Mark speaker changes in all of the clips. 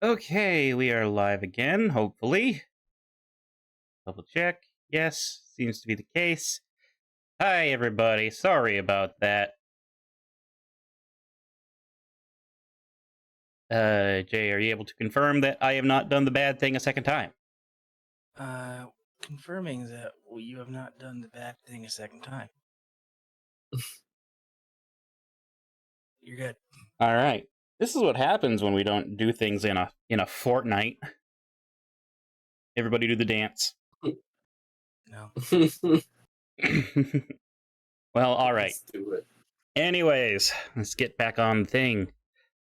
Speaker 1: Okay, we are live again, hopefully. Double check. Yes, seems to be the case. Hi, everybody. Sorry about that. Jay, are you able to confirm that I have not done the bad thing a second time?
Speaker 2: Confirming that you have not done the bad thing a second time. You're good.
Speaker 1: All right. This is what happens when we don't do things in a fortnight. Everybody do the dance.
Speaker 2: No.
Speaker 1: Well, all right.
Speaker 3: Let's do it.
Speaker 1: Anyways, let's get back on the thing.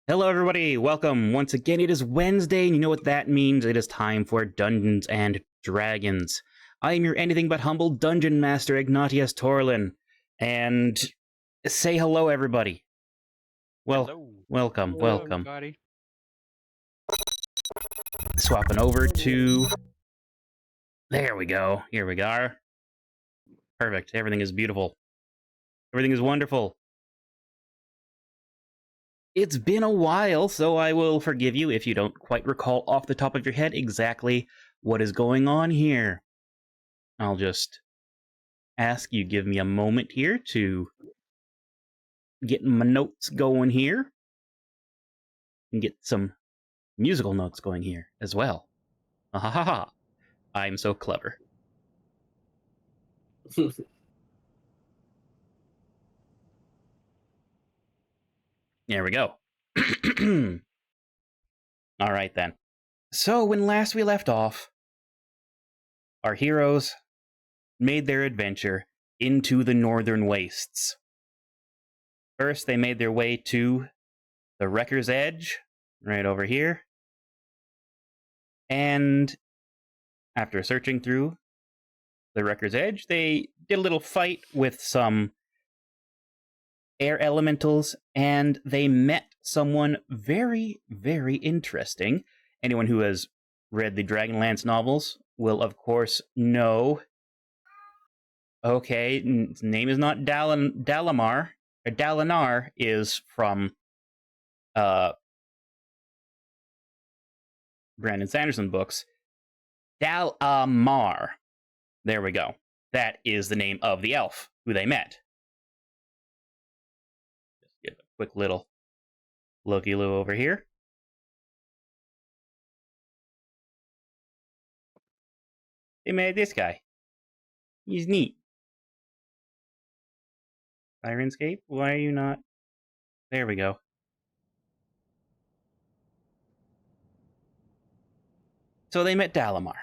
Speaker 1: Hello, everybody. Welcome. Once again, it is Wednesday, and you know what that means. It is time for Dungeons and Dragons. I am your anything but humble Dungeon Master, Ignatius Torlin. And say hello, everybody. Well,
Speaker 4: Hello.
Speaker 1: welcome,
Speaker 4: Hello,
Speaker 1: welcome.
Speaker 4: everybody.
Speaker 1: Swapping over to... There we go. Here we are. Perfect. Everything is beautiful. Everything is wonderful. It's been a while, so I will forgive you if you don't quite recall off the top of your head exactly what is going on here. I'll just ask you give me a moment here to get my notes going here and get some musical notes going here as well. Ha! I'm so clever. There we go. All right, then. So, when last we left off, our heroes made their adventure into the Northern Wastes. First, they made their way to the Wrecker's Edge, right over here. And after searching through the Wrecker's Edge, they did a little fight with some air elementals, and they met someone very, very interesting. Anyone who has read the Dragonlance novels will, of course, know. Okay, his name is not Dalinar. Or Dalinar is from Brandon Sanderson books. Dalamar. There we go. That is the name of the elf who they met. Just give a quick little looky-loo over here. They made this guy. He's neat. Sirenscape, why are you not? There we go. So they met Dalamar.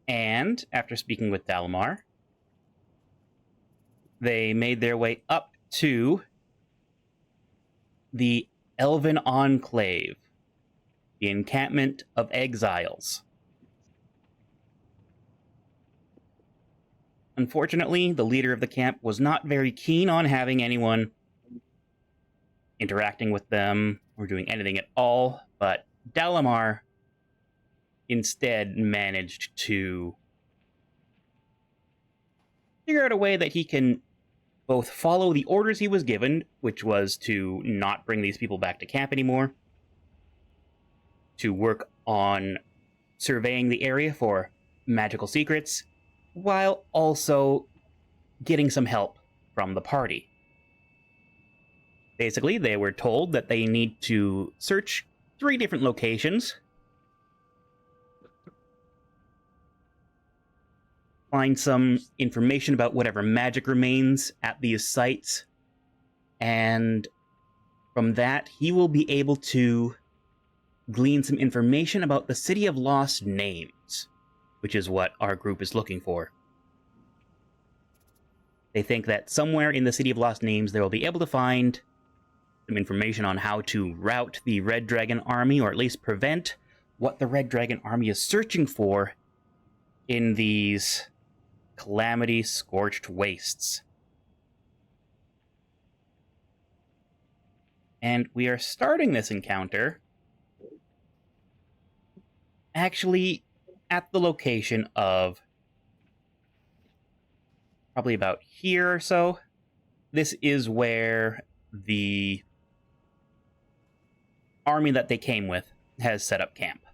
Speaker 1: And after speaking with Dalamar, they made their way up to the Elven Enclave, the encampment of exiles. Unfortunately, the leader of the camp was not very keen on having anyone interacting with them or doing anything at all, but Dalamar instead managed to figure out a way that he can both follow the orders he was given, which was to not bring these people back to camp anymore, to work on surveying the area for magical secrets, while also getting some help from the party. Basically, they were told that they need to search 3 different locations, find some information about whatever magic remains at these sites, and from that, he will be able to glean some information about the City of Lost Names, which is what our group is looking for. They think that somewhere in the City of Lost Names they will be able to find some information on how to rout the Red Dragon Army, or at least prevent what the Red Dragon Army is searching for in these calamity-scorched wastes. And we are starting this encounter actually at the location of probably about here or so. This is where the army that they came with has set up camp.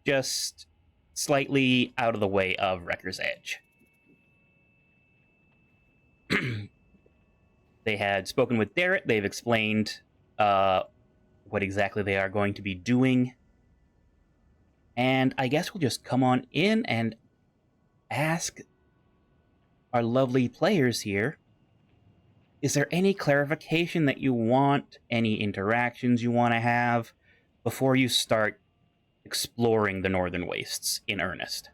Speaker 1: Just slightly out of the way of Wrecker's Edge. They had spoken with Darrett. They've explained what exactly they are going to be doing. And I guess we'll just come on in and ask our lovely players here, is there any clarification that you want, any interactions you want to have before you start exploring the Northern Wastes in earnest?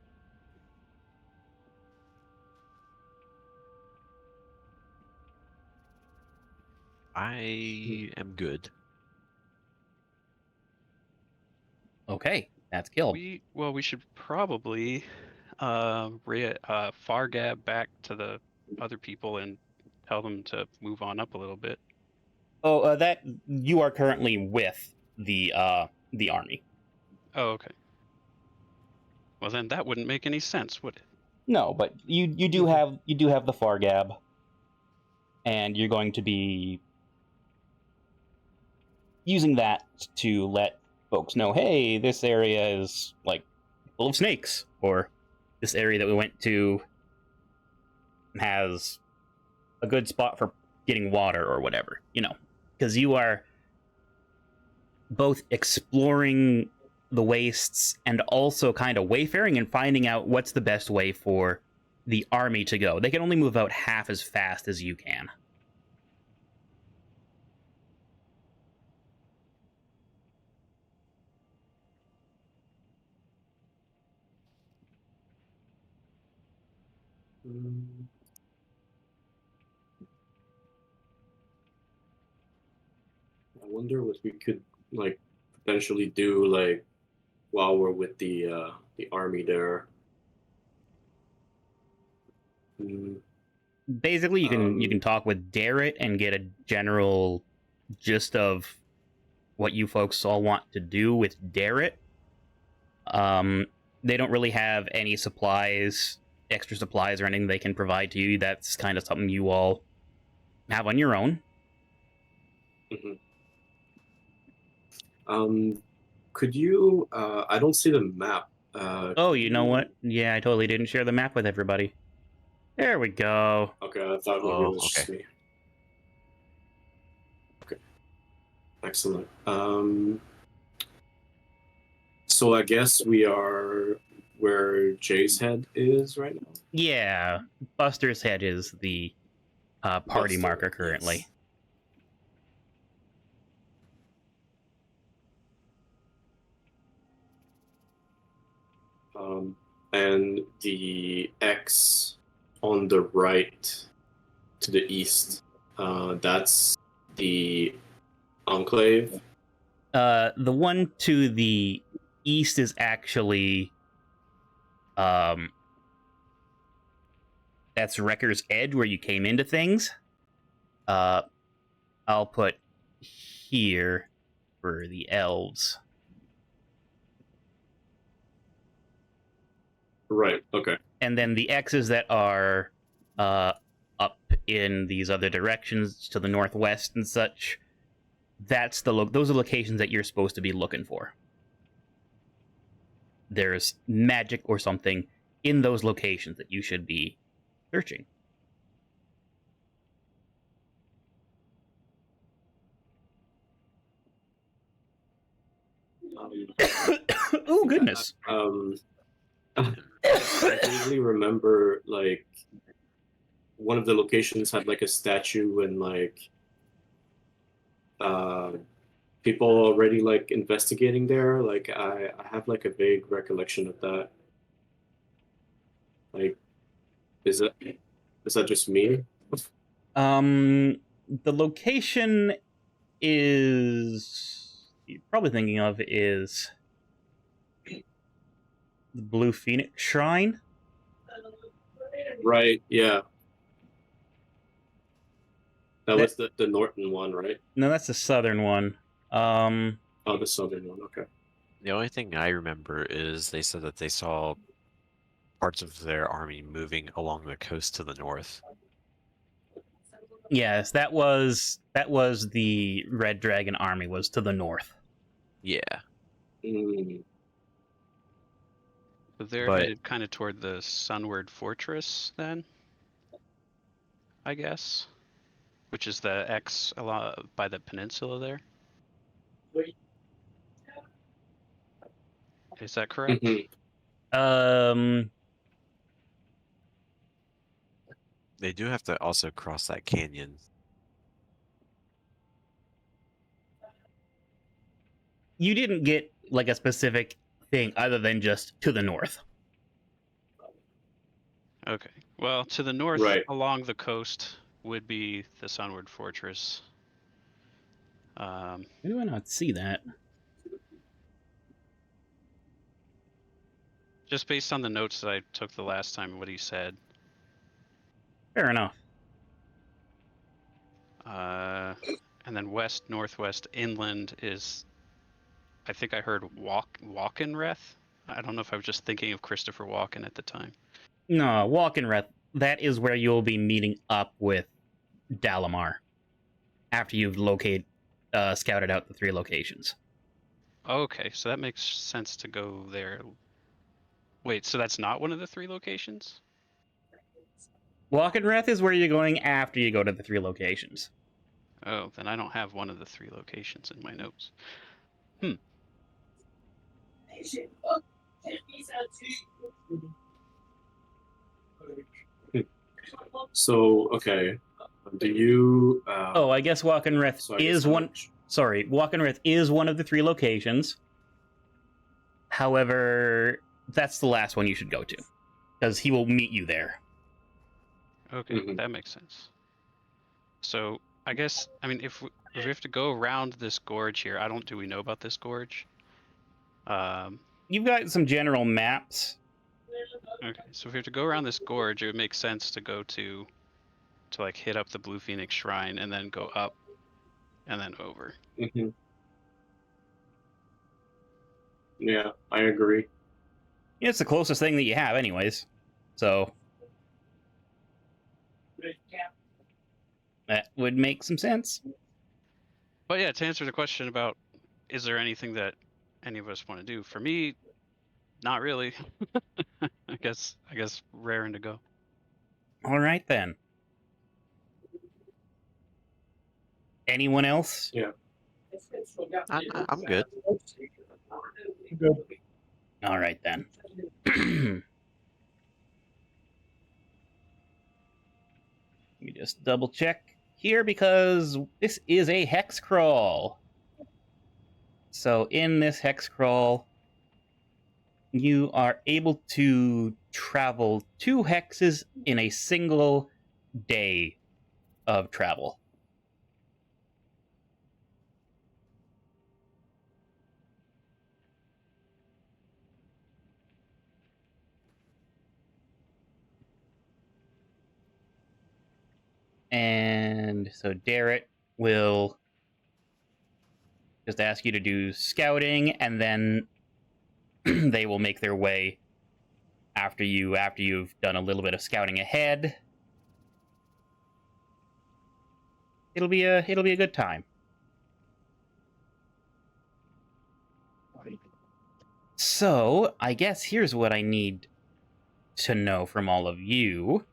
Speaker 3: I am good.
Speaker 1: Okay, that's killed.
Speaker 4: We should probably Fargab back to the other people and tell them to move on up a little bit.
Speaker 1: Oh, that you are currently with the army.
Speaker 4: Oh, okay. Well, then that wouldn't make any sense, would it?
Speaker 1: No, but you do have the Fargab, and you're going to be using that to let folks know, hey, this area is like full of snakes, or this area that we went to has a good spot for getting water or whatever, because you are both exploring the wastes and also kind of wayfaring and finding out what's the best way for the army to go. They can only move out half as fast as you can.
Speaker 5: I wonder what we could potentially do while we're with the army there.
Speaker 1: Basically, you can talk with Darrett and get a general gist of what you folks all want to do with Darrett. They don't really have any extra supplies or anything they can provide to you. That's kind of something you all have on your own.
Speaker 5: Could you? I don't see the map.
Speaker 1: Oh, you know what? Yeah, I totally didn't share the map with everybody. There we go.
Speaker 5: Okay, I thought maybe it was just me. Okay, excellent. So I guess we are where Jaye's head is right now?
Speaker 1: Yeah, Buster's head is the party
Speaker 5: Buster,
Speaker 1: marker currently.
Speaker 5: Yes. And the X on the right to the east, that's the Enclave.
Speaker 1: The one to the east is actually that's Wrecker's Edge, where you came into things. I'll put here for the elves.
Speaker 5: Right, okay.
Speaker 1: And then the X's that are up in these other directions to the northwest and such, that's those are locations that you're supposed to be looking for. There's magic or something in those locations that you should be searching. Oh, goodness.
Speaker 5: I vaguely remember one of the locations had a statue and people already investigating there. I have a vague recollection of that. Is that just me?
Speaker 1: The location you're probably thinking of is the Blue Phoenix Shrine.
Speaker 5: Right, yeah. That was the Norton one, right?
Speaker 1: No, that's the southern one.
Speaker 5: Oh, the southern one, okay.
Speaker 3: The only thing I remember is they said that they saw parts of their army moving along the coast to the north.
Speaker 1: Yes, that was the Red Dragon army was to the north.
Speaker 3: Yeah.
Speaker 5: Mm,
Speaker 4: So they're
Speaker 3: But-
Speaker 4: headed kind of toward the Sunward Fortress, then, I guess, which is the X by the peninsula there. Is that correct?
Speaker 5: mhm.
Speaker 3: They do have to also cross that canyon.
Speaker 1: You didn't get like a specific thing other than just to the north.
Speaker 4: Okay. Well, to the north
Speaker 5: Right.
Speaker 4: along the coast would be the Sunward Fortress.
Speaker 1: Why do I not see that?
Speaker 4: Just based on the notes that I took the last time and what he said.
Speaker 1: Fair enough.
Speaker 4: And then west, northwest, inland is, I think I heard Walkenreth. I don't know if I was just thinking of Christopher Walken at the time.
Speaker 1: No, Walkenreth, that is where you'll be meeting up with Dalamar after you've scouted out the 3 locations.
Speaker 4: Okay, so that makes sense to go there. Wait, so that's not one of the 3 locations?
Speaker 1: Walkenreth is where you're going after you go to the 3 locations.
Speaker 4: Oh, then I don't have one of the 3 locations in my notes.
Speaker 5: So okay, do you?
Speaker 1: Oh, I guess Walkenreth
Speaker 5: so I guess
Speaker 1: is
Speaker 5: how
Speaker 1: one.
Speaker 5: much-
Speaker 1: Sorry, Walkenreth is one of the 3 locations. However, that's the last one you should go to, because he will meet you there.
Speaker 4: Okay,
Speaker 5: Mhm.
Speaker 4: that makes sense. So I guess, I mean, if we have to go around this gorge here, do we know about this gorge?
Speaker 1: You've got some general maps.
Speaker 4: Okay, so if we have to go around this gorge, it would make sense to go to like hit up the Blue Phoenix Shrine and then go up and then over.
Speaker 5: Mhm. Yeah, I agree.
Speaker 1: It's the closest thing that you have, anyways. So that would make some sense.
Speaker 4: But yeah, to answer the question about is there anything that any of us want to do? For me, not really. I guess raring to go.
Speaker 1: All right then. Anyone else?
Speaker 5: Yeah.
Speaker 3: I'm good.
Speaker 1: All right then. Let me just double check here because this is a hex crawl. So in this hex crawl, you are able to travel 2 hexes in a single day of travel. And so Darrett will just ask you to do scouting, and then they will make their way after you've done a little bit of scouting ahead. It'll be a good time. So, I guess here's what I need to know from all of you.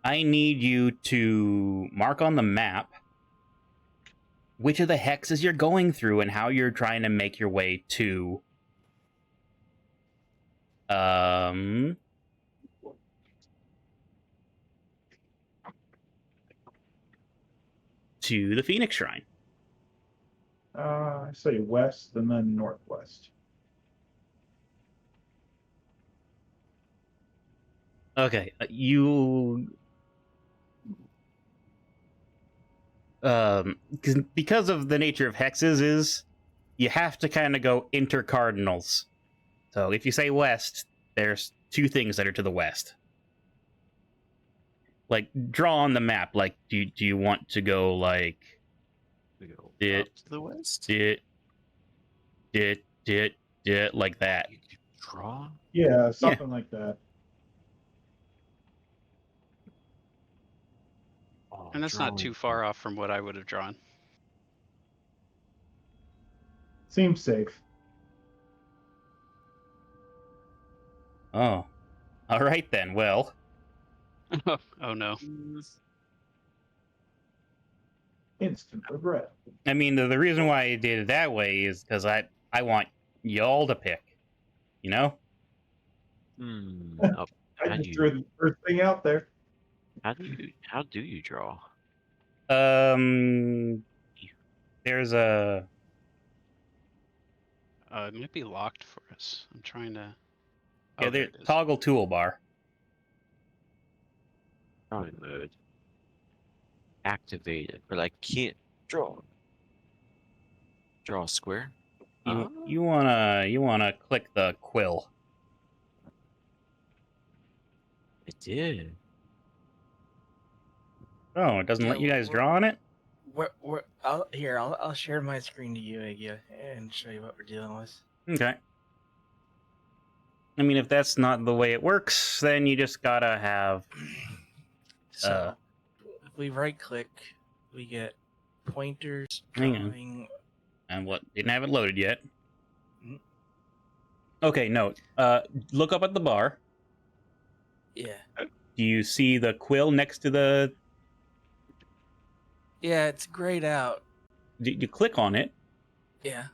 Speaker 1: I need you to mark on the map which of the hexes you're going through and how you're trying to make your way to the Phoenix Shrine.
Speaker 6: I say west and then northwest.
Speaker 1: Okay, because of the nature of hexes is you have to kind of go intercardinals. So if you say west, there's 2 things that are to the west. Like, draw on the map. Like, do you want to go like
Speaker 3: We go
Speaker 1: It-
Speaker 3: up to the west.
Speaker 1: like that?
Speaker 3: You can draw.
Speaker 6: Yeah, something like that.
Speaker 3: Oh,
Speaker 4: And that's not too far off from what I would have drawn.
Speaker 6: Seems safe.
Speaker 1: Oh. All right then. Well,
Speaker 4: Oh no.
Speaker 6: Instant regret.
Speaker 1: I mean, the reason why I did it that way is because I want y'all to pick. You know?
Speaker 3: Oh,
Speaker 6: I
Speaker 3: how
Speaker 6: just
Speaker 3: do
Speaker 6: threw
Speaker 3: you
Speaker 6: the first thing out there.
Speaker 3: how do you draw?
Speaker 1: There's a.
Speaker 4: It might be locked for us. I'm trying to.
Speaker 1: Yeah,
Speaker 4: Oh, there
Speaker 1: there's
Speaker 4: it is.
Speaker 1: toggle toolbar.
Speaker 3: Drawing mode. Activated, but I can't draw. Draw a square.
Speaker 1: You wanna click the quill.
Speaker 3: I did.
Speaker 1: Oh, it doesn't let you guys draw on it?
Speaker 2: I'll share my screen to you, Iggy, and show you what we're dealing with.
Speaker 1: Okay. I mean, if that's not the way it works, then you just gotta have.
Speaker 2: So, if we right click, we get pointers,
Speaker 1: Hang on.
Speaker 2: drawing.
Speaker 1: And what? Didn't have it loaded yet.
Speaker 2: Mhm.
Speaker 1: Okay, no. Look up at the bar.
Speaker 2: Yeah.
Speaker 1: Do you see the quill next to the?
Speaker 2: Yeah, it's grayed out.
Speaker 1: You click on it,
Speaker 2: Yeah.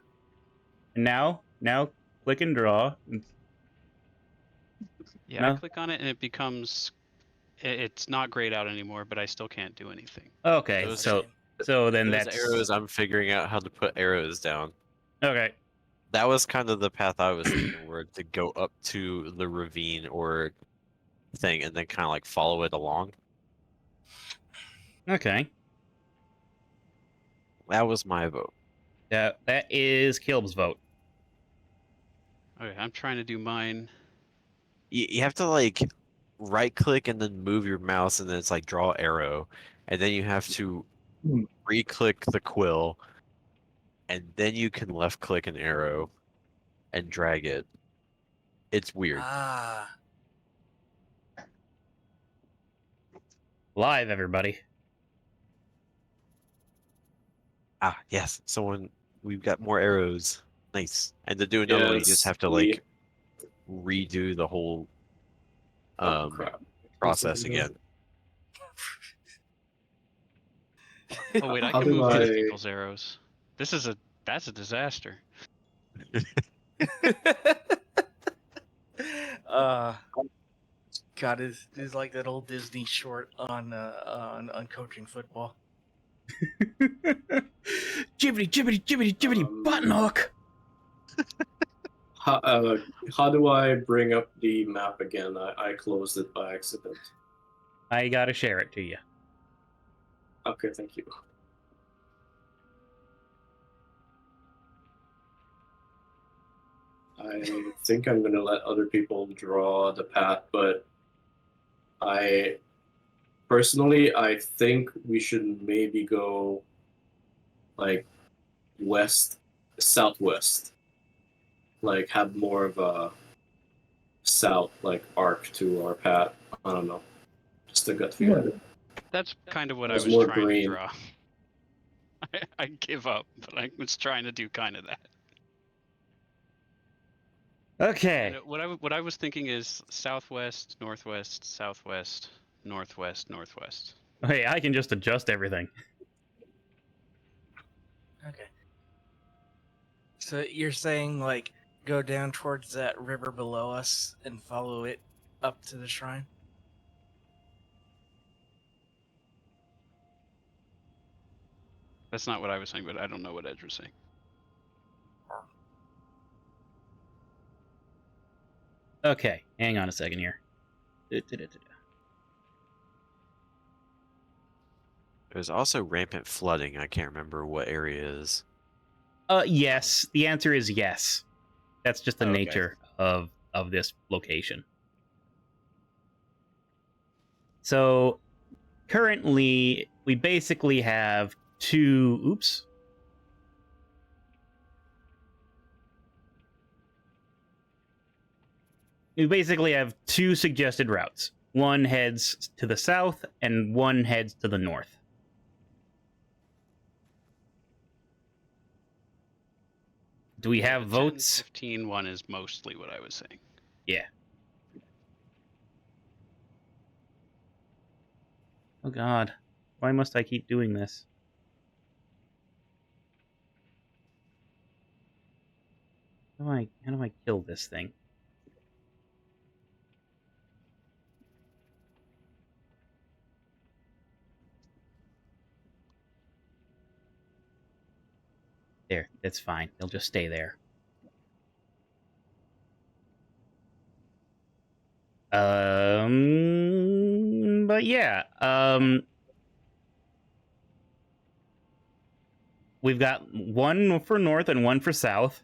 Speaker 1: and now click and draw.
Speaker 4: Yeah, I
Speaker 1: No?
Speaker 4: click on it and it becomes. It's not grayed out anymore, but I still can't do anything.
Speaker 1: Okay,
Speaker 3: Those-
Speaker 1: so then
Speaker 3: Those
Speaker 1: that's
Speaker 3: arrows, I'm figuring out how to put arrows down.
Speaker 1: okay.
Speaker 3: That was kind of the path I was thinking, where to go up to the ravine or thing and then kind of like follow it along.
Speaker 1: Okay.
Speaker 3: That was my vote.
Speaker 1: That is Kilb's vote.
Speaker 4: Okay, I'm trying to do mine.
Speaker 3: You have to like right click and then move your mouse and then it's like draw arrow, and then you have to re-click the quill, and then you can left click an arrow and drag it. It's weird.
Speaker 2: Ah.
Speaker 1: Live, everybody.
Speaker 3: Ah, yes. We've got more arrows. Nice. And to do another one, you just
Speaker 5: Yes,
Speaker 3: have to
Speaker 5: we-
Speaker 3: like redo the whole
Speaker 5: Oh, crap.
Speaker 3: process again.
Speaker 4: Oh wait, I
Speaker 5: How
Speaker 4: can
Speaker 5: do
Speaker 4: move other
Speaker 5: I-
Speaker 4: people's arrows. That's a disaster.
Speaker 2: God, is like that old Disney short on coaching football.
Speaker 1: Jibbity, jibbity, jibbity, jibbity, button hook.
Speaker 5: How do I bring up the map again? I closed it by accident.
Speaker 1: I gotta share it to you.
Speaker 5: Okay, thank you. I think I'm gonna let other people draw the path, but I personally I think we should maybe go like southwest. Like have more of a south like arc to our path. I don't know. Just a gut feeling.
Speaker 4: That's kind of what I
Speaker 5: There's
Speaker 4: was
Speaker 5: more
Speaker 4: trying
Speaker 5: green.
Speaker 4: to draw. I give up, but I was trying to do kind of that.
Speaker 1: Okay.
Speaker 4: And what I was thinking is southwest, northwest, southwest, northwest, northwest.
Speaker 1: Hey, I can just adjust everything.
Speaker 2: Okay. So you're saying like go down towards that river below us and follow it up to the shrine?
Speaker 4: That's not what I was saying, but I don't know what Edge was saying.
Speaker 1: Okay, hang on a second here.
Speaker 3: There's also rampant flooding. I can't remember what area is.
Speaker 1: Yes. The answer is yes. That's just the
Speaker 4: Okay.
Speaker 1: nature of this location. So currently, we basically have two. Oops. We basically have two suggested routes. One heads to the south, and one heads to the north. Do we have
Speaker 4: The 10,
Speaker 1: votes?
Speaker 4: 15 one is mostly what I was saying.
Speaker 1: Yeah. Oh god. Why must I keep doing this? How do I kill this thing? There, that's fine. He'll just stay there. But yeah, we've got one for north and one for south.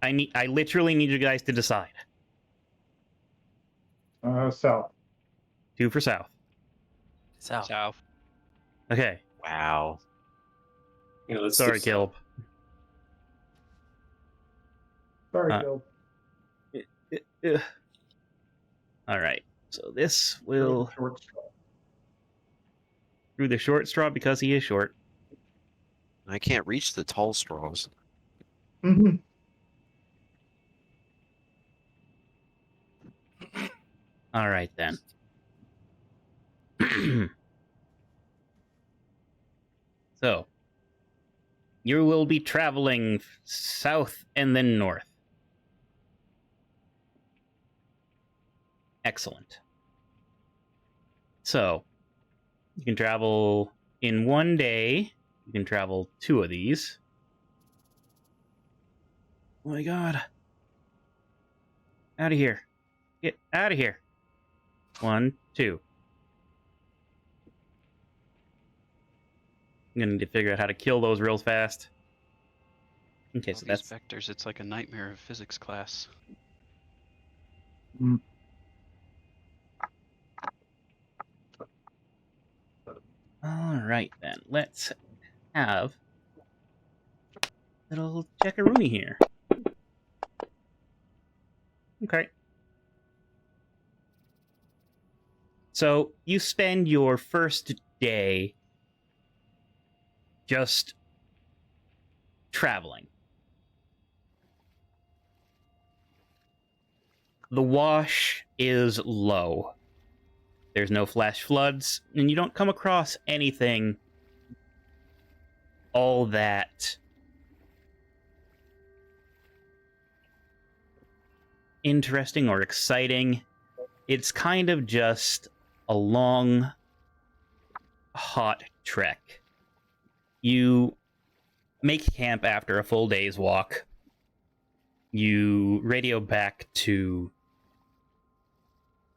Speaker 1: I literally need you guys to decide.
Speaker 6: South.
Speaker 1: 2 for south.
Speaker 2: South.
Speaker 4: South.
Speaker 1: Okay.
Speaker 3: Wow.
Speaker 5: Yeah, let's
Speaker 1: Sorry,
Speaker 5: do
Speaker 1: Gilb.
Speaker 6: Sorry,
Speaker 1: Uh,
Speaker 6: Gil.
Speaker 1: All right. So this will
Speaker 6: Short straw.
Speaker 1: through the short straw because he is short.
Speaker 3: I can't reach the tall straws.
Speaker 6: Mhm.
Speaker 1: All right then. So you will be traveling south and then north. Excellent. So you can travel in one day. You can travel 2 of these. Oh my god. Out of here. Get out of here. 1, 2. I'm gonna need to figure out how to kill those real fast. Okay,
Speaker 4: All
Speaker 1: so
Speaker 4: these
Speaker 1: that's
Speaker 4: vectors, it's like a nightmare of physics class.
Speaker 1: all right then. Let's have little Checkaroony here. Okay. So you spend your first day just traveling. The wash is low. There's no flash floods, and you don't come across anything all that interesting or exciting. It's kind of just a long, hot trek. You make camp after a full day's walk. You radio back to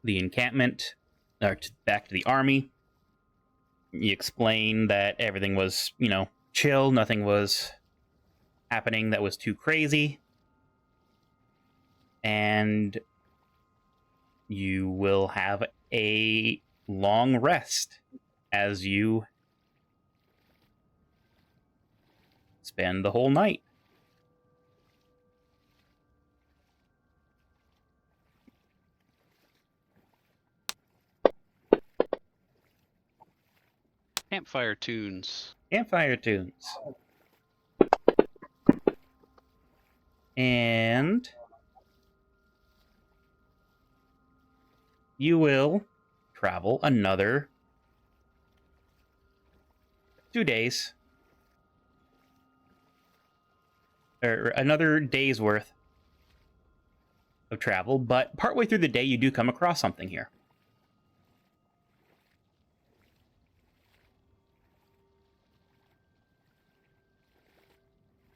Speaker 1: the encampment, or back to the army. You explain that everything was, chill, nothing was happening that was too crazy. And you will have a long rest as you spend the whole night.
Speaker 4: Campfire tunes.
Speaker 1: Campfire tunes. And you will travel another 2 days. Or another day's worth of travel, but partway through the day you do come across something here.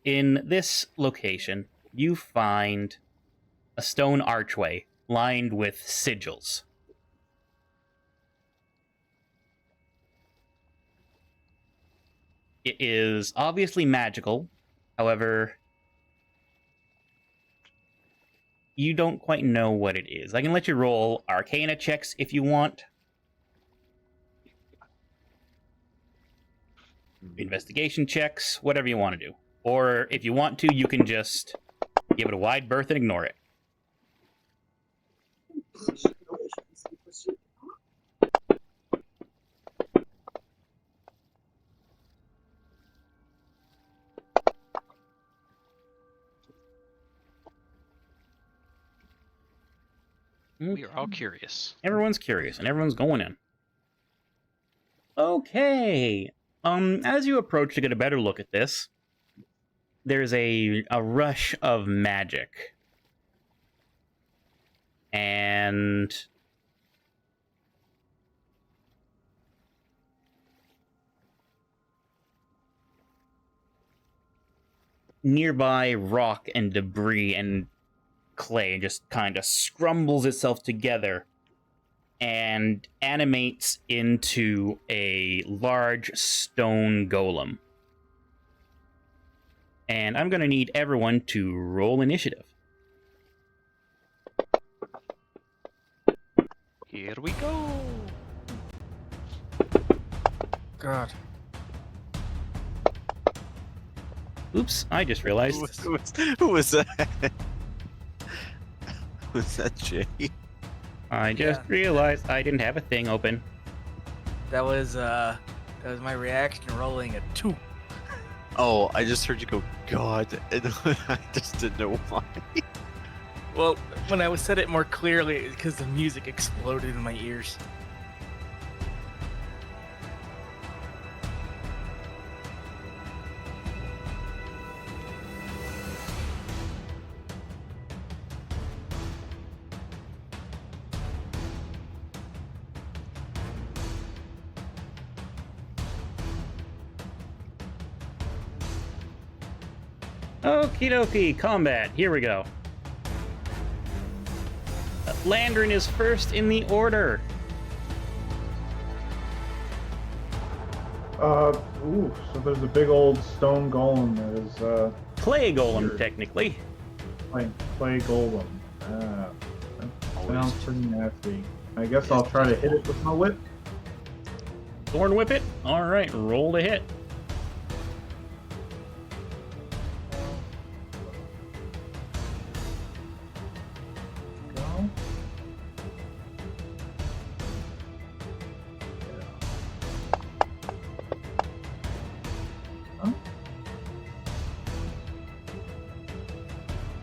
Speaker 1: In this location, you find a stone archway lined with sigils. It is obviously magical, however, you don't quite know what it is. I can let you roll Arcana checks if you want. Investigation checks, whatever you want to do. Or if you want to, you can just give it a wide berth and ignore it.
Speaker 4: We are all curious.
Speaker 1: Everyone's curious, and everyone's going in. Okay. As you approach to get a better look at this, there's a rush of magic. And nearby rock and debris and clay just kind of scrumbles itself together and animates into a large stone golem. And I'm going to need everyone to roll initiative.
Speaker 4: Here we go.
Speaker 2: God.
Speaker 1: Oops, I just realized.
Speaker 3: Who was that? Was that Jay?
Speaker 1: I just realized I didn't have a thing open.
Speaker 2: That was my reaction rolling a 2.
Speaker 3: Oh, I just heard you go, God, and I just didn't know why.
Speaker 2: Well, when I said it more clearly, because the music exploded in my ears.
Speaker 1: Okie dokie, combat, here we go. Landrin is first in the order.
Speaker 6: Ooh, so there's a big old stone golem that is,
Speaker 1: Clay golem,
Speaker 6: Sure.
Speaker 1: technically.
Speaker 6: clay golem. That sounds pretty nasty. I guess I'll try to hit it with my whip.
Speaker 1: Thorn whip it. All right, roll to hit.
Speaker 6: Go. Huh?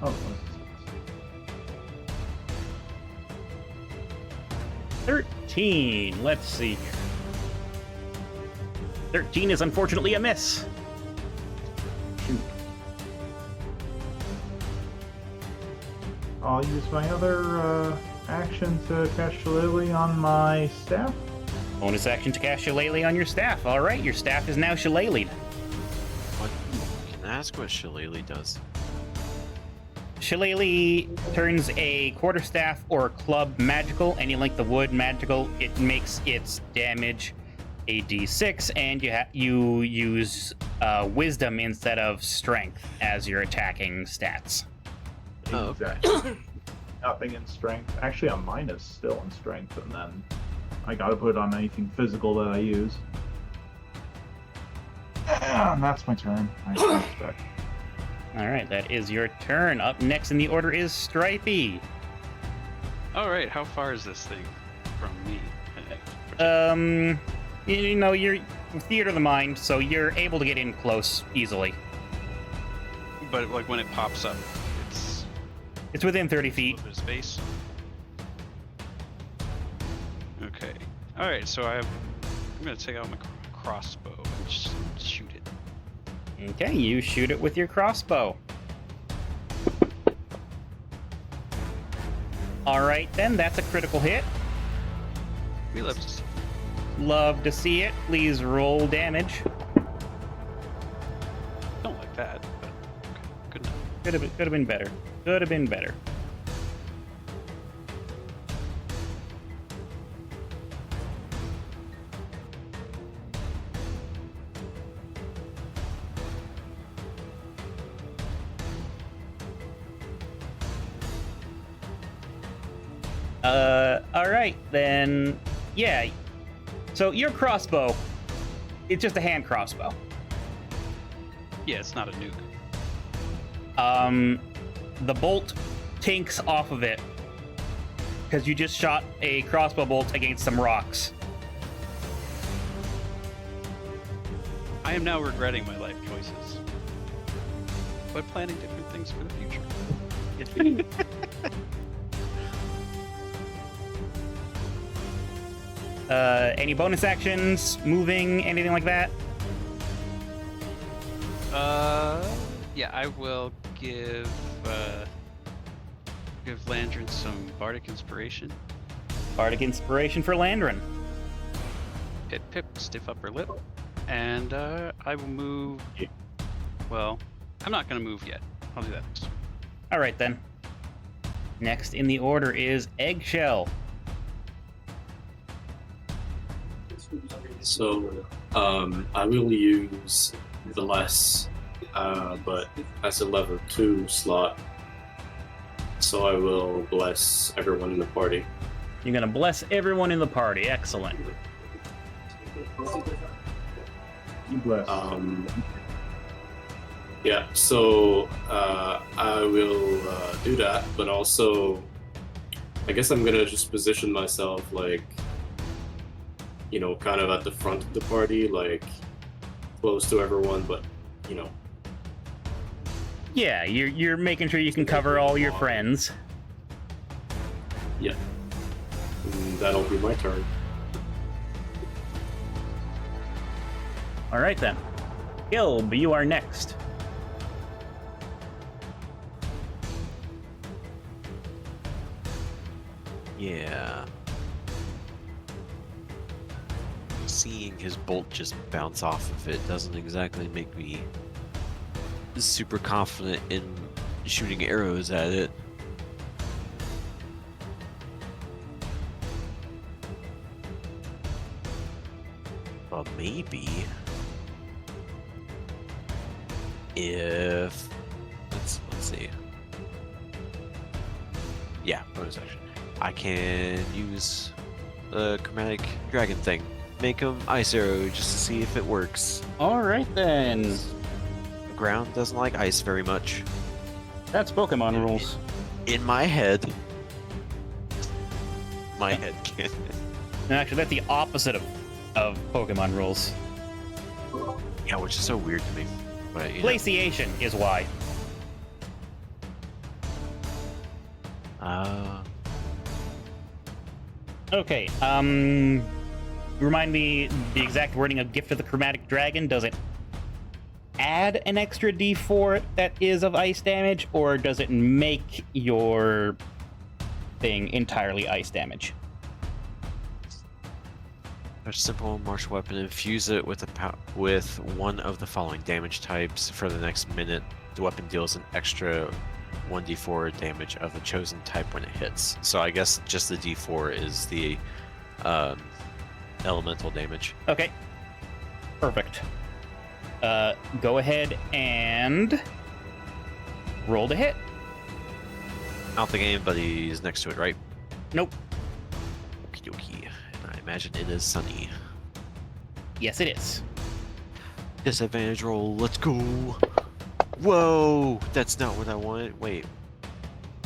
Speaker 6: Oh,
Speaker 1: 13. Let's see here. 13 is unfortunately a miss.
Speaker 6: shoot. I'll use my other action to cast Shillelagh on my staff.
Speaker 1: Bonus action to cast Shillelagh on your staff. All right, your staff is now Shillelagh'd.
Speaker 3: What? Can I ask what Shillelagh does?
Speaker 1: Shillelagh turns a quarterstaff or club magical, any length of wood magical. It makes its damage a d6, and you use wisdom instead of strength as your attacking stats.
Speaker 3: Oh, okay.
Speaker 6: Exactly. Nothing in strength. Actually, I'm minus still in strength, and then I gotta put it on anything physical that I use. And that's my turn. I expect.
Speaker 1: All right, that is your turn. Up next in the order is Stripey.
Speaker 4: All right, how far is this thing from me?
Speaker 1: You know, you're theater of the mind, so you're able to get in close easily.
Speaker 4: But like when it pops up,
Speaker 1: It's within 30
Speaker 4: a
Speaker 1: feet.
Speaker 4: little bit of space. Okay. All right, so I'm gonna take out my crossbow and just shoot it.
Speaker 1: Okay, you shoot it with your crossbow. All right, then, that's a critical hit.
Speaker 4: We love to see.
Speaker 1: Love to see it. Please roll damage.
Speaker 4: Don't like that, but okay, good enough.
Speaker 1: Could have been better. Could have been better. All right, then. Yeah. So your crossbow, it's just a hand crossbow.
Speaker 4: Yeah, it's not a nuke.
Speaker 1: The bolt tinks off of it because you just shot a crossbow bolt against some rocks.
Speaker 4: I am now regretting my life choices, but planning different things for the future.
Speaker 1: Any bonus actions, moving, anything like that?
Speaker 4: Yeah, I will give Landrin some bardic inspiration.
Speaker 1: Bardic inspiration for Landrin.
Speaker 4: Hit Pip, stiff upper lip, and I will move.
Speaker 5: Yeah.
Speaker 4: Well, I'm not gonna move yet. I'll do that next.
Speaker 1: All right then. Next in the order is Eggshell.
Speaker 5: So, I will use Bless, but as a level 2 slot. So I will bless everyone in the party.
Speaker 1: You're gonna bless everyone in the party. Excellent.
Speaker 6: You bless.
Speaker 5: Yeah, so I will do that, but also, I guess I'm gonna just position myself like, you know, kind of at the front of the party, like close to everyone, but you know.
Speaker 1: Yeah, you're making sure you can cover all your friends.
Speaker 5: Yeah. And that'll be my turn.
Speaker 1: All right then. Gilb, you are next.
Speaker 3: Yeah. Seeing his bolt just bounce off of it doesn't exactly make me super confident in shooting arrows at it. But maybe if let's see. Yeah, bonus action. I can use the chromatic dragon thing. Make him ice arrow just to see if it works.
Speaker 1: All right then.
Speaker 3: The ground doesn't like ice very much.
Speaker 1: That's Pokemon rules.
Speaker 3: In my head, my head can.
Speaker 1: No, actually, that's the opposite of Pokemon rules.
Speaker 3: Yeah, which is so weird to me. But, you know.
Speaker 1: Glaciation is why. Okay, remind me the exact wording of Gift of the Chromatic Dragon. Does it add an extra d4 that is of ice damage, or does it make your thing entirely ice damage?
Speaker 3: A simple martial weapon, infuse it with with one of the following damage types. For the next minute, the weapon deals an extra 1d4 damage of a chosen type when it hits. So I guess just the d4 is the elemental damage.
Speaker 1: Okay, perfect. Go ahead and roll to hit.
Speaker 3: I don't think anybody's next to it, right?
Speaker 1: Nope.
Speaker 3: Okie dokie. And I imagine it is Sunny.
Speaker 1: Yes, it is.
Speaker 3: Disadvantage roll, let's go! Whoa! That's not what I wanted. Wait.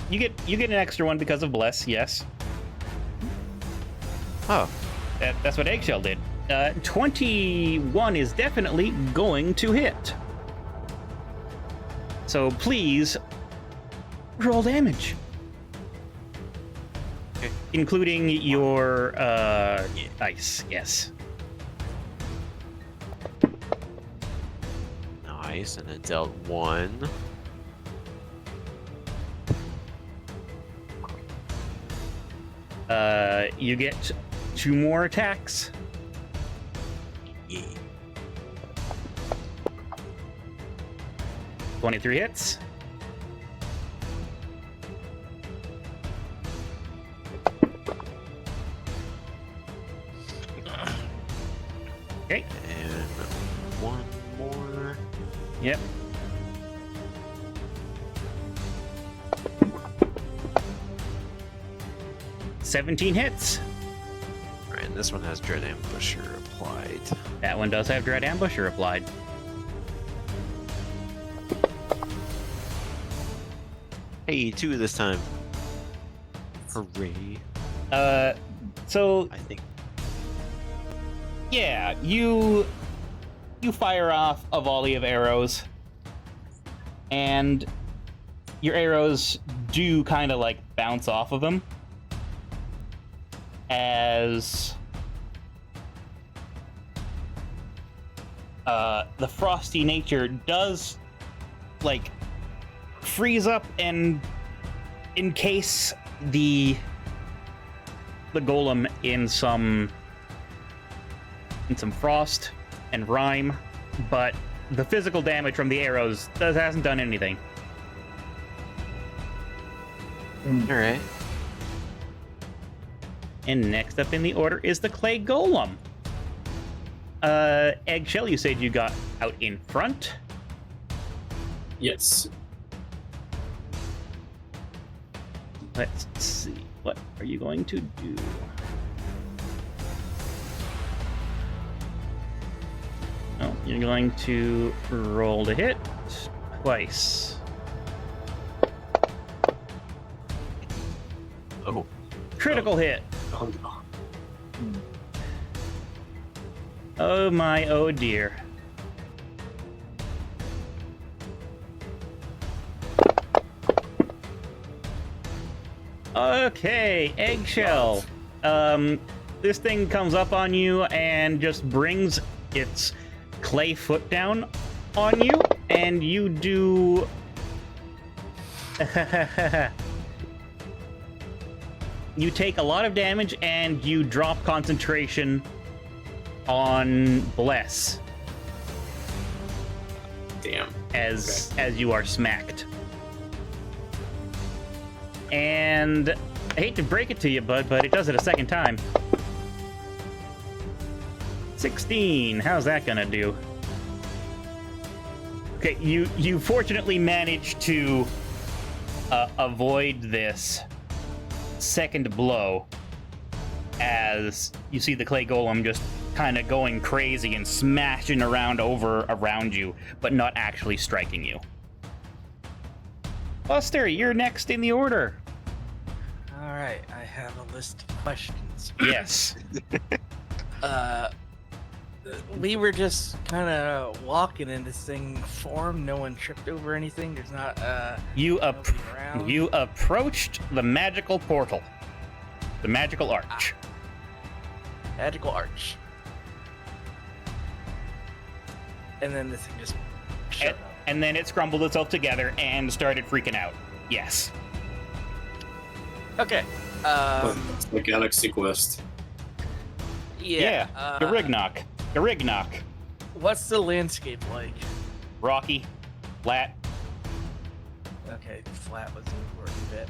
Speaker 1: You get an extra one because of Bless, yes.
Speaker 3: Oh.
Speaker 1: That's what Eggshell did. 21 is definitely going to hit. So please roll damage.
Speaker 3: Okay.
Speaker 1: Including your ice, yes.
Speaker 3: Nice, and it dealt 1.
Speaker 1: You get 2 more attacks.
Speaker 3: Yeah.
Speaker 1: 23 hits. Okay.
Speaker 3: And 1 more.
Speaker 1: Yep. $17 hits.
Speaker 3: Alright, and this one has Dread Ambusher applied.
Speaker 1: That one does have Dread Ambusher applied.
Speaker 3: Hey, 2 this time. Hooray.
Speaker 1: So
Speaker 3: I think.
Speaker 1: yeah, you fire off a volley of arrows, and your arrows do kind of like bounce off of them as the frosty nature does, like, freeze up and encase the golem in some frost and rime, but the physical damage from the arrows hasn't done anything.
Speaker 3: All right.
Speaker 1: And next up in the order is the clay golem. Eggshell, you said you got out in front.
Speaker 5: Yes.
Speaker 1: Let's see. What are you going to do? Oh, you're going to roll to hit twice.
Speaker 3: Oh.
Speaker 1: Critical hit.
Speaker 5: Oh, no.
Speaker 1: Oh my, oh dear. Okay, Eggshell. This thing comes up on you and just brings its clay foot down on you, and you do... You take a lot of damage, and you drop concentration on Bless
Speaker 5: Damn.
Speaker 1: as you are smacked. And I hate to break it to you, bud, but it does it a second time. 16. How's that gonna do? Okay, you fortunately managed to avoid this second blow as you see the clay golem just kind of going crazy and smashing around you, but not actually striking you. Buster, you're next in the order.
Speaker 2: All right, I have a list of questions.
Speaker 1: Yes.
Speaker 2: We were just kind of walking in this thing form. No one tripped over anything. There's not
Speaker 1: You
Speaker 2: nobody around.
Speaker 1: you approached the magical portal, the magical arch.
Speaker 2: Magical arch. And then this thing just shut up.
Speaker 1: And then it scrambled itself together and started freaking out. Yes.
Speaker 2: Okay.
Speaker 5: It's the Galaxy Quest.
Speaker 2: Yeah.
Speaker 1: Garignock.
Speaker 2: What's the landscape like?
Speaker 1: Rocky. Flat.
Speaker 2: Okay, flat was the important bit.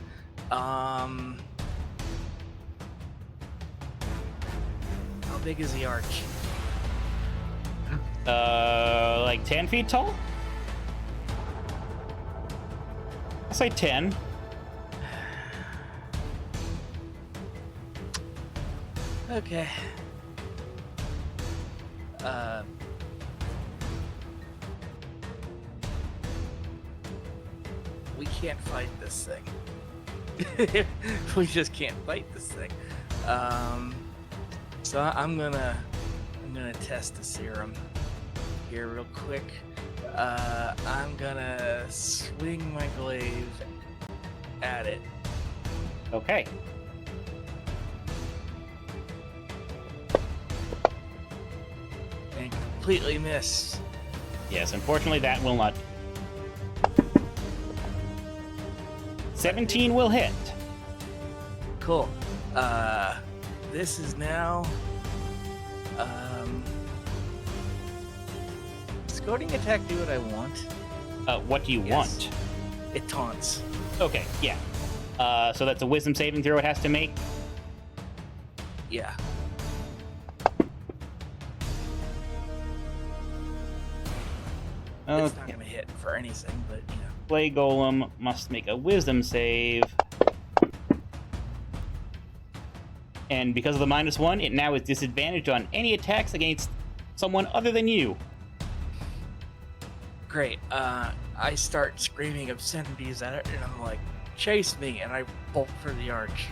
Speaker 2: How big is the arch?
Speaker 1: Like 10 feet tall? I'll say 10.
Speaker 2: Okay. We can't fight this thing. We just can't fight this thing. So I'm gonna test the serum here real quick. I'm gonna swing my glaive at it.
Speaker 1: Okay.
Speaker 2: And completely miss.
Speaker 1: Yes, unfortunately that will not. 17 will hit.
Speaker 2: Cool. This is now. Does goading attack do what I want?
Speaker 1: What do you
Speaker 2: Yes.
Speaker 1: want?
Speaker 2: It taunts.
Speaker 1: Okay, yeah. So that's a wisdom saving throw it has to make.
Speaker 2: Yeah. It's not
Speaker 1: Okay.
Speaker 2: gonna hit for anything, but you know.
Speaker 1: Clay golem must make a wisdom save. And because of the -1, it now is disadvantaged on any attacks against someone other than you.
Speaker 2: Great. I start screaming obscenities at it, and I'm like, "Chase me!" And I bolt for the arch.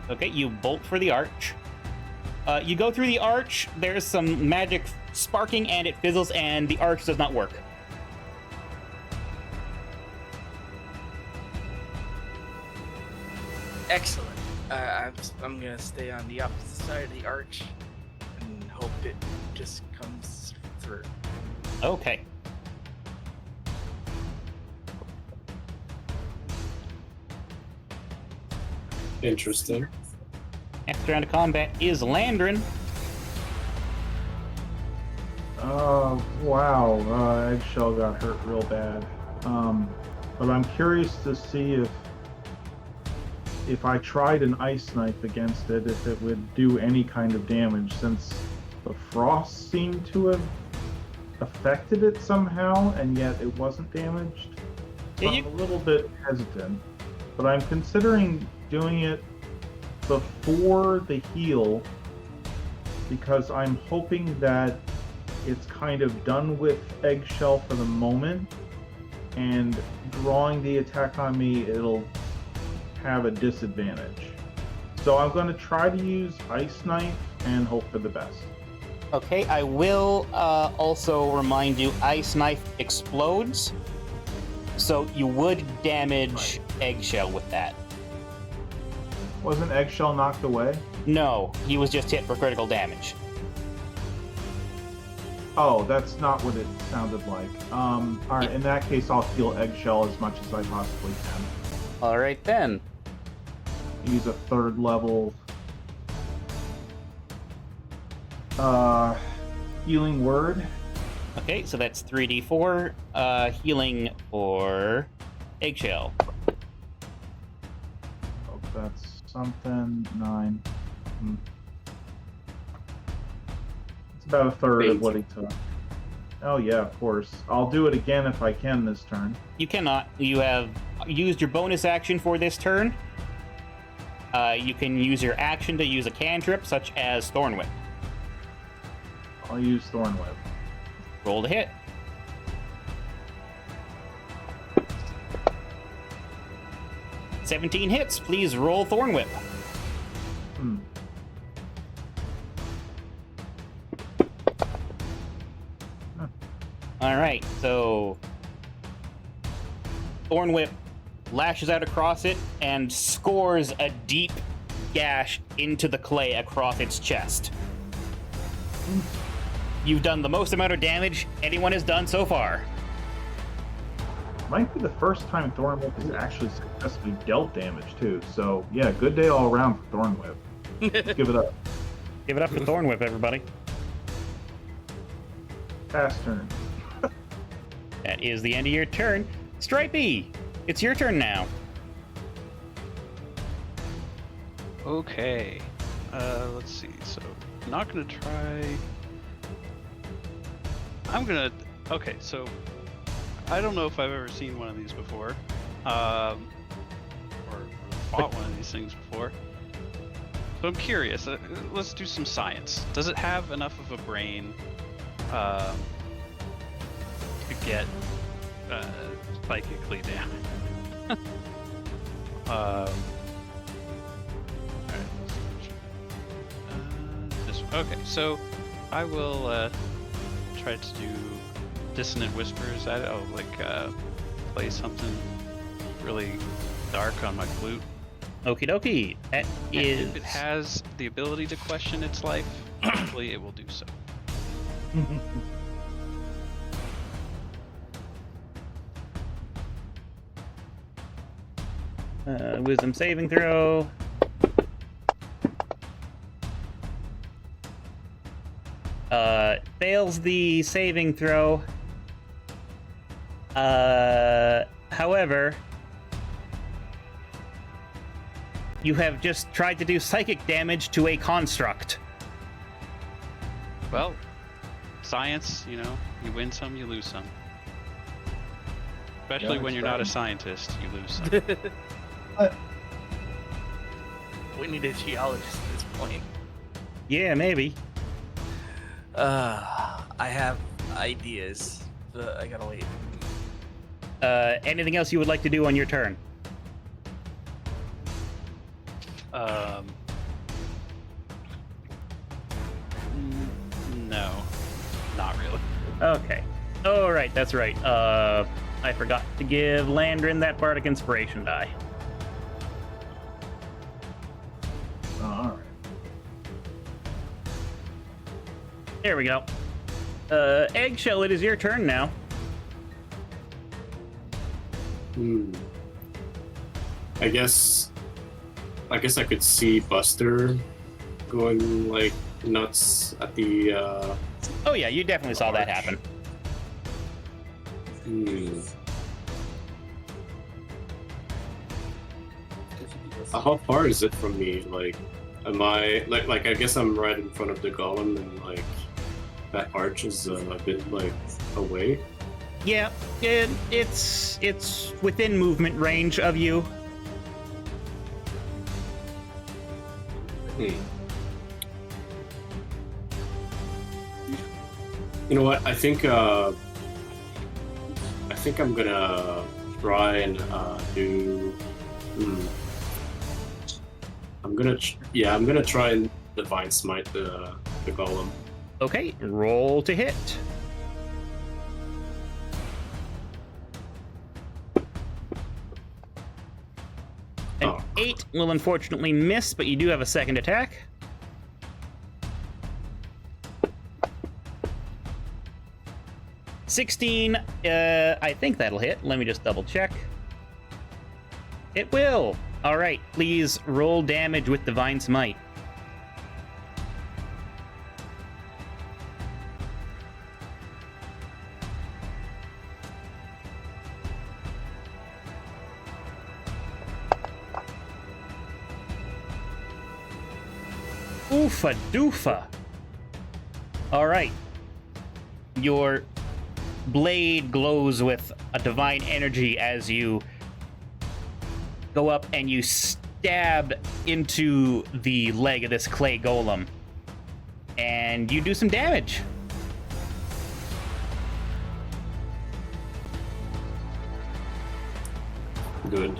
Speaker 1: Okay, you bolt for the arch. You go through the arch, there's some magic sparking, and it fizzles, and the arch does not work.
Speaker 2: Excellent. I'm gonna stay on the opposite side of the arch and hope it just comes through.
Speaker 1: Okay.
Speaker 5: Interesting.
Speaker 1: Next round of combat is Landrin.
Speaker 6: Wow. Eggshell got hurt real bad. But I'm curious to see if I tried an ice knife against it, if it would do any kind of damage, since the frost seemed to have affected it somehow, and yet it wasn't damaged. So
Speaker 1: Yeah,
Speaker 6: I'm a little bit hesitant, but I'm considering doing it before the heal, because I'm hoping that it's kind of done with Eggshell for the moment, and drawing the attack on me, it'll have a disadvantage. So I'm going to try to use Ice Knife and hope for the best.
Speaker 1: Okay, I will also remind you, Ice Knife explodes, so you would damage Eggshell with that.
Speaker 6: Wasn't Eggshell knocked away?
Speaker 1: No, he was just hit for critical damage.
Speaker 6: Oh, that's not what it sounded like. Alright, in that case, I'll heal Eggshell as much as I possibly can.
Speaker 1: Alright then.
Speaker 6: Use a 3rd level healing word.
Speaker 1: Okay, so that's 3d4 healing for Eggshell.
Speaker 6: Oh, that's something. 9. It's about a third of what he took. Oh yeah, of course. I'll do it again if I can this turn.
Speaker 1: You cannot. You have used your bonus action for this turn. You can use your action to use a cantrip, such as Thorn Whip.
Speaker 6: I'll use Thorn Whip.
Speaker 1: Roll to hit. $17 hits. Please roll Thorn Whip. Alright, so Thorn Whip lashes out across it and scores a deep gash into the clay across its chest. You've done the most amount of damage anyone has done so far.
Speaker 6: Might be the first time Thorn Whip has actually successfully dealt damage too. So yeah, good day all around for Thorn Whip. Let's give it up.
Speaker 1: Give it up for Thorn Whip, everybody.
Speaker 6: Fast turn.
Speaker 1: That is the end of your turn. Stripey, it's your turn now.
Speaker 4: Okay. Let's see. So, not gonna try. I'm gonna. Okay, so I don't know if I've ever seen one of these before, or fought one of these things before. So I'm curious. Let's do some science. Does it have enough of a brain to get psychically damaged? Alright, this one. Okay, so I will try to do dissonant whispers. Play something really dark on my flute.
Speaker 1: Okie dokie. That is.
Speaker 4: If it has the ability to question its life, hopefully it will do so.
Speaker 1: Wisdom saving throw. Fails the saving throw. However, you have just tried to do psychic damage to a construct.
Speaker 4: Well, science, you win some, you lose some. Especially
Speaker 6: Yeah,
Speaker 4: when
Speaker 6: that's
Speaker 4: you're not a
Speaker 6: right.
Speaker 4: scientist, you lose some.
Speaker 2: We need a geologist at this point.
Speaker 1: Yeah, maybe.
Speaker 2: I have ideas, but I gotta wait.
Speaker 1: Anything else you would like to do on your turn?
Speaker 4: No, not really.
Speaker 1: Okay. Oh, right, that's right. I forgot to give Landrin that Bardic Inspiration die.
Speaker 6: Alright.
Speaker 1: There we go. Eggshell, it is your turn now.
Speaker 5: I guess I could see Buster going like nuts at the
Speaker 1: Oh yeah, you definitely saw that happen.
Speaker 5: How far is it from me? Like, am I like I guess I'm right in front of the golem, and like that arch is a bit like away.
Speaker 1: Yeah, it's within movement range of you.
Speaker 5: You know what? I think I'm gonna try and do. I'm gonna try and divine smite the golem.
Speaker 1: Okay, roll to hit. An 8 will unfortunately miss, but you do have a second attack. $16, I think that'll hit. Let me just double check. It will. All right, please roll damage with Divine Smite. Oofa doofa. All right. Your blade glows with a divine energy as you go up and you stab into the leg of this clay golem. And you do some damage.
Speaker 5: Good.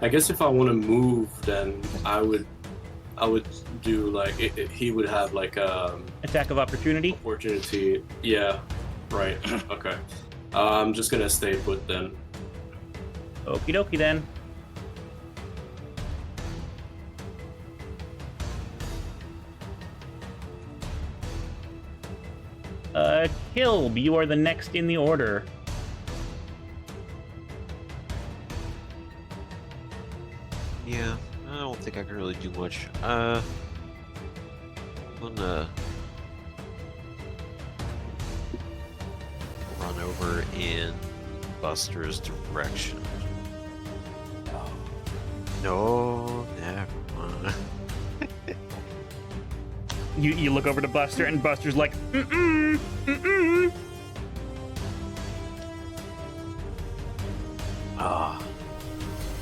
Speaker 5: I guess if I want to move, then I would do like he would have like
Speaker 1: Attack of opportunity.
Speaker 5: opportunity. Yeah, right. Okay. I'm just gonna stay put then.
Speaker 1: Okie dokie then. Kilb, you are the next in the order.
Speaker 3: Yeah, I don't think I can really do much. I'm gonna run over in Buster's direction. No, never mind.
Speaker 1: You look over to Buster, and Buster's like, mm-mm, mm-mm.
Speaker 3: Ah.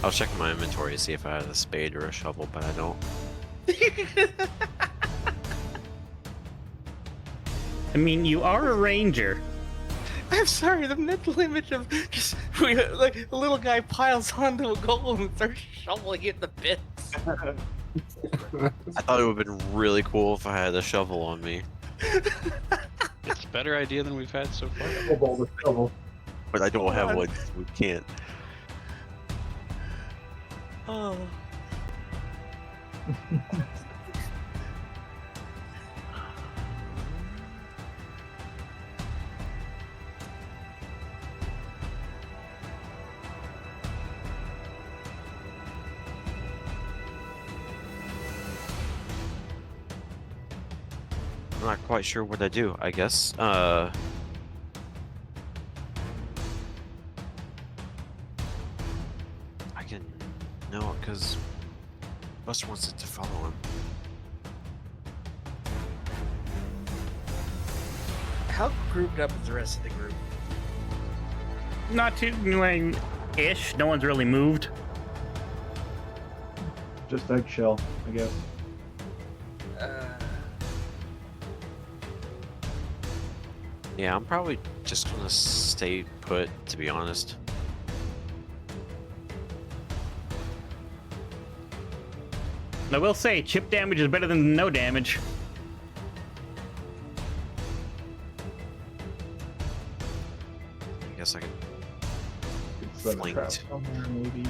Speaker 3: I was checking my inventory to see if I had a spade or a shovel, but I don't.
Speaker 1: I mean, you are a ranger.
Speaker 2: I'm sorry, the mental image of just like a little guy piles onto a golem and starts shoveling it in the bits.
Speaker 3: I thought it would have been really cool if I had a shovel on me,
Speaker 4: It's a better idea than we've had so far.
Speaker 3: but I don't have one. We can't.
Speaker 2: Oh.
Speaker 3: I'm not quite sure what I do. I guess. I can. No, because Buster wants it to follow him.
Speaker 2: How grouped up is the rest of the group?
Speaker 1: Not too, ish. No one's really moved.
Speaker 6: Just Eggshell, I guess.
Speaker 3: Yeah, I'm probably just gonna stay put, to be honest.
Speaker 1: I will say, chip damage is better than no damage.
Speaker 3: I guess I could.
Speaker 6: Could set a trap
Speaker 3: Flanked.
Speaker 6: somewhere, maybe.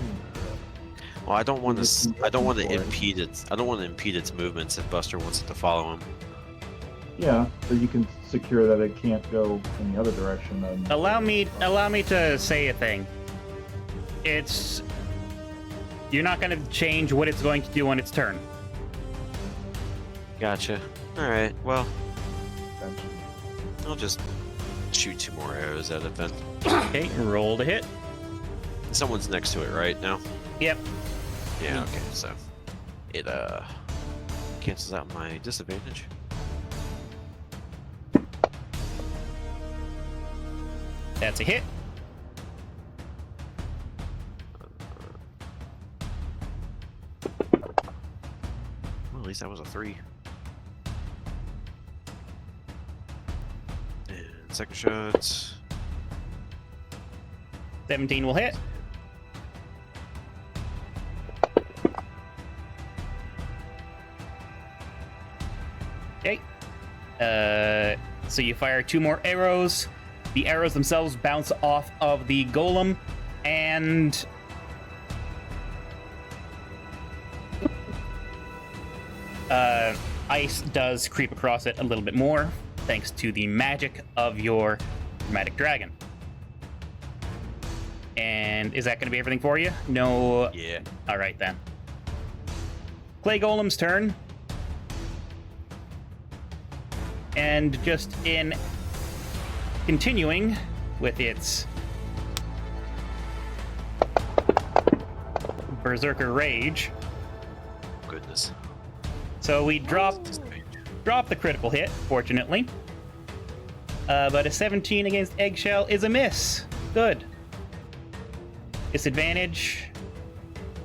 Speaker 3: Well, I don't want
Speaker 6: Just
Speaker 3: to. I don't want to
Speaker 6: looking for it.
Speaker 3: impede its. I don't want to impede its movements if Buster wants it to follow him.
Speaker 6: Yeah, but you can secure that it can't go in the other direction. And
Speaker 1: Allow me to say a thing. It's... You're not going to change what it's going to do on its turn.
Speaker 3: Gotcha. All right. Well,
Speaker 6: Essentially.
Speaker 3: I'll just shoot 2 more arrows at it then.
Speaker 1: Okay, roll to hit.
Speaker 3: Someone's next to it right now.
Speaker 1: Yep.
Speaker 3: Yeah. Okay. So it cancels out my disadvantage.
Speaker 1: That's a hit.
Speaker 3: Well, at least that was a 3. And second shot.
Speaker 1: 17 will hit. Okay. So you fire 2 more arrows. The arrows themselves bounce off of the golem, and ice does creep across it a little bit more, thanks to the magic of your dramatic dragon. And is that going to be everything for you? No.
Speaker 3: Yeah.
Speaker 1: All right then. Clay Golem's turn. And just in continuing with its Berserker Rage.
Speaker 3: Goodness.
Speaker 1: So we dropped the critical hit, fortunately. But a 17 against Eggshell is a miss. Good. Disadvantage,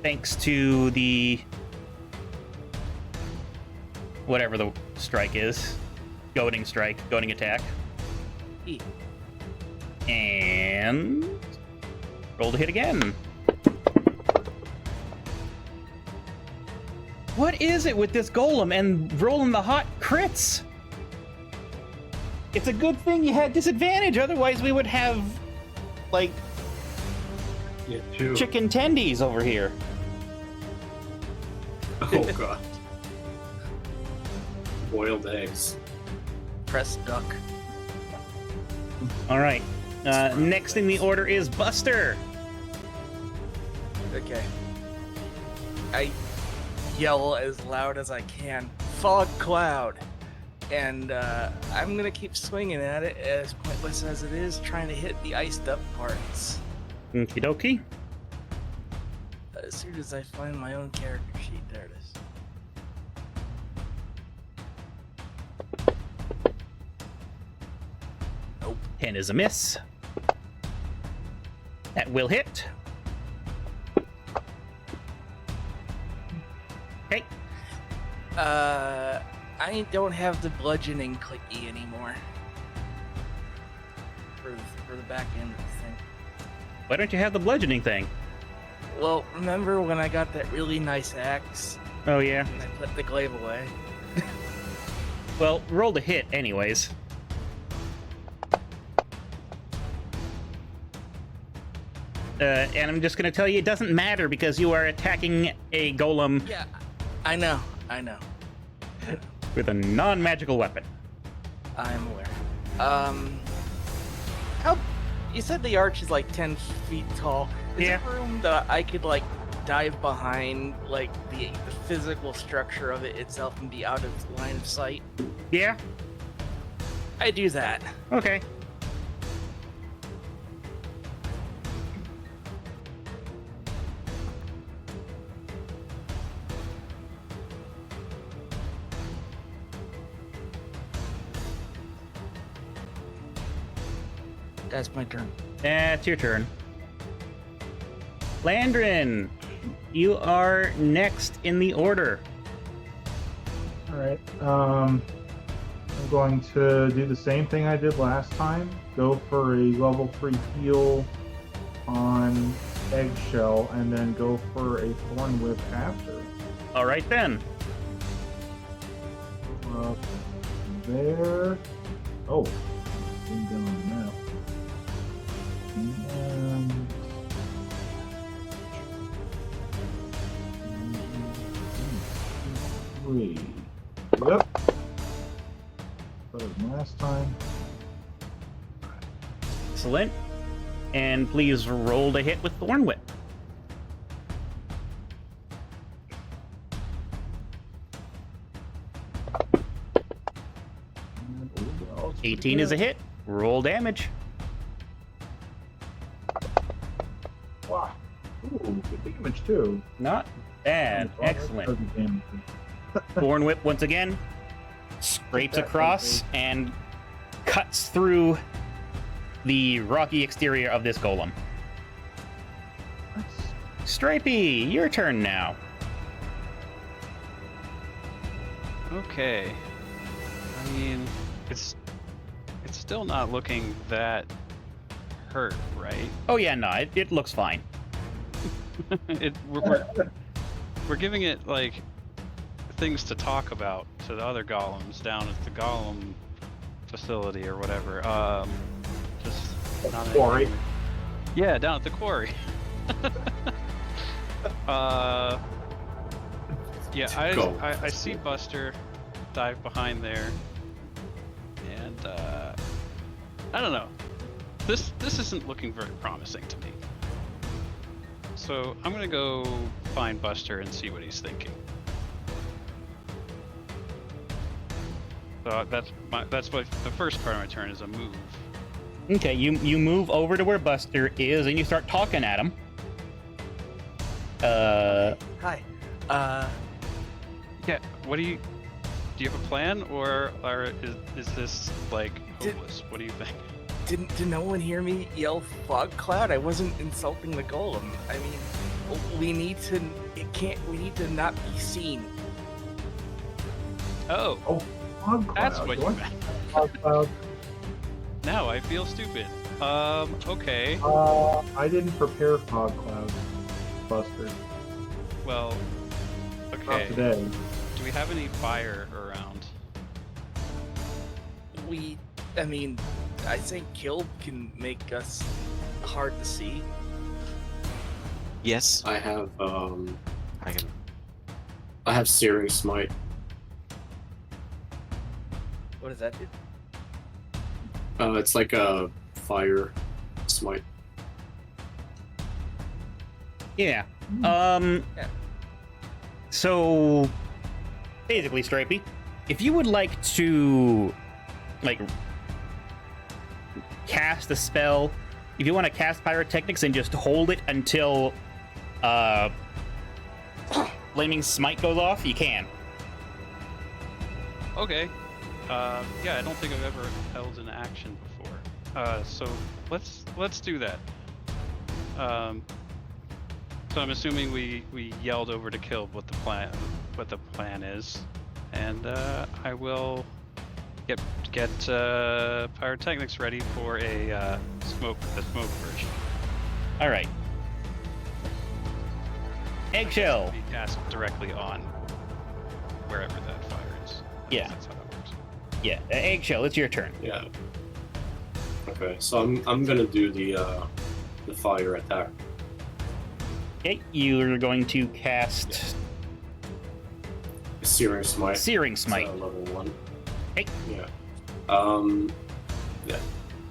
Speaker 1: thanks to the whatever the strike is. Goading strike, goading attack.
Speaker 2: E.
Speaker 1: And roll to hit again. What is it with this golem and rolling the hot crits? It's a good thing you had disadvantage, otherwise we would have, like,
Speaker 5: Yeah, 2.
Speaker 1: chicken tendies over here.
Speaker 5: Oh god. Boiled eggs.
Speaker 2: Press duck.
Speaker 1: All right. Next in the order is Buster.
Speaker 2: Okay. I yell as loud as I can, fog cloud, and I'm gonna keep swinging at it, as pointless as it is, trying to hit the iced up parts.
Speaker 1: Okie dokie.
Speaker 2: As soon as I find my own character sheet, there it is. Nope.
Speaker 1: 10 is a miss. That will hit. Okay.
Speaker 2: I don't have the bludgeoning clicky anymore. For the back end of the thing.
Speaker 1: Why don't you have the bludgeoning thing?
Speaker 2: Well, remember when I got that really nice axe
Speaker 1: Oh, yeah.
Speaker 2: and I put the glaive away?
Speaker 1: Well, roll to hit anyways. And I'm just going to tell you it doesn't matter because you are attacking a golem
Speaker 2: Yeah, I know.
Speaker 1: with a non-magical weapon.
Speaker 2: I'm aware. How? You said the arch is like 10 feet tall. Is
Speaker 1: Yeah.
Speaker 2: there room that I could like dive behind like the physical structure of it itself and be out of line of sight?
Speaker 1: Yeah?
Speaker 2: I do that.
Speaker 1: Okay.
Speaker 2: That's my turn.
Speaker 1: That's your turn. Landrin, you are next in the order.
Speaker 6: All right. I'm going to do the same thing I did last time. Go for a level 3 heal on Eggshell, and then go for a Thorn Whip after.
Speaker 1: All right then.
Speaker 6: Up there. Oh, didn't go on the map. And better than last time.
Speaker 1: Excellent. And please roll to hit with Thorn Whip.
Speaker 6: And, ooh, that was pretty
Speaker 1: 18 is a
Speaker 6: good.
Speaker 1: hit. Roll damage.
Speaker 6: Wow. Ooh, good damage too.
Speaker 1: Not bad.
Speaker 6: Oh, that's
Speaker 1: Excellent.
Speaker 6: heavy damage.
Speaker 1: Thorn Whip once again scrapes
Speaker 6: That
Speaker 1: across and cuts through the rocky exterior of this golem.
Speaker 6: Nice.
Speaker 1: Stripey, your turn now.
Speaker 4: Okay. I mean, it's still not looking that hurt, right?
Speaker 1: Oh yeah, no, it looks fine.
Speaker 4: We're giving it like things to talk about to the other golems down at the golem facility or whatever. Just not
Speaker 6: Quarry.
Speaker 4: Yeah, down at the quarry. Yeah,
Speaker 5: Go.
Speaker 4: I see Buster dive behind there, and I don't know. This isn't looking very promising to me. So I'm gonna go find Buster and see what he's thinking. So that's what the first part of my turn is, a move.
Speaker 1: Okay, you move over to where Buster is and you start talking at him.
Speaker 2: Hi.
Speaker 4: Yeah. What do you have a plan, or is this like hopeless? What do you think?
Speaker 2: Did no one hear me yell fog cloud? I wasn't insulting the golem. I mean, we need to not be seen.
Speaker 4: Oh,
Speaker 6: Fog cloud.
Speaker 4: that's what you
Speaker 6: What?
Speaker 4: meant.
Speaker 6: Fog cloud.
Speaker 4: Now I feel stupid. Okay.
Speaker 6: I didn't prepare fog cloud, Buster.
Speaker 4: Well,
Speaker 6: Not
Speaker 4: okay.
Speaker 6: today.
Speaker 4: Do we have any fire around?
Speaker 2: I think kill can make us hard to see.
Speaker 3: Yes,
Speaker 5: I have
Speaker 3: I can.
Speaker 5: I have Searing Smite.
Speaker 2: What does that do?
Speaker 5: It's like a fire smite.
Speaker 1: Yeah.
Speaker 2: Yeah.
Speaker 1: So basically, Stripey, if you would like to like cast a spell, if you want to cast pyrotechnics and just hold it until flaming smite goes off, you can.
Speaker 4: Okay. Yeah, I don't think I've ever held an action before. So let's do that. So I'm assuming we yelled over to Kill what the plan is, and I will get pyrotechnics ready for a smoke version.
Speaker 1: All right. Eggshell.
Speaker 4: Be cast directly on wherever that fire is.
Speaker 1: Yeah.
Speaker 4: That's how that works.
Speaker 1: Yeah, Eggshell, it's your turn.
Speaker 5: Yeah. Okay, so I'm gonna do the fire attack.
Speaker 1: Okay, you're going to cast
Speaker 5: Searing Smite.
Speaker 1: Searing Smite.
Speaker 5: Level 1.
Speaker 1: Okay.
Speaker 5: Yeah. Yeah.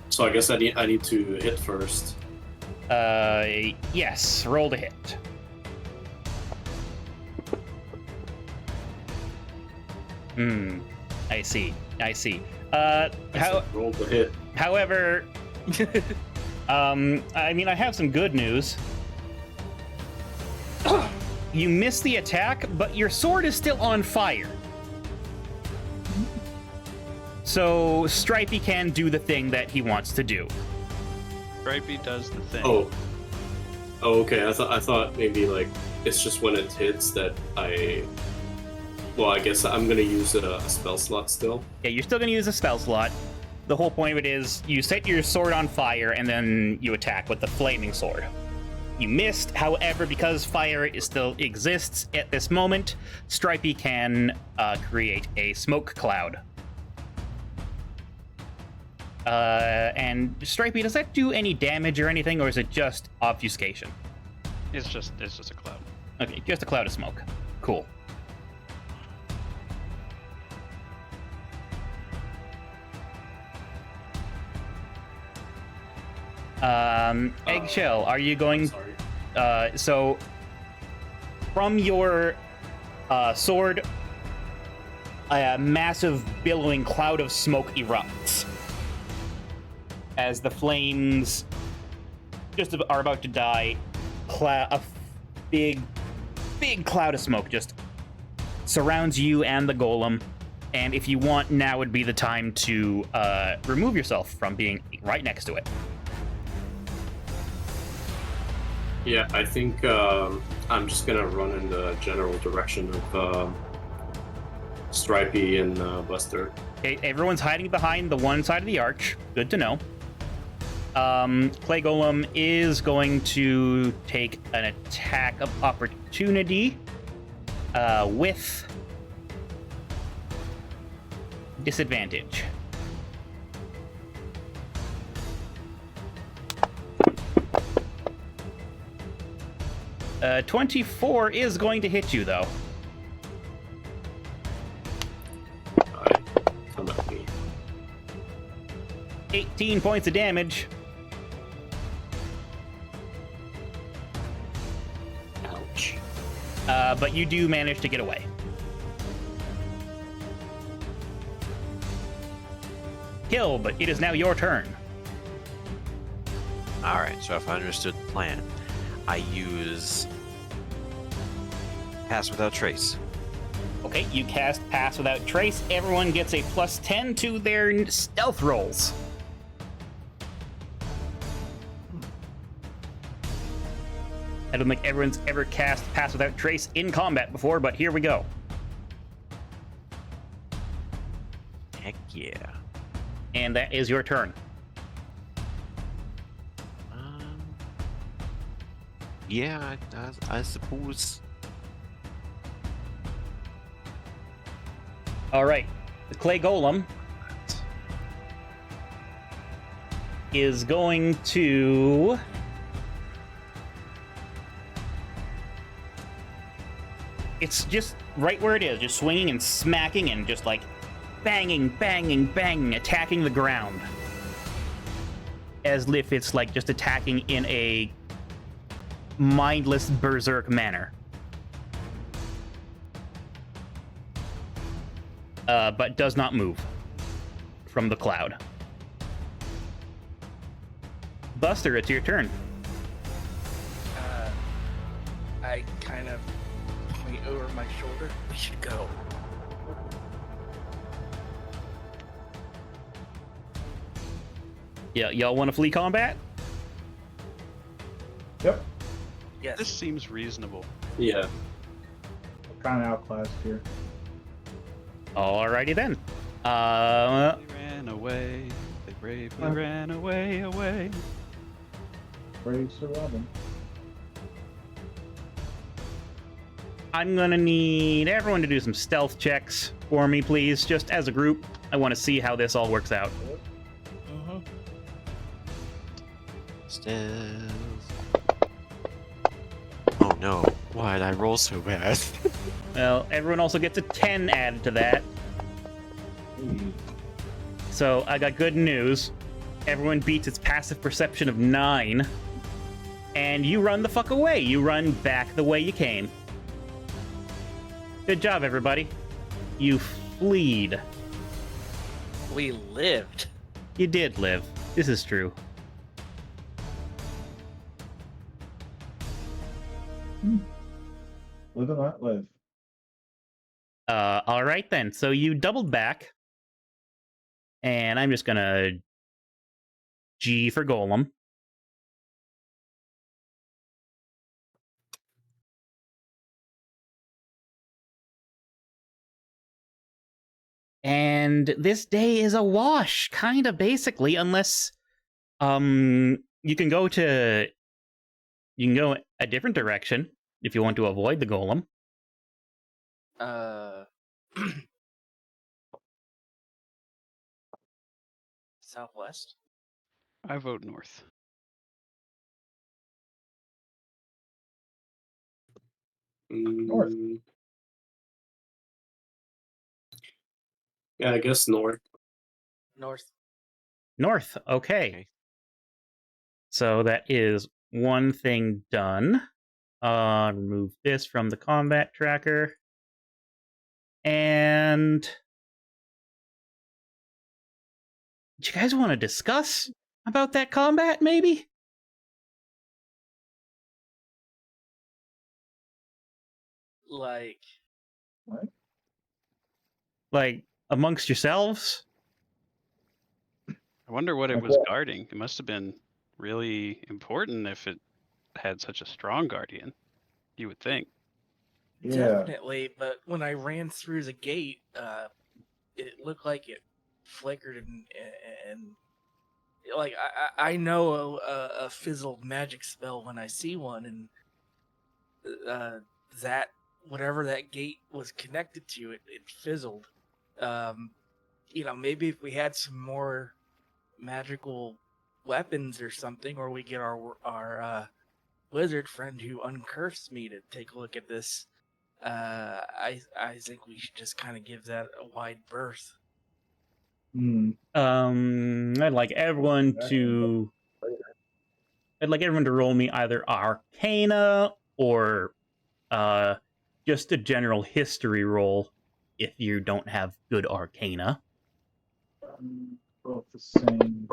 Speaker 5: So I guess I need to hit first.
Speaker 1: Yes, roll to hit. I see.
Speaker 5: Roll to hit.
Speaker 1: However, I mean, I have some good news. You missed the attack, but your sword is still on fire. So Stripey can do the thing that he wants to do.
Speaker 4: Stripey does the thing.
Speaker 5: Oh, okay. I thought maybe like it's just when it hits that I. Well, I guess I'm gonna use a spell slot still.
Speaker 1: Yeah, you're still gonna use a spell slot. The whole point of it is you set your sword on fire and then you attack with the flaming sword. You missed, however, because fire still exists at this moment, Stripey can create a smoke cloud. And Stripey, does that do any damage or anything, or is it just obfuscation?
Speaker 4: It's just a cloud.
Speaker 1: Okay, just a cloud of smoke. Cool. Eggshell, are you
Speaker 5: I'm
Speaker 1: going?
Speaker 5: sorry.
Speaker 1: So from your sword, a massive billowing cloud of smoke erupts as the flames just are about to die. A big cloud of smoke just surrounds you and the golem. And if you want, now would be the time to remove yourself from being right next to it.
Speaker 5: Yeah, I think I'm just gonna run in the general direction of Stripey and Buster.
Speaker 1: Okay, everyone's hiding behind the one side of the arch. Good to know. Clay Golem is going to take an attack of opportunity with disadvantage. Uh, 24 is going to hit you, though.
Speaker 5: Alright, come at me.
Speaker 1: 18 points of damage.
Speaker 5: Ouch.
Speaker 1: But you do manage to get away. Kill, but it is now your turn.
Speaker 3: Alright, so if I understood the plan, I use Pass Without Trace.
Speaker 1: Okay, you cast Pass Without Trace. Everyone gets a plus 10 to their stealth rolls. I don't think everyone's ever cast Pass Without Trace in combat before, but here we go.
Speaker 3: Heck yeah.
Speaker 1: And that is your turn.
Speaker 3: Yeah, I suppose.
Speaker 1: All right, the Clay Golem is going to... It's just right where it is, just swinging and smacking and just like banging, banging, banging, attacking the ground. As if it's like just attacking in a mindless berserk manner. But does not move from the cloud. Buster, it's your turn.
Speaker 2: I kind of point over my shoulder. We should go.
Speaker 1: Yeah, y'all want to flee combat?
Speaker 6: Yep.
Speaker 2: Yes.
Speaker 4: This seems reasonable.
Speaker 5: Yeah.
Speaker 6: Kind of outclassed here.
Speaker 1: Alrighty then.
Speaker 4: They ran away. They bravely ran away.
Speaker 6: Brave Sir Robin.
Speaker 1: I'm gonna need everyone to do some stealth checks for me, please, just as a group. I want to see how this all works out.
Speaker 3: Stealth. Oh no, why did I roll so bad?
Speaker 1: Well, everyone also gets a 10 added to that. So I got good news. Everyone beats its passive perception of 9. And you run the fuck away. You run back the way you came. Good job, everybody. You fleed.
Speaker 2: We lived.
Speaker 1: You did live. This is true.
Speaker 6: Live and let live.
Speaker 1: All right then. So you doubled back. And I'm just gonna G for Golem. And this day is a wash, kind of basically, unless you can go a different direction if you want to avoid the golem.
Speaker 2: Southwest.
Speaker 4: I vote north.
Speaker 6: North.
Speaker 5: Yeah, I guess north.
Speaker 2: North.
Speaker 1: North, okay. So that is one thing done. Remove this from the combat tracker. And do you guys want to discuss about that combat, maybe?
Speaker 2: Like,
Speaker 6: What?
Speaker 1: Like, amongst yourselves?
Speaker 4: I wonder what it
Speaker 6: Like
Speaker 4: was
Speaker 6: what?
Speaker 4: guarding. It must have been really important if it had such a strong guardian. You would think.
Speaker 6: Yeah.
Speaker 2: definitely, but when I ran through the gate, it looked like it flickered and like I know a fizzled magic spell when I see one, and that whatever that gate was connected to, it fizzled. Maybe if we had some more magical weapons or something, or we get our wizard friend who uncursed me to take a look at this. I think we should just kind of give that a wide berth.
Speaker 6: Hmm.
Speaker 1: I'd like everyone to roll me either Arcana or just a general history roll if you don't have good Arcana.
Speaker 6: Both the same.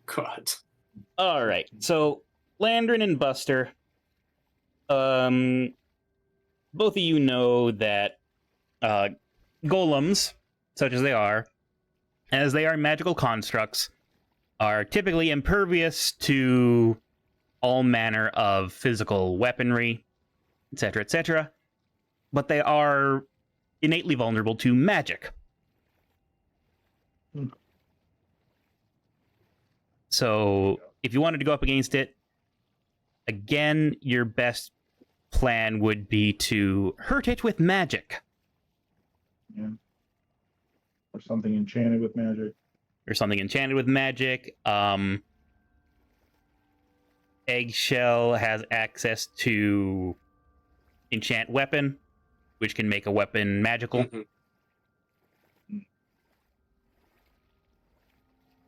Speaker 5: God.
Speaker 1: All right, so Landrin and Buster, both of you know that golems, such as they are magical constructs, are typically impervious to all manner of physical weaponry, etc., etc., but they are innately vulnerable to magic. So if you wanted to go up against it, again, your best plan would be to hurt it with magic.
Speaker 6: Yeah. Or something enchanted with magic.
Speaker 1: Eggshell has access to enchant weapon, which can make a weapon magical.
Speaker 5: Mhm.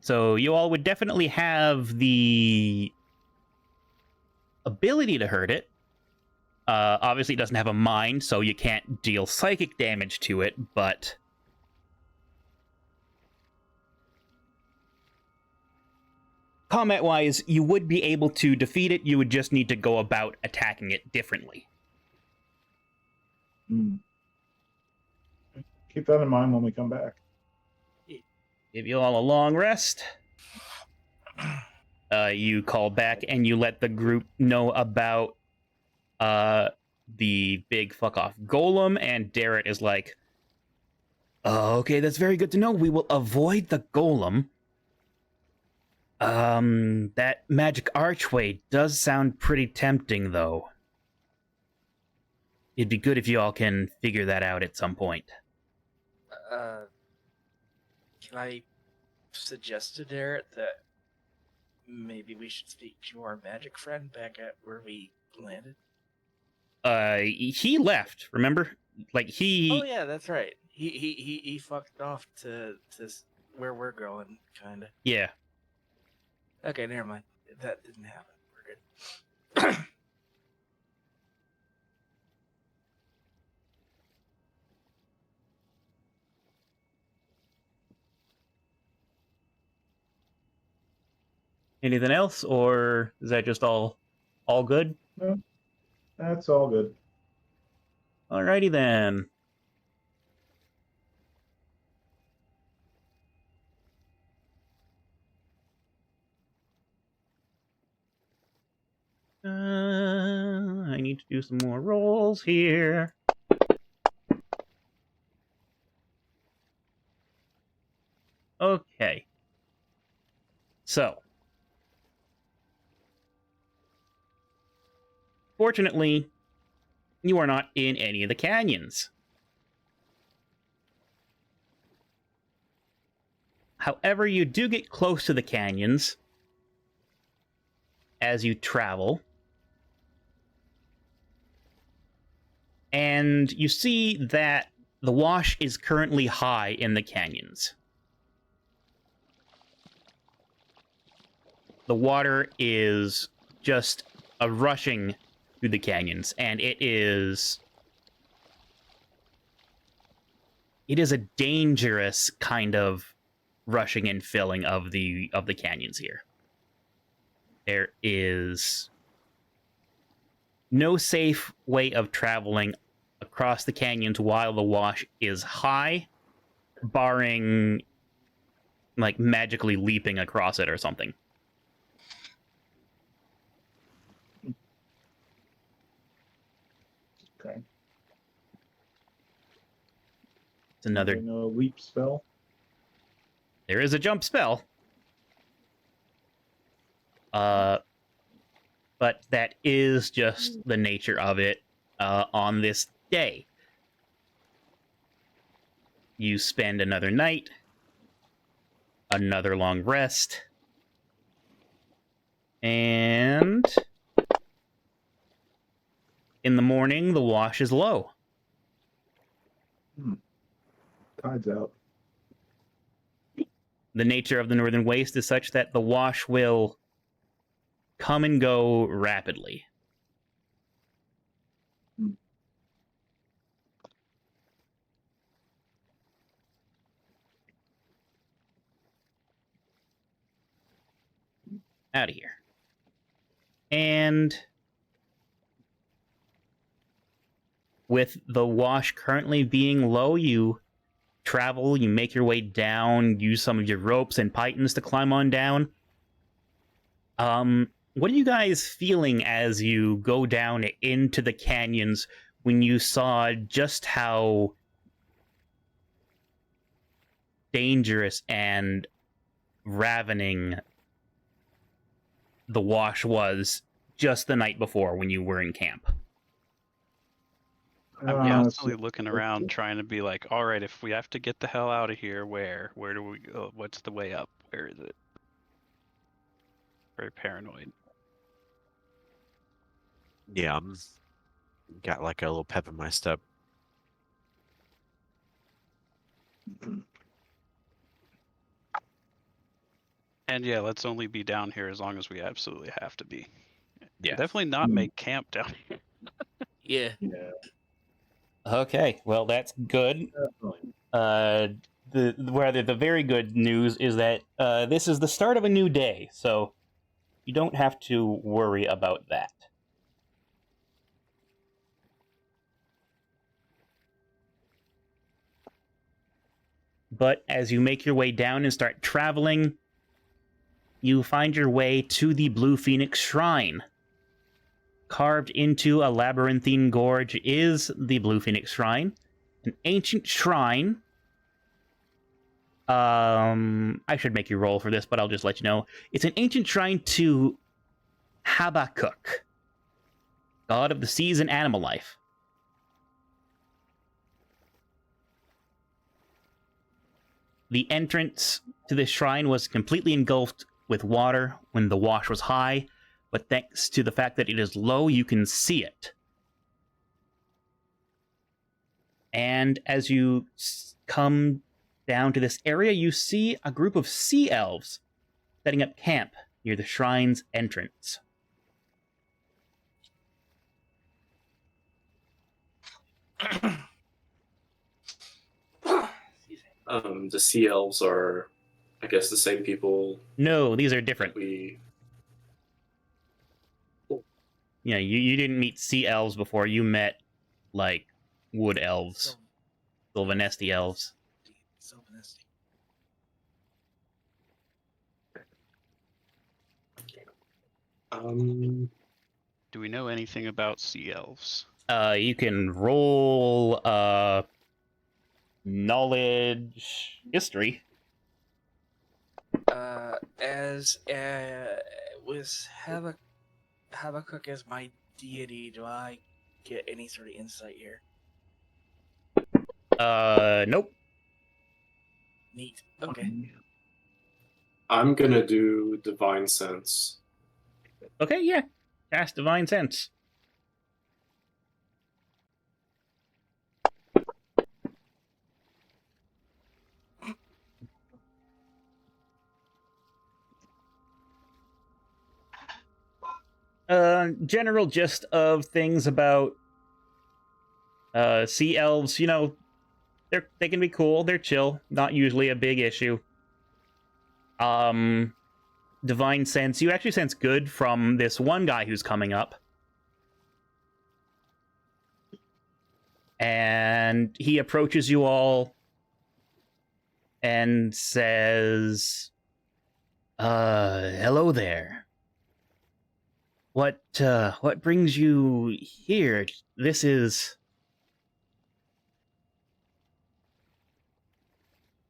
Speaker 1: So you all would definitely have the ability to hurt it. Obviously, it doesn't have a mind, so you can't deal psychic damage to it, but combat-wise, you would be able to defeat it. You would just need to go about attacking it differently.
Speaker 6: Hmm. Keep that in mind when we come back.
Speaker 1: Give you all a long rest. You call back and you let the group know about the big fuck off golem, and Darrett is like, okay, that's very good to know. We will avoid the golem. That magic archway does sound pretty tempting, though. It'd be good if you all can figure that out at some point.
Speaker 2: Can I suggest to Derek that maybe we should speak to our magic friend back at where we landed?
Speaker 1: He left, remember? Like,
Speaker 2: Oh yeah, that's right. He fucked off to where we're going, kinda.
Speaker 1: Yeah.
Speaker 2: Okay, never mind. That didn't happen. We're good.
Speaker 1: Anything else, or is that just all good?
Speaker 6: No, that's all good.
Speaker 1: Alrighty then. I need to do some more rolls here. Okay. So, fortunately, you are not in any of the canyons. However, you do get close to the canyons as you travel. And you see that the wash is currently high in the canyons. the water is just a rushing through the canyons, and it is a dangerous kind of rushing and filling of the canyons here. There is no safe way of traveling across the canyons while the wash is high, barring like magically leaping across it or something.
Speaker 6: Okay.
Speaker 1: It's another.
Speaker 6: No leap spell.
Speaker 1: There is a jump spell. But that is just the nature of it on this day. You spend another night, another long rest, and in the morning, the wash is low.
Speaker 6: Tide's out.
Speaker 1: The nature of the Northern Waste is such that the wash will come and go rapidly. Out of here. And with the wash currently being low, you travel, you make your way down, use some of your ropes and pythons to climb on down. What are you guys feeling as you go down into the canyons when you saw just how dangerous and ravening the wash was just the night before when you were in camp?
Speaker 4: I'm constantly looking around trying to be like, all right, if we have to get the hell out of here, where do we go? What's the way up? Where is it? Very paranoid.
Speaker 3: Yeah, I'm got like a little pep in my step.
Speaker 4: And yeah, let's only be down here as long as we absolutely have to be.
Speaker 1: Yeah.
Speaker 4: Definitely not make camp down here.
Speaker 2: Yeah.
Speaker 6: Yeah.
Speaker 1: Okay, well, that's good.
Speaker 6: Definitely.
Speaker 1: The very good news is that this is the start of a new day, so you don't have to worry about that. But as you make your way down and start traveling, you find your way to the Blue Phoenix Shrine. Carved into a labyrinthine gorge is the Blue Phoenix Shrine, an ancient shrine. I should make you roll for this, but I'll just let you know. It's an ancient shrine to Habakkuk, god of the seas and animal life. The entrance to this shrine was completely engulfed with water when the wash was high, but thanks to the fact that it is low, you can see it. And as you come down to this area, you see a group of sea elves setting up camp near the shrine's entrance.
Speaker 5: The sea elves are, I guess, the same people
Speaker 1: No, these are different.
Speaker 5: we.
Speaker 1: Yeah, you didn't meet sea elves before. You met, like, wood elves, Sylvanesti elves.
Speaker 2: Sylvanesti.
Speaker 4: Do we know anything about sea elves?
Speaker 1: You can roll knowledge history.
Speaker 2: As with Habakkuk as my deity, do I get any sort of insight here?
Speaker 1: Nope.
Speaker 2: Neat. Okay.
Speaker 5: I'm gonna do divine sense.
Speaker 1: Okay, yeah. Cast Divine Sense. general gist of things about sea elves. You know, they can be cool, they're chill, not usually a big issue. Divine sense, you actually sense good from this one guy who's coming up. And he approaches you all and says, hello there. What brings you here? This is...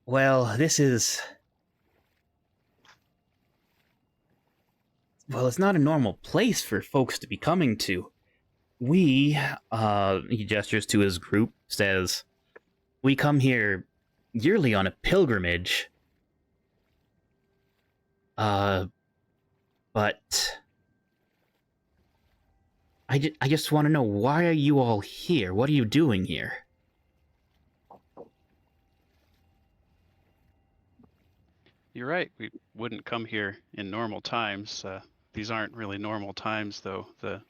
Speaker 1: Well, this is... Well, it's not a normal place for folks to be coming to. We, he gestures to his group, says, we come here yearly on a pilgrimage. But... I just want to know, why are you all here? What are you doing here?
Speaker 4: You're right. We wouldn't come here in normal times. These aren't really normal times, though. The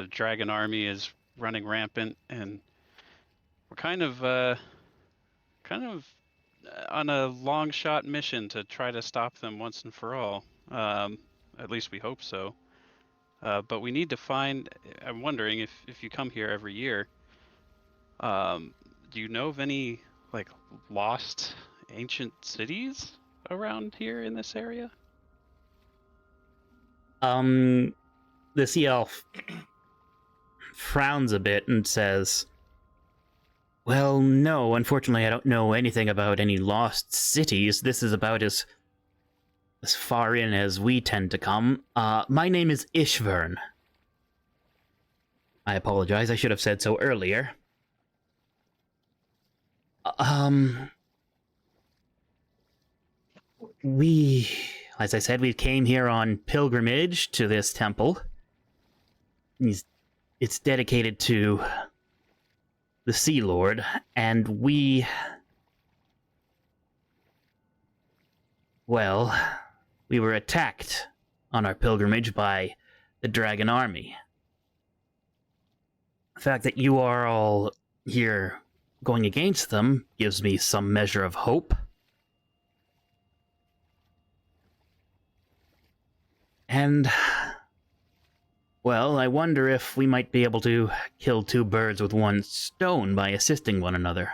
Speaker 4: dragon army is running rampant, and we're kind of on a long shot mission to try to stop them once and for all. At least we hope so. But we need to find. I'm wondering if you come here every year. Do you know of any like lost ancient cities around here in this area?
Speaker 1: The sea elf frowns a bit and says, well, no, unfortunately I don't know anything about any lost cities. This is about as far in as we tend to come. My name is Ishvern. I apologize, I should have said so earlier. We, as I said, we came here on pilgrimage to this temple. It's dedicated to the Sea Lord, and we... Well, we were attacked on our pilgrimage by the dragon army. The fact that you are all here going against them gives me some measure of hope. And, well, I wonder if we might be able to kill two birds with one stone by assisting one another.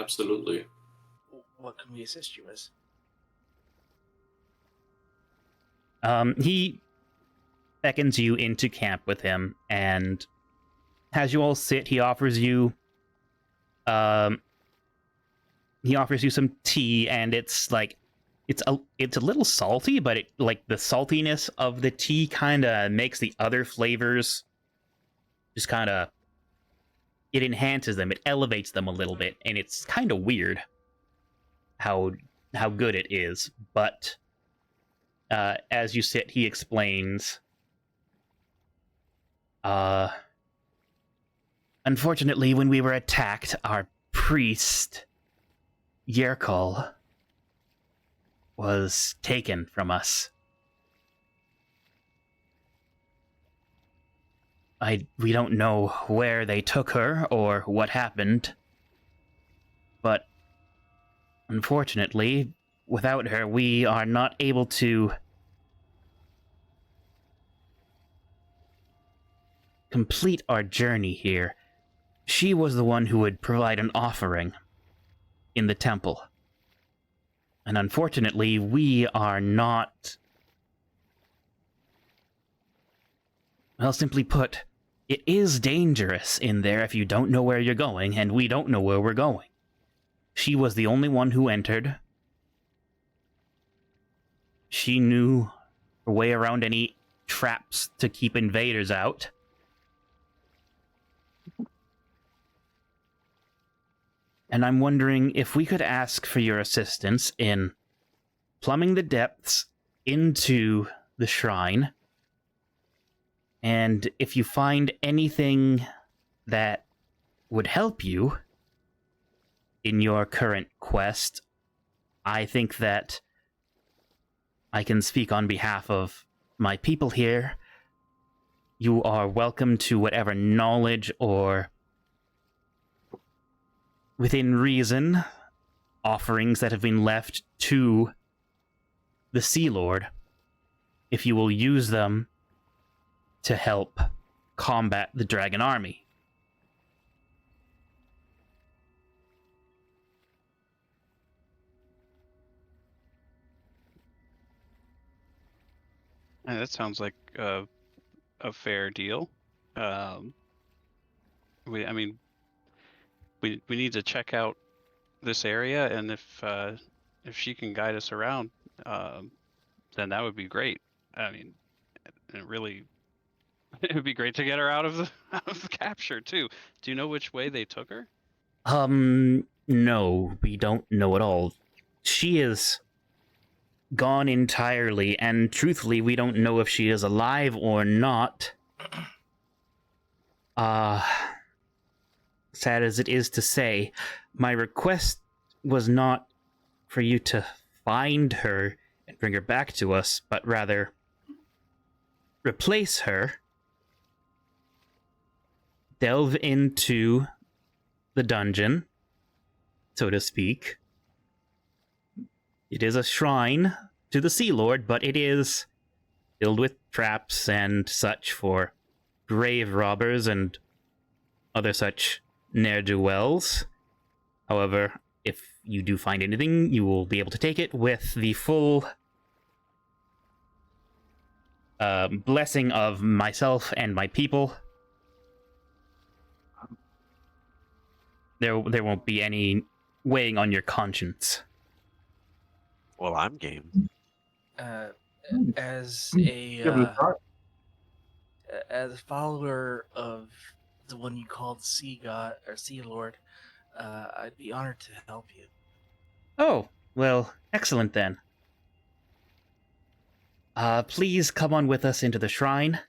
Speaker 5: Absolutely.
Speaker 2: What can we assist you with?
Speaker 1: He beckons you into camp with him, and as you all sit, he offers you some tea, and it's like it's a little salty, but it, like, the saltiness of the tea kind of makes the other flavors just kind of, it enhances them, it elevates them a little bit, and it's kind of weird how good it is. But as you sit, he explains, unfortunately, when we were attacked, our priest, Yerkal, was taken from us. We don't know where they took her or what happened, but unfortunately, without her, we are not able to complete our journey here. She was the one who would provide an offering in the temple. And unfortunately, we are not... Well, simply put, it is dangerous in there if you don't know where you're going, and we don't know where we're going. She was the only one who entered. She knew her way around any traps to keep invaders out. And I'm wondering if we could ask for your assistance in plumbing the depths into the shrine. And if you find anything that would help you in your current quest, I think that I can speak on behalf of my people here. You are welcome to whatever knowledge or, within reason, offerings that have been left to the Sea Lord, if you will use them to help combat the dragon army.
Speaker 4: That sounds like a fair deal. I mean, we need to check out this area, and if she can guide us around, then that would be great. I mean, it really, it would be great to get her out of the capture too. Do you know which way they took her?
Speaker 1: No, we don't know at all. She is gone entirely, and truthfully, we don't know if she is alive or not. Sad as it is to say, my request was not for you to find her and bring her back to us, but rather replace her, delve into the dungeon, so to speak. It is a shrine to the Sea Lord, but it is filled with traps and such for grave robbers and other such ne'er-do-wells. However, if you do find anything, you will be able to take it with the full blessing of myself and my people. There won't be any weighing on your conscience.
Speaker 3: Well, I'm game.
Speaker 2: As
Speaker 6: Give it a
Speaker 2: a
Speaker 6: try.
Speaker 2: as a follower of the one you called Sea God or Sea Lord, I'd be honored to help you.
Speaker 1: Oh, well, excellent then. Please come on with us into the shrine,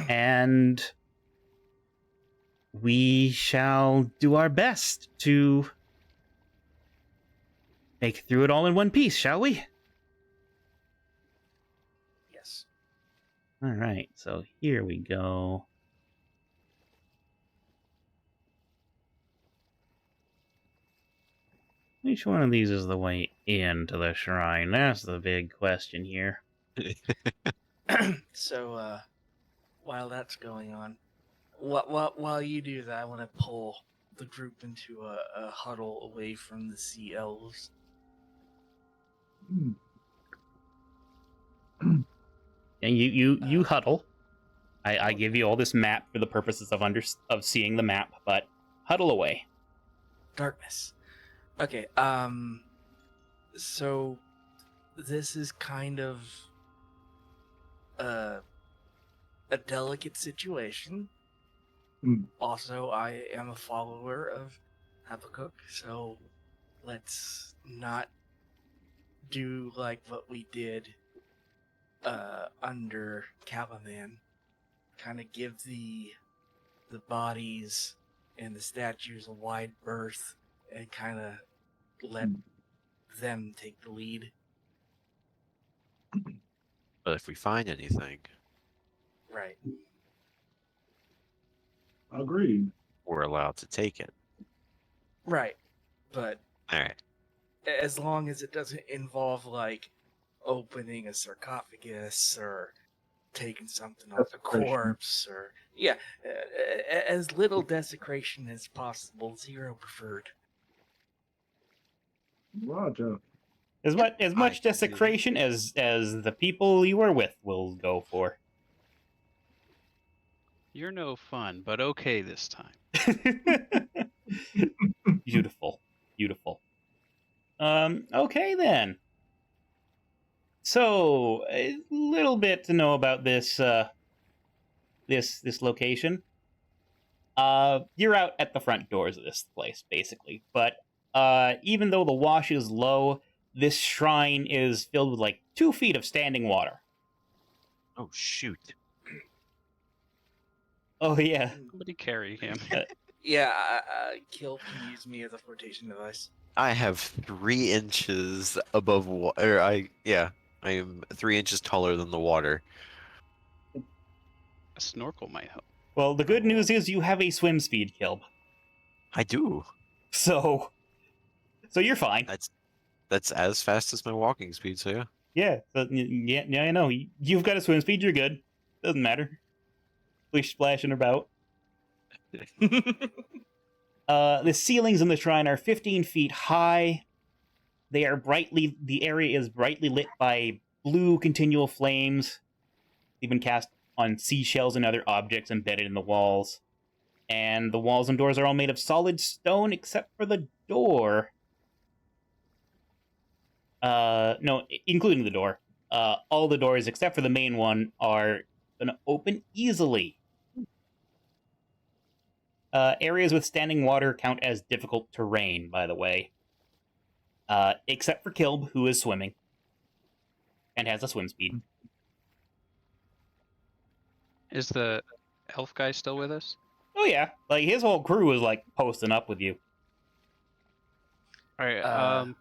Speaker 1: and we shall do our best to make it through it all in one piece, shall we?
Speaker 2: Yes.
Speaker 1: Alright, so here we go. Which one of these is the way into the shrine? That's the big question here.
Speaker 2: So, while that's going on, while you do that, I want to pull the group into a huddle away from the sea elves.
Speaker 1: And you huddle. I give you all this map for the purposes of seeing the map, but huddle away.
Speaker 2: Darkness. Okay, so this is kind of a delicate situation. Also, I am a follower of Habakkuk, so let's not do like what we did under Calaman. Kind of give the bodies and the statues a wide berth and kind of let them take the lead.
Speaker 3: But if we find anything,
Speaker 2: Right.
Speaker 6: Agreed.
Speaker 3: we're allowed to take it.
Speaker 2: Right. But
Speaker 3: All right.
Speaker 2: as long as it doesn't involve like opening a sarcophagus or taking something off the
Speaker 6: Desecration.
Speaker 2: corpse or as little desecration as possible. 0 preferred.
Speaker 6: Roger.
Speaker 1: As much desecration as the people you were with will go for.
Speaker 4: You're no fun, but okay this time.
Speaker 1: Beautiful. Okay then. So a little bit to know about this this location. You're out at the front doors of this place, basically. But even though the wash is low, this shrine is filled with like 2 feet of standing water.
Speaker 3: Oh shoot!
Speaker 1: Oh yeah.
Speaker 4: Somebody carry him.
Speaker 2: Yeah, Kill can use me as a flotation device.
Speaker 3: I have 3 inches above water. I am 3 inches taller than the water.
Speaker 4: A snorkel might help.
Speaker 1: Well, the good news is you have a swim speed, Kilb.
Speaker 3: I do.
Speaker 1: So you're fine.
Speaker 3: That's as fast as my walking speed. So yeah.
Speaker 1: Yeah, I know. You've got a swim speed, you're good. Doesn't matter. Splish splashing about. The ceilings in the shrine are 15 feet high. The area is brightly lit by blue continual flames. They've been cast on seashells and other objects embedded in the walls. And the walls and doors are all made of solid stone except for the door. No, including the door. All the doors except for the main one are gonna open easily. Areas with standing water count as difficult terrain, by the way. Except for Kilb, who is swimming. And has a swim speed.
Speaker 4: Is the elf guy still with us?
Speaker 1: Oh yeah, like his whole crew is like posting up with you.
Speaker 4: All right.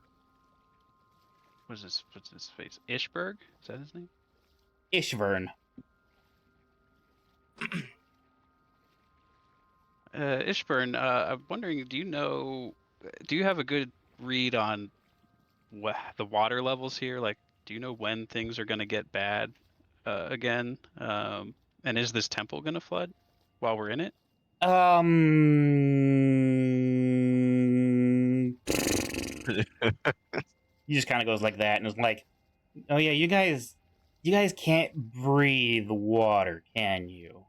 Speaker 4: What's his face? Ishberg? Is that his name?
Speaker 1: Ishvern.
Speaker 4: Ishburn, I'm wondering, do you have a good read on the water levels here? Like, do you know when things are going to get bad again? And is this temple going to flood while we're in it?
Speaker 1: He just kind of goes like that and is like, "Oh yeah, you guys can't breathe water, can you?"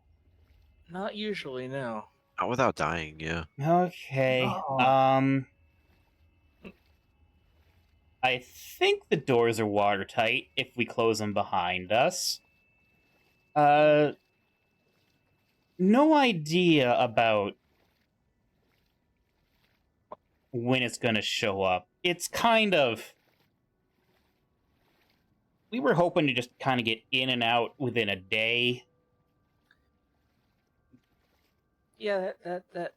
Speaker 2: Not usually, no.
Speaker 3: Not without dying. Yeah.
Speaker 1: Okay.
Speaker 6: Oh.
Speaker 1: I think the doors are watertight if we close them behind us. No idea about when it's gonna show up. It's kind of... We were hoping to just kind of get in and out within a day.
Speaker 2: Yeah, that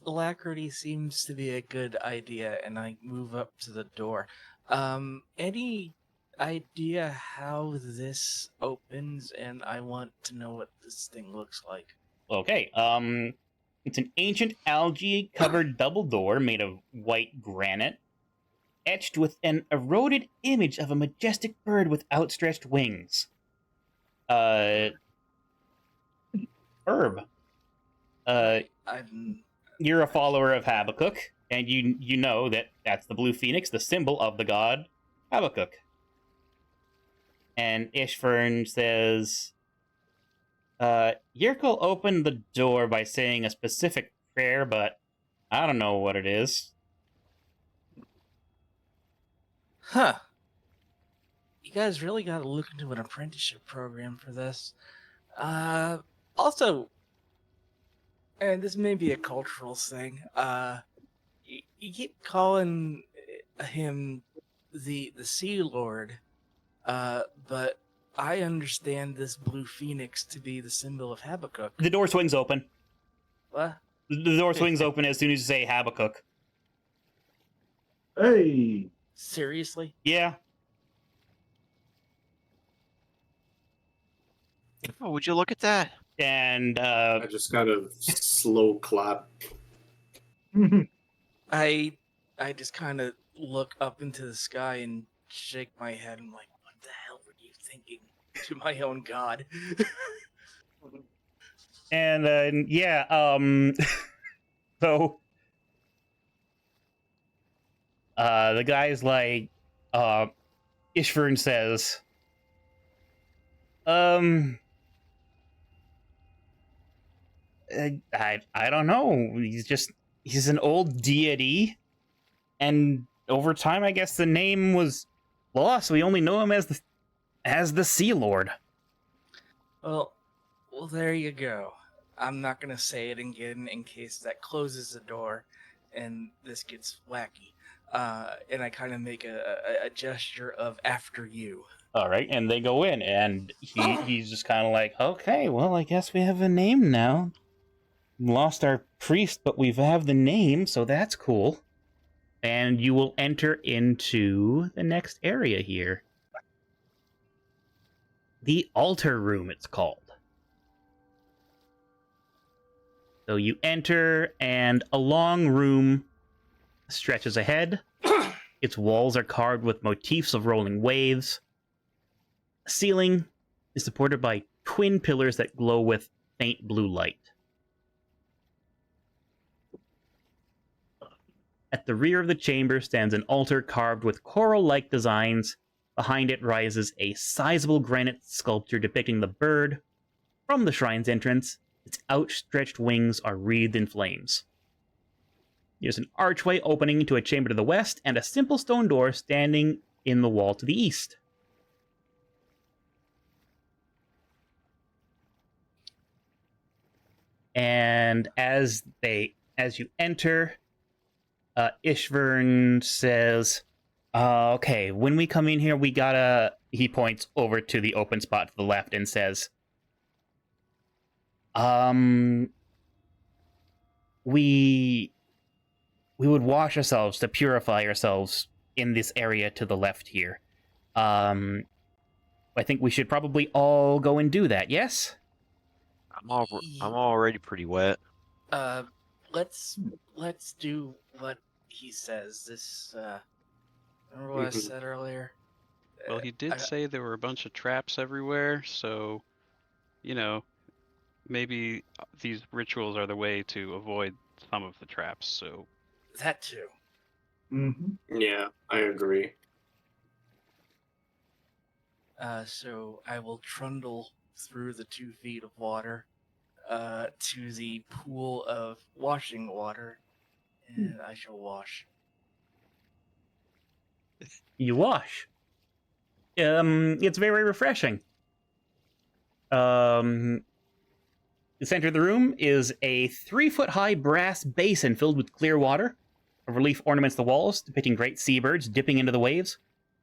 Speaker 2: alacrity seems to be a good idea, and I move up to the door. Any idea how this opens? And I want to know what this thing looks like.
Speaker 1: Okay, it's an ancient algae-covered double door made of white granite, etched with an eroded image of a majestic bird with outstretched wings. Herb. You're a follower of Habakkuk, and you know that that's the blue phoenix, the symbol of the god Habakkuk. And Ishfern says, Yirkle opened the door by saying a specific prayer, but I don't know what it is.
Speaker 2: Huh. You guys really got to look into an apprenticeship program for this. Also, and this may be a cultural thing, you keep calling him the Sea Lord, but I understand this blue phoenix to be the symbol of Habakkuk.
Speaker 1: The door swings open.
Speaker 2: What?
Speaker 1: The door swings open as soon as you say Habakkuk.
Speaker 6: Hey.
Speaker 2: Seriously?
Speaker 1: Yeah.
Speaker 3: Oh, would you look at that?
Speaker 1: And
Speaker 5: I just kind of slow clap.
Speaker 2: I just kind of look up into the sky and shake my head. I'm like, what the hell were you thinking? To my own god.
Speaker 1: and yeah, so the guy's like, Ishvern says, I don't know. He's an old deity, and over time, I guess the name was lost. We only know him as the Sea Lord.
Speaker 2: Well, there you go. I'm not gonna say it again in case that closes the door, and this gets wacky. And I kind of make a gesture of after you.
Speaker 1: All right, and they go in, and he's just kind of like, okay, well, I guess we have a name now. Lost our priest, but we have the name, so that's cool. And you will enter into the next area here. the altar room, it's called. So you enter, and a long room stretches ahead. Its walls are carved with motifs of rolling waves. The ceiling is supported by twin pillars that glow with faint blue light. At the rear of the chamber stands an altar carved with coral-like designs. Behind it rises a sizable granite sculpture depicting the bird. From the shrine's entrance, its outstretched wings are wreathed in flames. There's an archway opening into a chamber to the west, and a simple stone door standing in the wall to the east. And as you enter, Ishvern says, okay, when we come in here, we gotta... He points over to the open spot to the left and says, we would wash ourselves to purify ourselves in this area to the left here. I think we should probably all go and do that, yes?
Speaker 3: I'm already pretty wet.
Speaker 2: Let's do what he says. This remember what I said earlier?
Speaker 4: Well, he did say there were a bunch of traps everywhere, so, maybe these rituals are the way to avoid some of the traps, so...
Speaker 2: That too.
Speaker 6: Mm-hmm.
Speaker 5: Yeah, I agree.
Speaker 2: So I will trundle through the 2 feet of water to the pool of washing water, and I shall wash.
Speaker 1: You wash. It's very refreshing. The center of the room is a 3-foot-high brass basin filled with clear water. A relief ornaments the walls, depicting great seabirds dipping into the waves,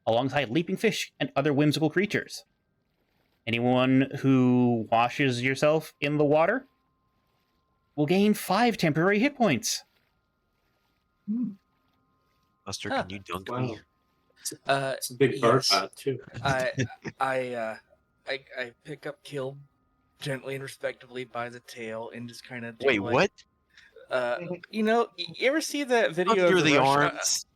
Speaker 1: alongside leaping fish and other whimsical creatures. Anyone who washes yourself in the water will gain 5 temporary hit points.
Speaker 3: Buster, can you dunk me?
Speaker 5: It's a big bird
Speaker 2: yes.
Speaker 5: bat too.
Speaker 2: I pick up Kill gently and respectfully by the tail and just kind of
Speaker 3: Wait, what?
Speaker 2: You ever see that video
Speaker 3: Under
Speaker 2: of
Speaker 3: the
Speaker 2: Russian...
Speaker 3: arms.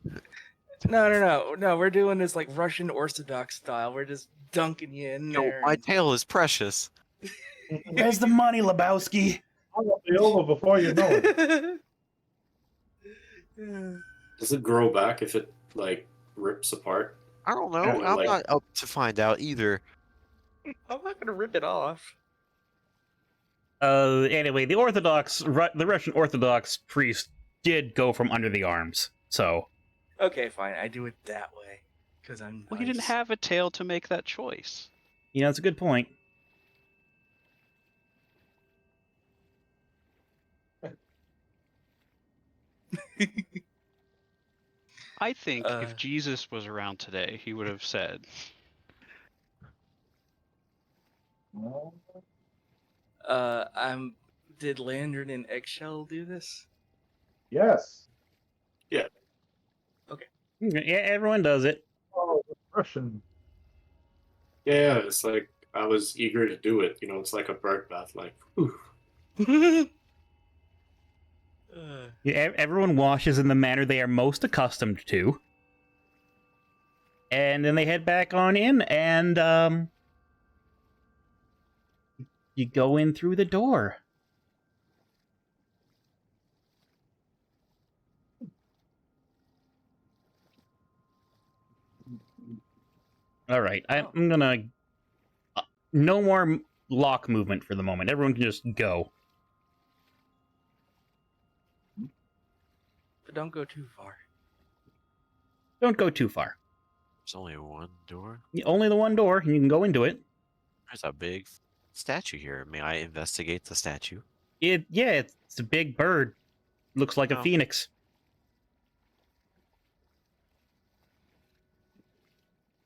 Speaker 2: No, we're doing this like Russian Orthodox style. We're just dunking you in
Speaker 3: Yo,
Speaker 2: there.
Speaker 3: my tail is precious.
Speaker 1: Where's the money, Lebowski?
Speaker 6: I'll be over before you know it.
Speaker 5: Does it grow back if it like rips apart?
Speaker 3: I don't know.
Speaker 5: Yeah,
Speaker 3: I'm
Speaker 5: like-
Speaker 3: not up to find out either.
Speaker 2: I'm not gonna rip it off.
Speaker 1: Anyway, the Russian Orthodox priest did go from under the arms, so...
Speaker 2: Okay, fine. I do it that way because I'm.
Speaker 4: Well, he didn't
Speaker 2: nice.
Speaker 4: have a tail to make that choice.
Speaker 1: It's a good point.
Speaker 4: I think
Speaker 2: Uh.
Speaker 4: if Jesus was around today, he would have said,
Speaker 2: Did Lantern and Eggshell do this?
Speaker 6: Yes.
Speaker 1: Yeah, everyone does it.
Speaker 6: Oh, Russian.
Speaker 5: Yeah, it's like I was eager to do it. It's like a bird bath. Like, whew.
Speaker 1: Yeah, everyone washes in the manner they are most accustomed to. And then they head back on in, and, you go in through the door. Alright, I'm gonna... no more lock movement for the moment. Everyone can just go.
Speaker 2: But don't go too far.
Speaker 1: Don't go too far.
Speaker 3: There's only one door.
Speaker 1: Only the one door, and you can go into it.
Speaker 3: There's a big statue here. May I investigate the statue?
Speaker 1: It's a big bird. Looks like a
Speaker 3: Oh.
Speaker 1: phoenix.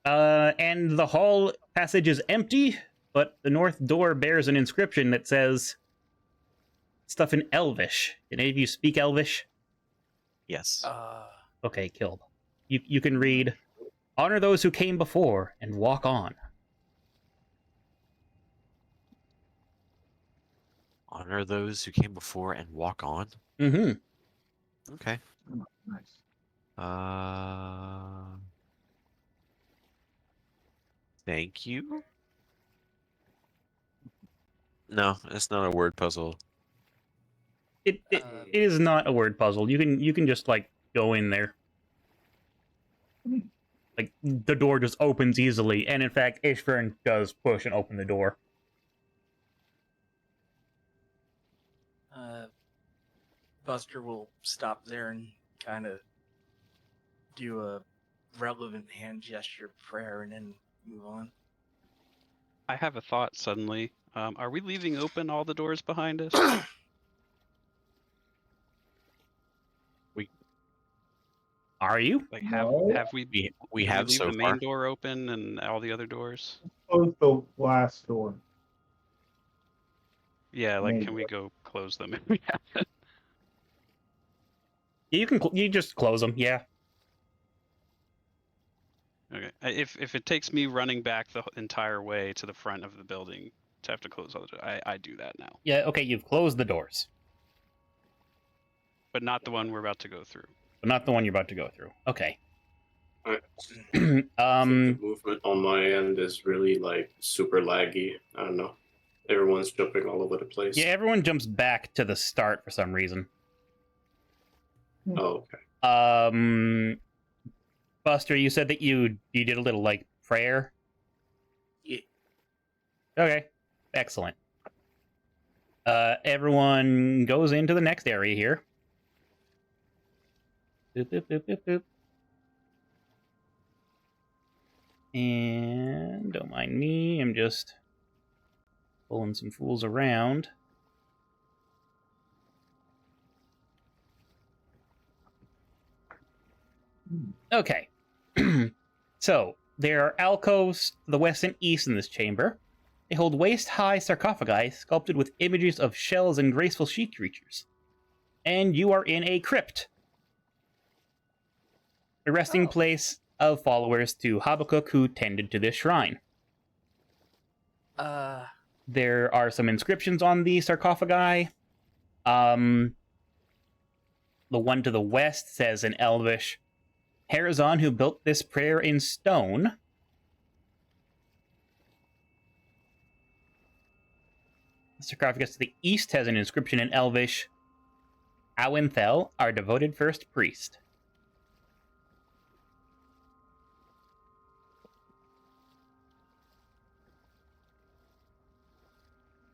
Speaker 1: And the hall passage is empty, but the north door bears an inscription that says stuff in Elvish. Did any of you speak Elvish?
Speaker 3: Yes.
Speaker 1: Okay, killed. You can read, "Honor those who came before and walk on."
Speaker 3: honor those who came before and walk on.
Speaker 1: Mm-hmm.
Speaker 3: Okay.
Speaker 6: Nice.
Speaker 3: Thank you. No, it's not a word puzzle.
Speaker 1: It is not a word puzzle. You can just like go in there. Like the door just opens easily, and in fact, Ishvern does push and open the door.
Speaker 2: Buster will stop there and kind of do a relevant hand gesture prayer and then move on.
Speaker 4: I have a thought suddenly. Are we leaving open all the doors behind us?
Speaker 1: Are you?
Speaker 4: Like,
Speaker 6: No.
Speaker 4: have we?
Speaker 3: We
Speaker 4: Did
Speaker 3: have
Speaker 4: we leave
Speaker 3: so
Speaker 4: the main
Speaker 3: far.
Speaker 4: door open and all the other doors?
Speaker 6: Close the last door.
Speaker 4: Yeah, like,
Speaker 6: Main
Speaker 4: can we
Speaker 6: door.
Speaker 4: go close them if we have to?
Speaker 1: You can you just close them. Yeah.
Speaker 4: Okay. If it takes me running back the entire way to the front of the building to have to close all the doors, I do that now.
Speaker 1: Yeah. Okay. You've closed the doors,
Speaker 4: But not the one we're about to go through.
Speaker 1: but not the one you're about to go through. Okay.
Speaker 5: I think
Speaker 1: um.
Speaker 5: the movement on my end is really like super laggy. I don't know. Everyone's jumping all over the place.
Speaker 1: Yeah. Everyone jumps back to the start for some reason.
Speaker 5: Oh, okay.
Speaker 1: Buster, you said that you did a little like prayer.
Speaker 2: Yeah.
Speaker 1: Okay. Excellent. Everyone goes into the next area here. Boop, boop, boop, boop, boop. And don't mind me, I'm just pulling some fools around. Okay. So, there are alcoves to the west and east in this chamber. They hold waist-high sarcophagi sculpted with images of shells and graceful sea creatures. And you are in a crypt. A resting place of followers to Habakkuk who tended to this shrine. There are some inscriptions on the sarcophagi. The one to the west says in Elvish, Harazon, who built this prayer in stone. The sarcophagus to the east has an inscription in Elvish, Awinthel, our devoted first priest.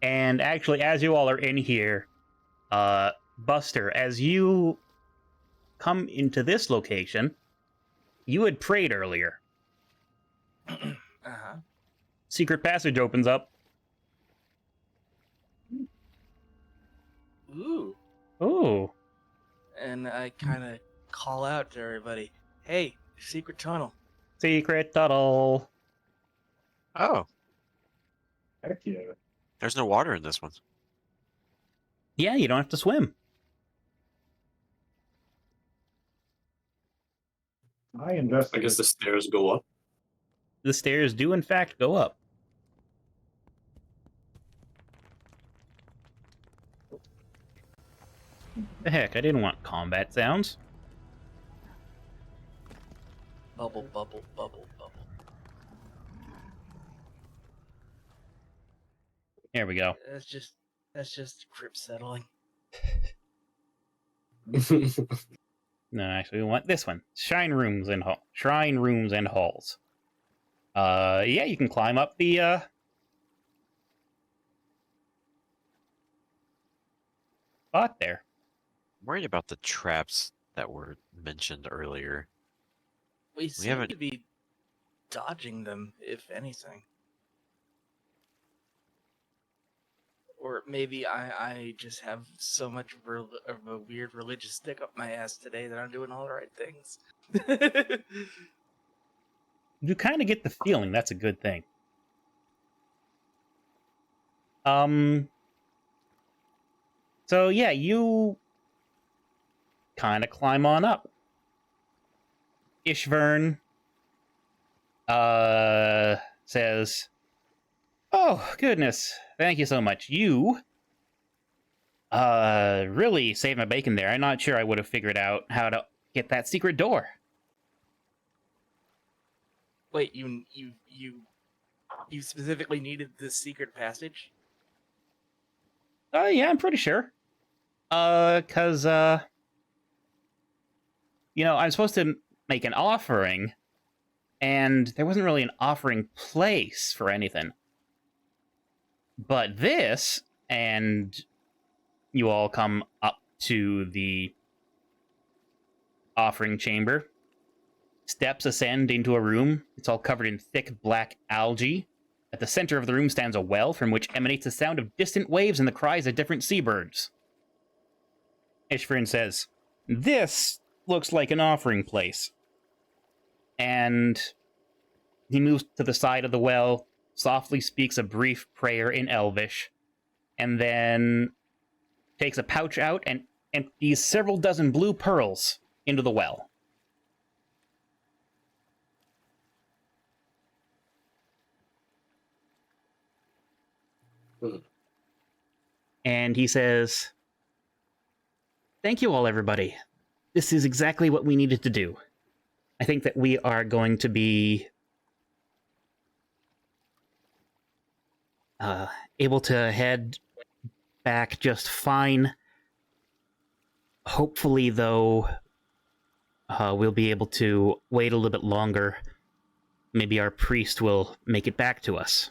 Speaker 1: And actually, as you all are in here, Buster, as you come into this location, you had prayed earlier.
Speaker 2: Uh-huh.
Speaker 1: Secret passage opens up.
Speaker 2: Ooh.
Speaker 1: Ooh.
Speaker 2: And I kind of call out to everybody, hey, secret tunnel.
Speaker 1: Secret tunnel.
Speaker 3: Oh,
Speaker 6: Heck yeah.
Speaker 3: there's no water in this one.
Speaker 1: Yeah, you don't have to swim.
Speaker 6: I
Speaker 5: I
Speaker 6: invested.
Speaker 5: guess the stairs go up.
Speaker 1: The stairs do, in fact, go up. The heck, I didn't want combat sounds.
Speaker 2: Bubble, bubble, bubble, bubble.
Speaker 1: Here we go.
Speaker 2: That's just crypt settling.
Speaker 1: No, actually, we want this one. Shrine rooms and halls. Yeah, you can climb up the spot there.
Speaker 3: I'm worried about the traps that were mentioned earlier.
Speaker 2: We seem
Speaker 3: haven't-
Speaker 2: to be dodging them, if anything. Or maybe I just have so much of a weird religious stick up my ass today that I'm doing all the right things.
Speaker 1: You kind of get the feeling that's a good thing. So yeah, you kind of climb on up. Ishvern says, "Oh, goodness. Thank you so much. You Really saved my bacon there. I'm not sure I would have figured out how to get that secret door.
Speaker 2: Wait, you specifically needed this secret passage?
Speaker 1: Yeah, I'm pretty sure. Cause, you know, I'm supposed to make an offering, and there wasn't really an offering place for anything. But this, and you all come up to the offering chamber. Steps ascend into a room. It's all covered in thick black algae. At the center of the room stands a well from which emanates the sound of distant waves and the cries of different seabirds. Ishvern says, "This looks like an offering place." And he moves to the side of the well, softly speaks a brief prayer in Elvish, and then takes a pouch out and empties several dozen blue pearls into the well. And he says, "Thank you all, everybody. This is exactly what we needed to do. I think that we are going to be able to head back just fine. Hopefully, though, we'll be able to wait a little bit longer. Maybe our priest will make it back to us."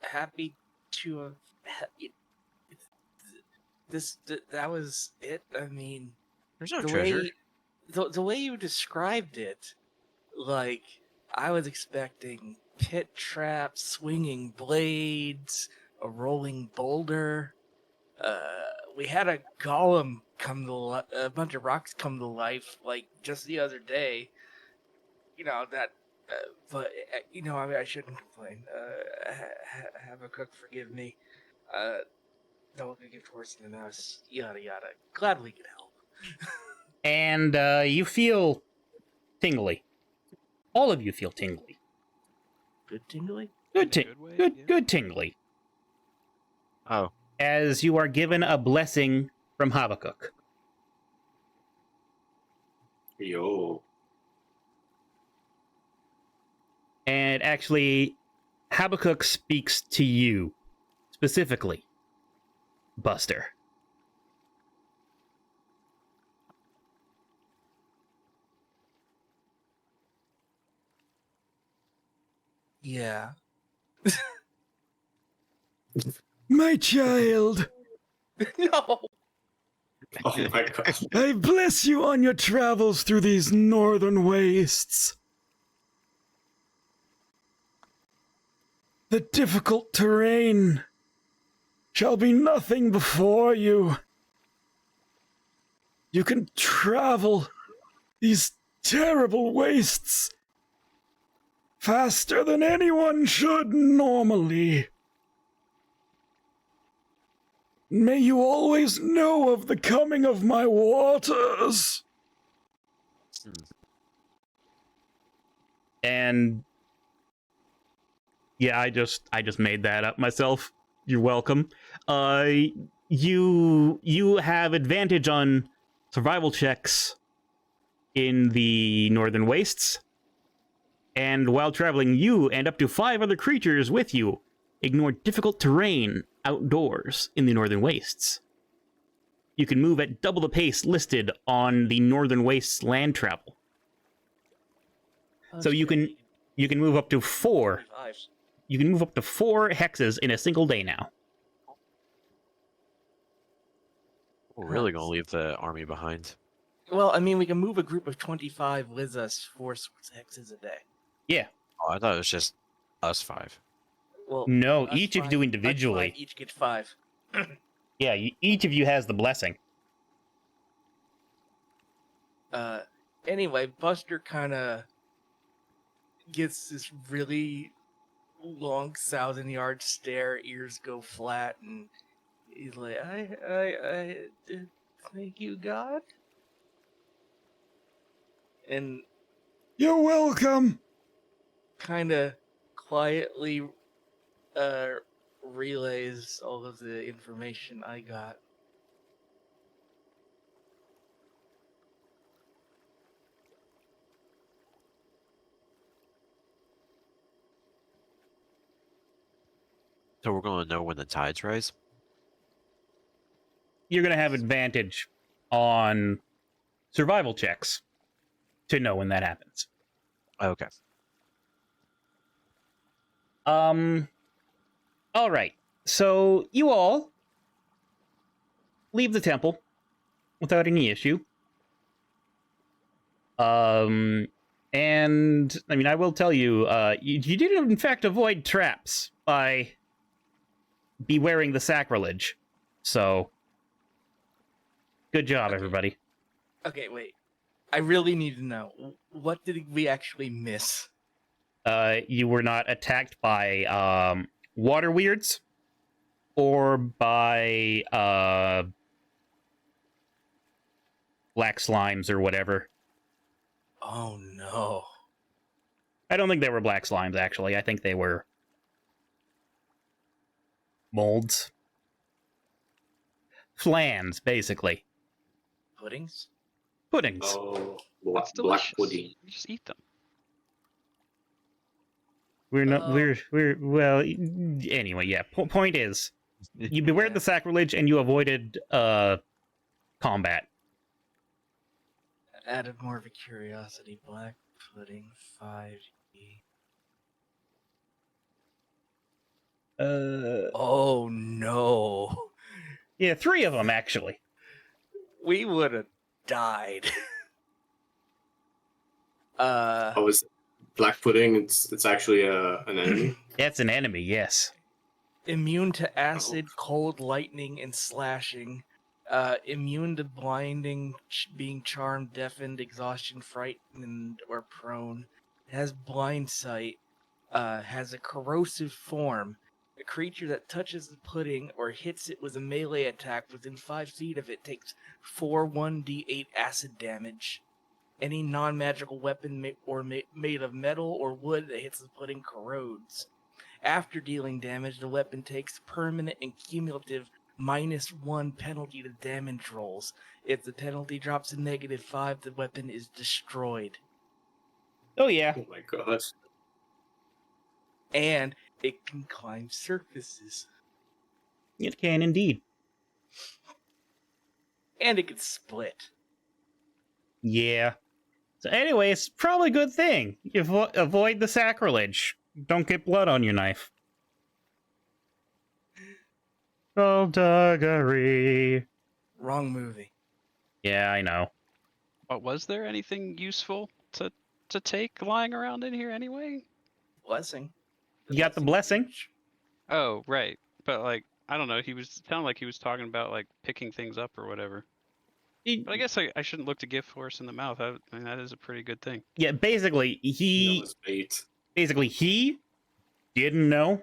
Speaker 2: Happy to have that was it. I mean,
Speaker 3: There's no
Speaker 2: the
Speaker 3: treasure.
Speaker 2: way the way you described it, like I was expecting pit traps, swinging blades, a rolling boulder. We had a golem come to a bunch of rocks come to life like just the other day. You know that. But you know, I mean, I shouldn't complain. Have a cook forgive me. Don't look a gift worse than us. Yada yada. Glad we could help.
Speaker 1: And you feel tingly. All of you feel tingly.
Speaker 2: Good tingly.
Speaker 1: Good,
Speaker 4: In a good way, yeah.
Speaker 1: good tingly.
Speaker 3: Oh,
Speaker 1: As you are given a blessing from Habakkuk.
Speaker 5: Yo.
Speaker 1: And actually, Habakkuk speaks to you, specifically, Buster.
Speaker 2: Yeah.
Speaker 7: My child,
Speaker 2: No.
Speaker 5: Oh my god.
Speaker 7: I bless you on your travels through these northern wastes. The difficult terrain shall be nothing before you. You can travel these terrible wastes faster than anyone should normally. May you always know of the coming of my waters.
Speaker 1: And yeah, I just made that up myself. You're welcome. You have advantage on survival checks in the Northern Wastes. And while traveling, you and up to 5 other creatures with you ignore difficult terrain outdoors in the Northern Wastes. You can move at double the pace listed on the Northern Wastes land travel. So you can move up to 4. You can move up to 4 hexes in a single day now.
Speaker 3: we're really gonna leave the army behind.
Speaker 2: Well, I mean, we can move a group of 25 with us 4 hexes a day.
Speaker 1: Yeah.
Speaker 3: Oh, I thought it was just us 5.
Speaker 2: Well,
Speaker 1: No,
Speaker 2: us
Speaker 1: each of you
Speaker 2: five-
Speaker 1: do
Speaker 2: us
Speaker 1: individually.
Speaker 2: 5 each get 5.
Speaker 1: Yeah, each of you has the blessing.
Speaker 2: Anyway, Buster kind of gets this really long 1,000-yard stare, ears go flat, and he's like, I thank you, God. And
Speaker 7: You're welcome.
Speaker 2: kind of quietly relays all of the information I got.
Speaker 3: So we're going to know when the tides rise?
Speaker 1: You're going to have advantage on survival checks to know when that happens.
Speaker 3: Okay.
Speaker 1: All right. So you all leave the temple without any issue. And I mean, I will tell you, you did in fact avoid traps by bewaring the sacrilege. So, good job, everybody.
Speaker 2: Okay, wait. I really need to know, what did we actually miss?
Speaker 1: You were not attacked by water weirds or by black slimes or whatever.
Speaker 2: Oh no.
Speaker 1: I don't think they were black slimes, actually. I think they were molds. Flans, basically.
Speaker 2: Puddings?
Speaker 1: Puddings.
Speaker 5: Oh,
Speaker 4: That's
Speaker 5: black
Speaker 4: delicious.
Speaker 5: pudding.
Speaker 4: You just eat them.
Speaker 1: We're not.
Speaker 2: Oh.
Speaker 1: We're. Well. Anyway, yeah. Point is, you bewared the sacrilege and you avoided combat.
Speaker 2: Out of more of a curiosity, black pudding 5e. Oh no.
Speaker 1: Yeah, 3 of them actually.
Speaker 2: We would have died.
Speaker 5: Oh, is black pudding? It's actually an enemy.
Speaker 1: That's an enemy. Yes.
Speaker 2: Immune to acid, cold, lightning, and slashing. Immune to blinding, being charmed, deafened, exhaustion, frightened, or prone. Has blind sight. Has a corrosive form. A creature that touches the pudding or hits it with a melee attack within 5 feet of it takes 4 1d8 acid damage. Any non-magical weapon made of metal or wood that hits the pudding corrodes. After dealing damage, the weapon takes permanent and cumulative -1 penalty to damage rolls. If the penalty drops to -5, the weapon is destroyed.
Speaker 1: Oh yeah.
Speaker 5: Oh my god.
Speaker 2: And it can climb surfaces.
Speaker 1: It can indeed.
Speaker 2: And it can split.
Speaker 1: Yeah. So anyway, it's probably a good thing. You avoid the sacrilege. Don't get blood on your knife. Skullduggery.
Speaker 2: Wrong movie.
Speaker 1: Yeah, I know.
Speaker 4: But was there anything useful to take lying around in here anyway?
Speaker 2: Blessing.
Speaker 1: You got the blessing?
Speaker 4: Oh, right. But like, I don't know. Sounded like he was talking about like picking things up or whatever. But I guess I shouldn't look to gift horse in the mouth. I mean, that is a pretty good thing.
Speaker 1: Yeah, basically,
Speaker 5: That
Speaker 1: he
Speaker 5: was bait.
Speaker 1: didn't know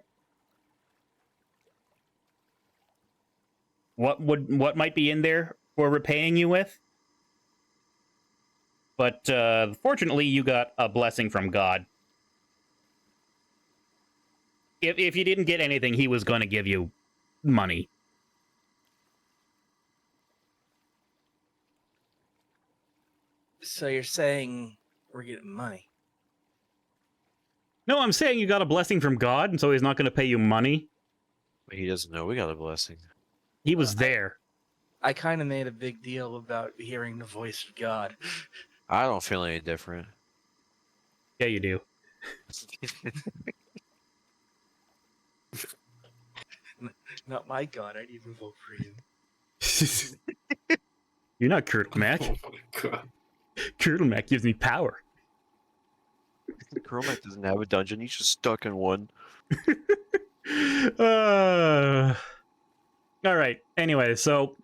Speaker 1: what might be in there for repaying you with. But fortunately, you got a blessing from God. If you didn't get anything, he was going to give you money.
Speaker 2: So you're saying we're getting money?
Speaker 1: No, I'm saying you got a blessing from God, and so he's not going to pay you money.
Speaker 3: He doesn't know we got a blessing.
Speaker 1: He was there.
Speaker 2: I kind of made a big deal about hearing the voice of God.
Speaker 3: I don't feel any different.
Speaker 1: Yeah, you do.
Speaker 2: Not my God, I'd even vote for him.
Speaker 1: You're not Kurt Mac.
Speaker 5: Oh my god.
Speaker 1: Kurt Mac gives me power.
Speaker 3: Chromac doesn't have a dungeon. He's just stuck in one.
Speaker 1: All right. Anyway, so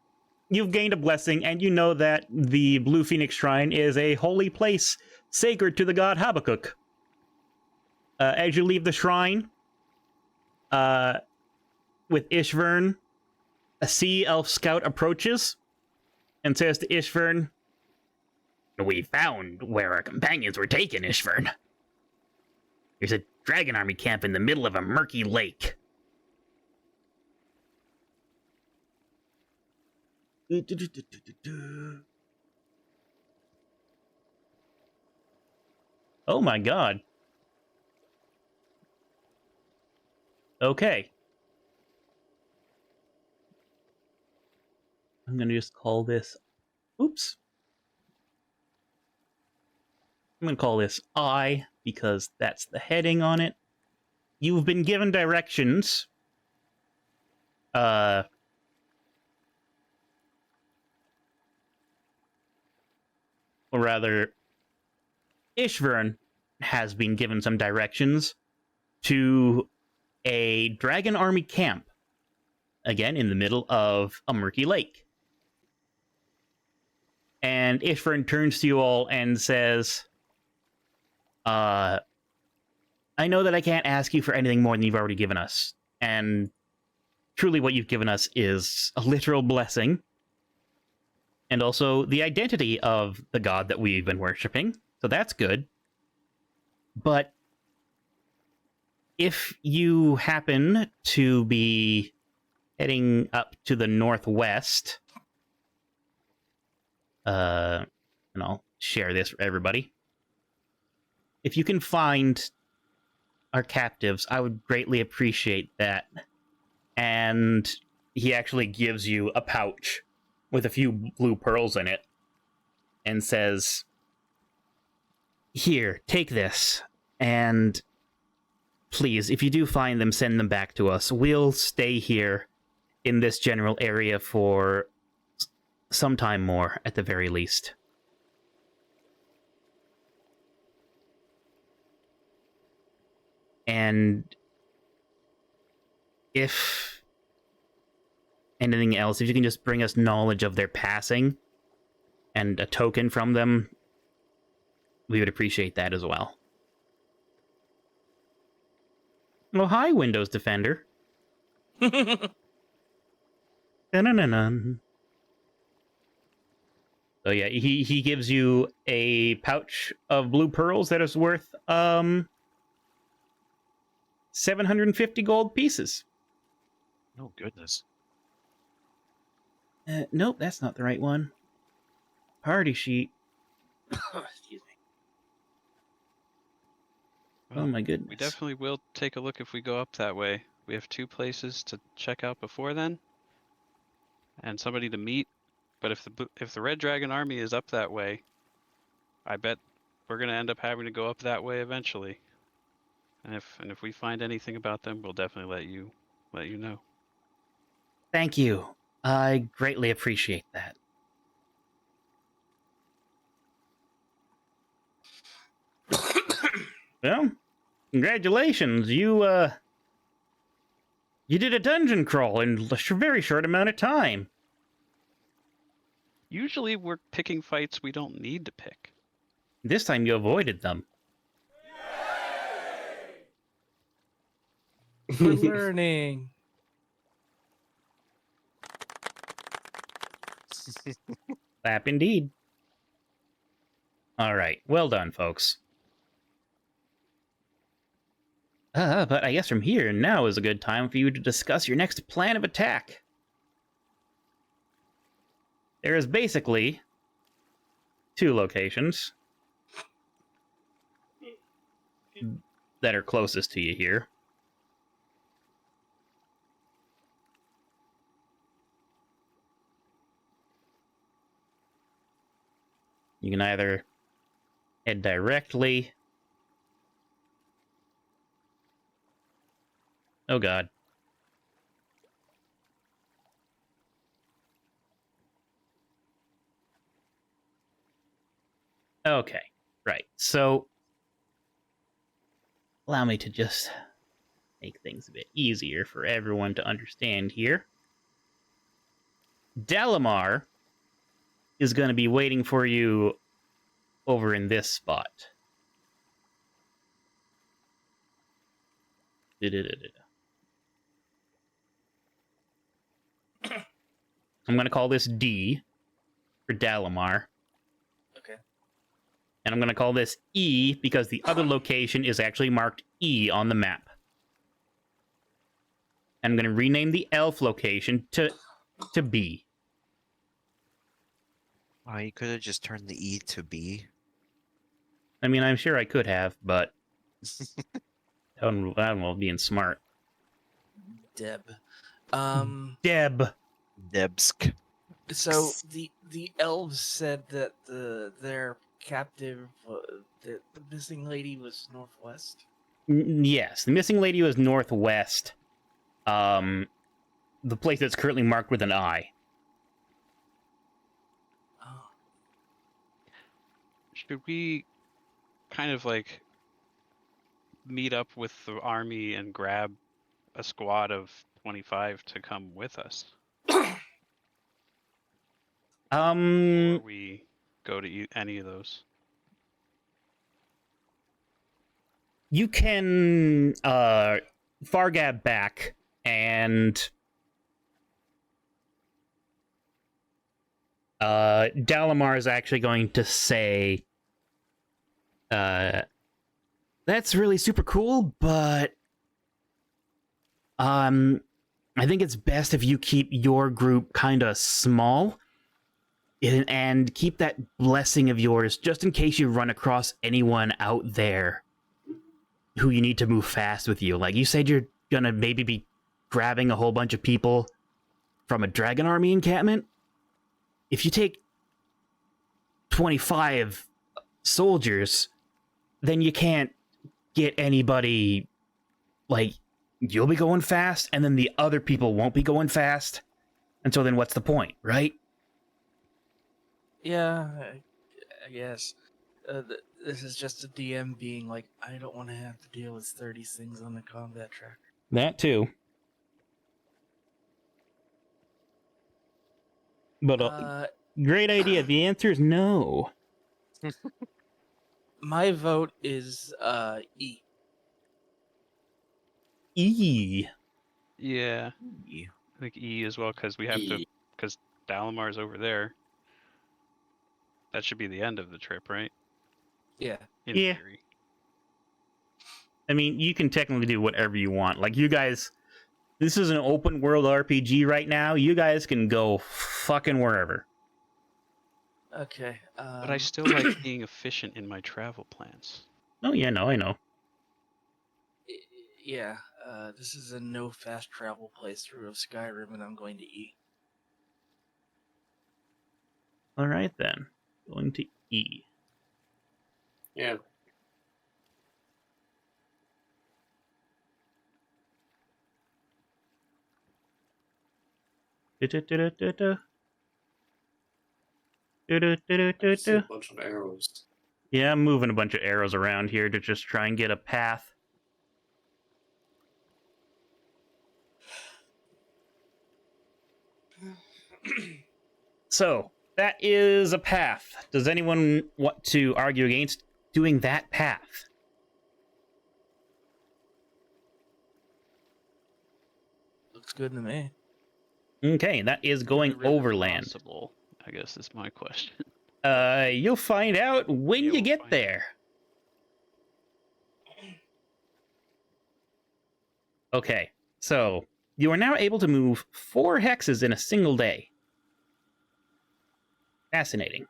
Speaker 1: you've gained a blessing, and you know that the Blue Phoenix Shrine is a holy place sacred to the god Habakkuk. As you leave the shrine, with Ishvern, a sea elf scout approaches and says to Ishvern, "We found where our companions were taken, Ishvern. There's a dragon army camp in the middle of a murky lake. Oh my god. Okay. I'm gonna just call this... Oops. I'm gonna call this I, because that's the heading on it. You've been given directions. Or rather, Ishvern has been given some directions to a dragon army camp. Again, in the middle of a murky lake. And Ishvern turns to you all and says, I know that I can't ask you for anything more than you've already given us. And truly what you've given us is a literal blessing. And also the identity of the god that we've been worshipping. So that's good. But if you happen to be heading up to the northwest, and I'll share this for everybody. If you can find our captives, I would greatly appreciate that. And he actually gives you a pouch with a few blue pearls in it and says, here, take this, and please, if you do find them, send them back to us. We'll stay here in this general area for some time more, at the very least. And if anything else, if you can just bring us knowledge of their passing and a token from them, we would appreciate that as well. Oh, hi, Windows Defender. Dun-dun-dun-dun. So yeah, he gives you a pouch of blue pearls that is worth 750 gold pieces.
Speaker 3: Oh, goodness.
Speaker 1: Nope, that's not the right one. Party sheet.
Speaker 2: Excuse me.
Speaker 1: Oh my goodness.
Speaker 4: We definitely will take a look if we go up that way. We have 2 places to check out before then, and somebody to meet. But if the Red Dragon Army is up that way, I bet we're gonna end up having to go up that way eventually. And if we find anything about them, we'll definitely let you know.
Speaker 1: Thank you. I greatly appreciate that. Well, congratulations. You did a dungeon crawl in a very short amount of time.
Speaker 4: Usually we're picking fights we don't need to pick.
Speaker 1: This time you avoided them.
Speaker 2: We're learning.
Speaker 1: Clap indeed. All right, well done, folks. But I guess from here, now is a good time for you to discuss your next plan of attack. There is basically 2 locations that are closest to you here. You can either head directly... Oh god. Okay, right. So, allow me to just make things a bit easier for everyone to understand here. Dalamar is going to be waiting for you over in this spot. I'm going to call this D for Dalamar.
Speaker 2: Okay.
Speaker 1: And I'm going to call this E because the other location is actually marked E on the map. And I'm going to rename the elf location to B.
Speaker 3: Oh, you could have just turned the E to B.
Speaker 1: I mean, I'm sure I could have, but I don't know, being smart.
Speaker 2: Deb.
Speaker 1: Deb.
Speaker 3: Debsk.
Speaker 2: So the elves said that their captive, the missing lady was northwest.
Speaker 1: Yes, the missing lady was northwest. The place that's currently marked with an I.
Speaker 2: Oh.
Speaker 4: Should we kind of like meet up with the army and grab a squad of 25 to come with us? Before we go to any of those.
Speaker 1: You can Fargab back and Dalamar is actually going to say that's really super cool, but I think it's best if you keep your group kind of small and keep that blessing of yours just in case you run across anyone out there who you need to move fast with you. Like you said, you're gonna maybe be grabbing a whole bunch of people from a dragon army encampment. If you take 25 soldiers, then you can't get anybody, like, you'll be going fast, and then the other people won't be going fast. And so then what's the point, right?
Speaker 2: Yeah, I guess. This is just a DM being like, I don't want to have to deal with 30 things on the combat tracker.
Speaker 1: That too. But great idea. The answer is no.
Speaker 2: My vote is E.
Speaker 1: E.
Speaker 4: Yeah, I think E as well, because we have to, because Dalamar's over there. That should be the end of the trip, right?
Speaker 2: Yeah.
Speaker 4: In
Speaker 1: Yeah.
Speaker 4: theory.
Speaker 1: I mean, you can technically do whatever you want. Like, you guys, this is an open world RPG right now. You guys can go fucking wherever.
Speaker 2: Okay.
Speaker 4: But I still like being efficient in my travel plans.
Speaker 1: Oh, yeah, no, I know.
Speaker 2: Yeah. This is a no fast travel playthrough of Skyrim, and I'm going to E.
Speaker 1: All right, then. Going to E.
Speaker 5: Yeah.
Speaker 1: Da-da-da-da-da.
Speaker 5: I see a
Speaker 1: Da-da-da-da-da-da.
Speaker 5: bunch of arrows.
Speaker 1: Yeah, I'm moving a bunch of arrows around here to just try and get a path. So, that is a path. Does anyone want to argue against doing that path?
Speaker 2: Looks good to me.
Speaker 1: Okay, that is going
Speaker 4: Is it really
Speaker 1: overland.
Speaker 4: possible, I guess is my question.
Speaker 1: You'll find out when
Speaker 4: Yeah,
Speaker 1: you
Speaker 4: we'll
Speaker 1: get
Speaker 4: find
Speaker 1: there. Okay, so you are now able to move 4 hexes in a single day. Fascinating.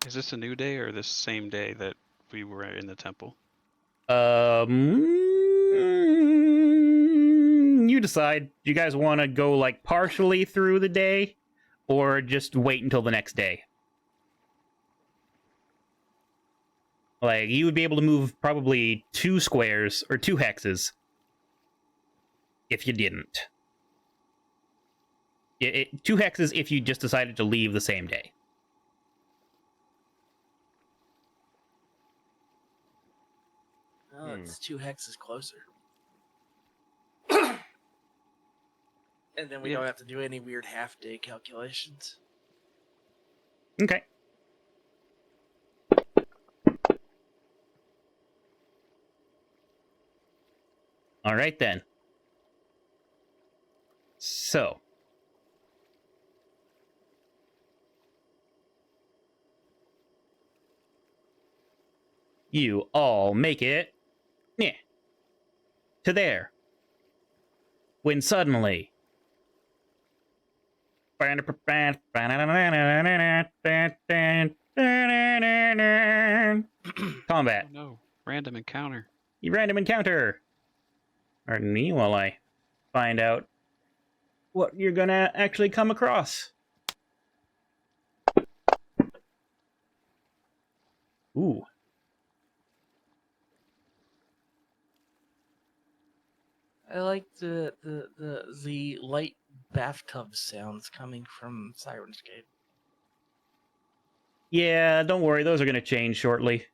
Speaker 4: Is this a new day or this same day that we were in the temple?
Speaker 1: You decide. Do you guys want to go like partially through the day, or just wait until the next day? Like, you would be able to move probably 2 squares or 2 hexes if you didn't. 2 hexes if you just decided to leave the same day.
Speaker 2: Oh, it's 2 hexes closer. And then we
Speaker 4: Yeah.
Speaker 2: don't have to do any weird half-day calculations.
Speaker 1: Okay. All right, then. So. You all make it to there. When suddenly. Combat.
Speaker 4: Oh no, random encounter.
Speaker 1: You random encounter. Pardon me while I find out what you're gonna actually come across. Ooh.
Speaker 2: I like the light bathtub sounds coming from Siren's Gate.
Speaker 1: Yeah, don't worry, those are gonna change shortly.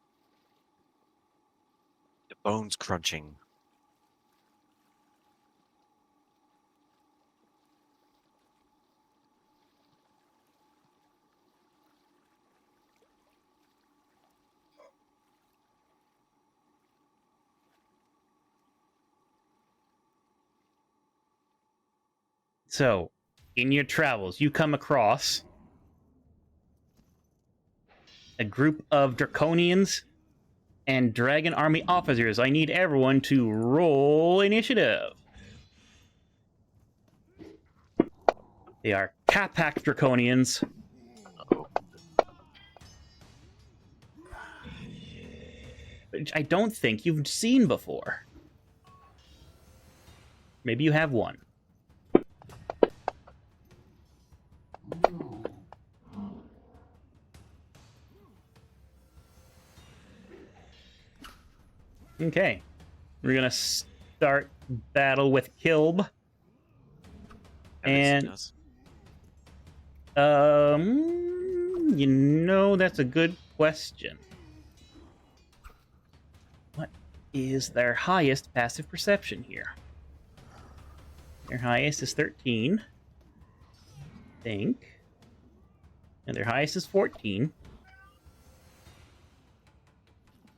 Speaker 3: The bones crunching.
Speaker 1: So, in your travels, you come across a group of Draconians and Dragon Army officers. I need everyone to roll initiative. They are Capac Draconians. Which I don't think you've seen before. Maybe you have one. Okay. We're gonna start battle with Kilb. And you know, that's a good question. What is their highest passive perception here? Their highest is 13. I think. And their highest is 14.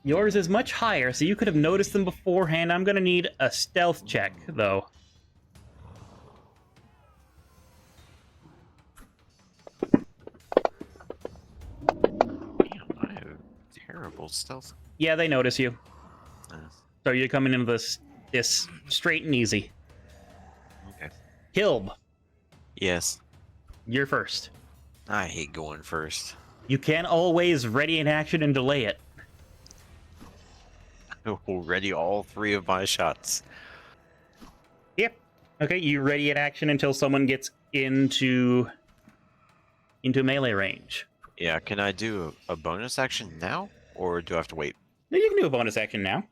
Speaker 1: Yours is much higher, so you could have noticed them beforehand. I'm gonna need a stealth check, though.
Speaker 3: Damn, I have terrible stealth.
Speaker 1: Yeah, they notice you.
Speaker 3: Uh,
Speaker 1: So you're coming into this straight and easy.
Speaker 3: okay.
Speaker 1: Kilb,
Speaker 3: Yes.
Speaker 1: you're first.
Speaker 3: I hate going first.
Speaker 1: You can always ready an action and delay it.
Speaker 3: Ready all 3 of my shots.
Speaker 1: Yep. Okay, you ready an action until someone gets into melee range.
Speaker 3: Yeah, can I do a bonus action now? Or do I have to wait?
Speaker 1: No, you can do a bonus action now.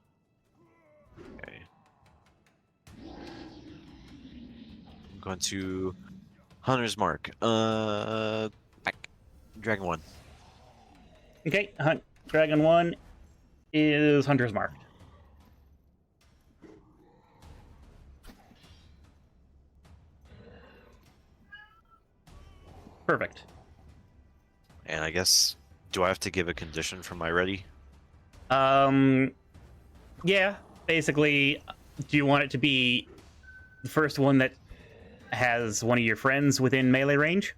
Speaker 3: Okay. I'm going to Hunter's Mark. Dragon 1.
Speaker 1: Okay, Dragon 1 is Hunter's Mark. Perfect.
Speaker 3: And I guess, do I have to give a condition for my ready?
Speaker 1: Yeah, basically, do you want it to be the first one that has one of your friends within melee range?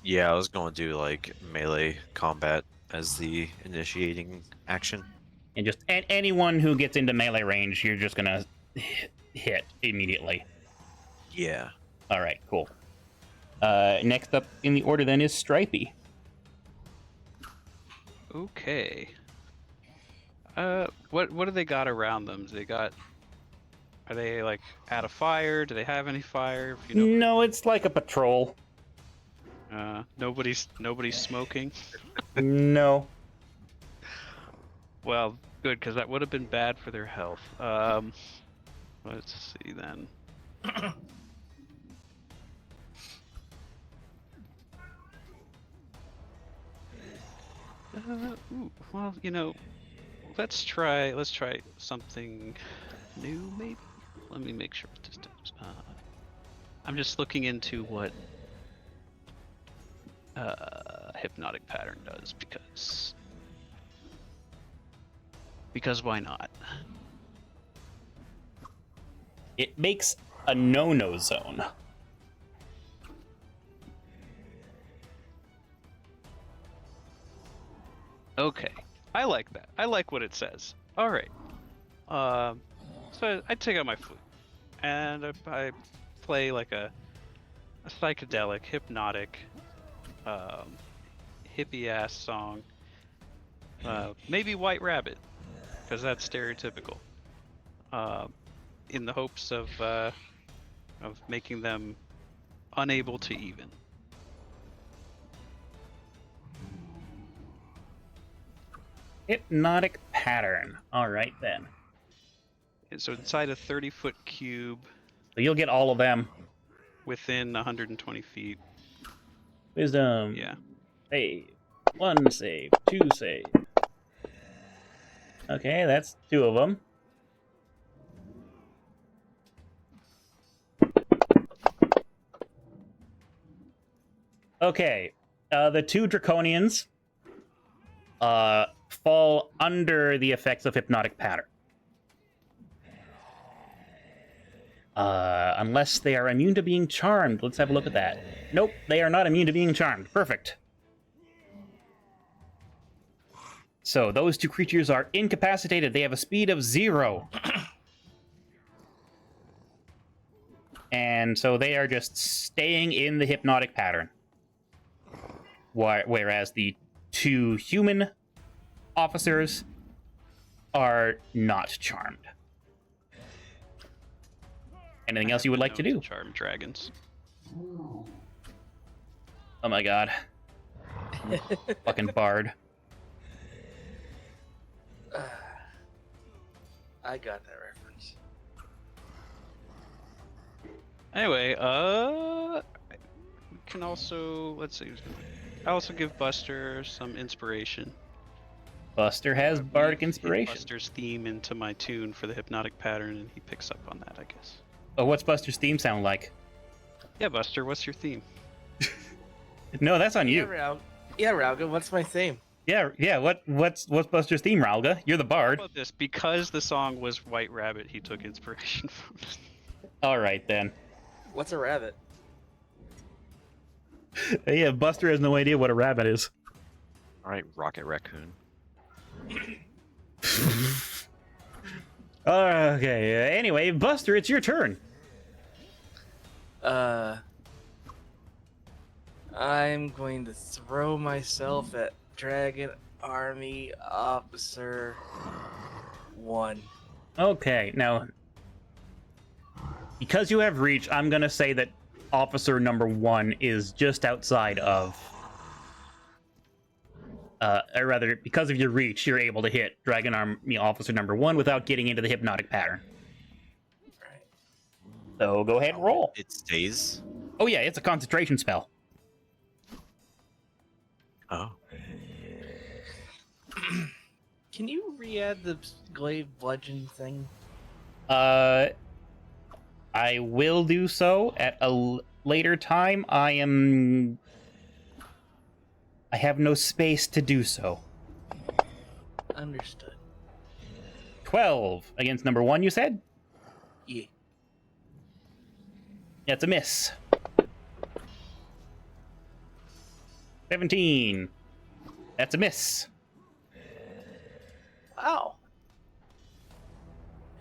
Speaker 3: Yeah, I was going to do like melee combat as the initiating action.
Speaker 1: And just anyone who gets into melee range, you're just gonna hit immediately.
Speaker 3: Yeah.
Speaker 1: All right, cool. Next up in the order then is Stripey.
Speaker 4: Okay. What do they got around them? Are they like out of fire? Do they have any fire? If you know,
Speaker 1: No, it's like a patrol.
Speaker 4: nobody's smoking.
Speaker 1: No.
Speaker 4: Well, good, because that would have been bad for their health. Let's see then. Well, let's try something new, maybe. Let me make sure what this does. I'm just looking into what hypnotic pattern does because why not?
Speaker 1: It makes a no-no zone.
Speaker 4: Okay, I like that. I like what it says. All right. So I take out my flute and I play like a psychedelic, hypnotic, hippie ass song. Maybe White Rabbit, because that's stereotypical. In the hopes of making them unable to even.
Speaker 1: Hypnotic pattern. All right then.
Speaker 4: And so inside a 30-foot cube
Speaker 1: So you'll get all of them.
Speaker 4: within 120 feet.
Speaker 1: Wisdom.
Speaker 4: Yeah.
Speaker 1: Save. 1 save. 2 save. Okay, that's 2 of them. Okay, the 2 draconians fall under the effects of hypnotic pattern. Unless they are immune to being charmed. Let's have a look at that. Nope, they are not immune to being charmed. Perfect. So those 2 creatures are incapacitated. They have a speed of 0. And so they are just staying in the hypnotic pattern. Whereas the 2 human officers are not charmed. Anything else you would like to do?
Speaker 4: Charm dragons.
Speaker 1: Oh my god. Fucking bard.
Speaker 2: I got that reference.
Speaker 4: Anyway, we can also, let's see. I also give Buster some inspiration.
Speaker 1: Buster has bardic
Speaker 4: Weave
Speaker 1: inspiration.
Speaker 4: Buster's theme into my tune for the hypnotic pattern, and he picks up on that, I guess.
Speaker 1: Oh, what's Buster's theme sound like?
Speaker 4: Yeah, Buster, what's your theme?
Speaker 1: No, that's on you.
Speaker 2: Yeah, Rowlga, what's my theme?
Speaker 1: Yeah. What's Buster's theme, Rowlga? You're the bard.
Speaker 4: How about this? Because the song was White Rabbit, he took inspiration from it.
Speaker 1: All right then.
Speaker 2: What's a rabbit?
Speaker 1: Yeah, Buster has no idea what a rabbit is.
Speaker 3: All right, Rocket Raccoon.
Speaker 1: Okay. Anyway, Buster, it's your turn.
Speaker 2: I'm going to throw myself at Dragon Army Officer 1.
Speaker 1: Okay. Now, because you have reach, I'm gonna say that Officer number 1 is just outside of. Or rather, because of your reach, you're able to hit Dragon Army Officer number 1 without getting into the hypnotic pattern.
Speaker 2: Right.
Speaker 1: So go ahead and roll.
Speaker 3: It stays.
Speaker 1: Oh yeah, it's a concentration spell.
Speaker 3: Oh.
Speaker 2: Can you re-add the glaive bludgeon thing?
Speaker 1: I will do so at a later time. I have no space to do so.
Speaker 2: Understood.
Speaker 1: 12 against number 1, you said?
Speaker 2: Yeah.
Speaker 1: That's a miss. 17. That's a miss.
Speaker 2: Wow.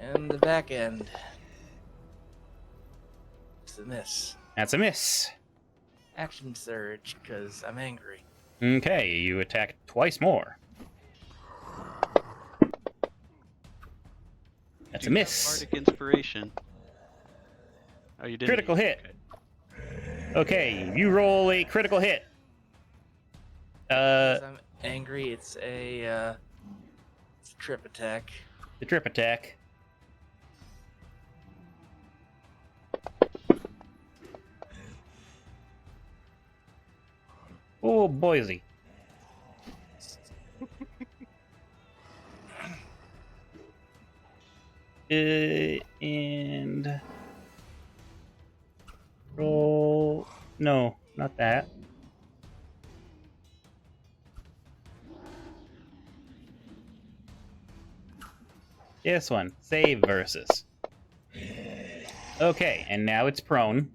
Speaker 2: And the back end. It's a miss.
Speaker 1: That's a miss.
Speaker 2: Action surge, because I'm angry.
Speaker 1: Okay, you attack twice more. That's a miss.
Speaker 4: Bardic inspiration. Oh, you didn't.
Speaker 1: Critical hit. Okay, you roll a critical hit.
Speaker 2: Because I'm angry, it's a trip attack.
Speaker 1: The trip attack. Oh, Boise. And roll. No, not that. This one. Save versus. Okay, and now it's prone.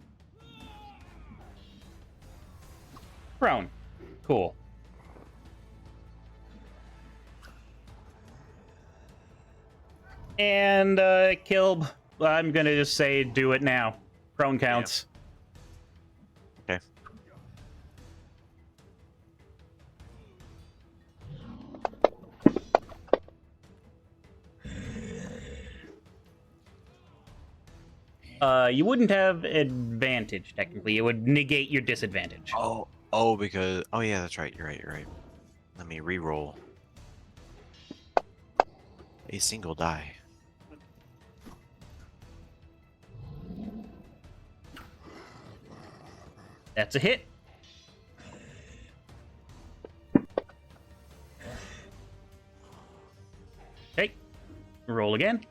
Speaker 1: Prone. Cool. And Kilb, I'm gonna just say do it now. Prone counts.
Speaker 3: Okay.
Speaker 1: You wouldn't have advantage, technically. It would negate your disadvantage.
Speaker 3: Because yeah, that's right. You're right. Let me re-roll. A single die.
Speaker 1: That's a hit. Okay. Roll again.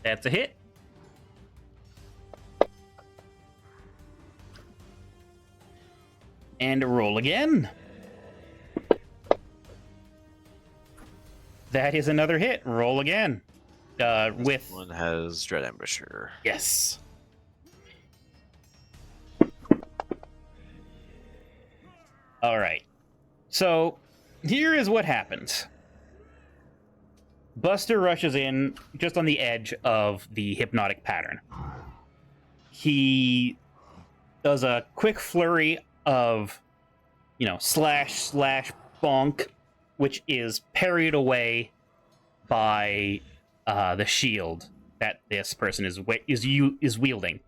Speaker 1: That's a hit. And roll again. That is another hit. Roll again. With
Speaker 3: One has Dread Ambusher.
Speaker 1: yes. All right. So here is what happens. Buster rushes in just on the edge of the hypnotic pattern. He does a quick flurry of, slash, bonk, which is parried away by the shield that this person is wielding.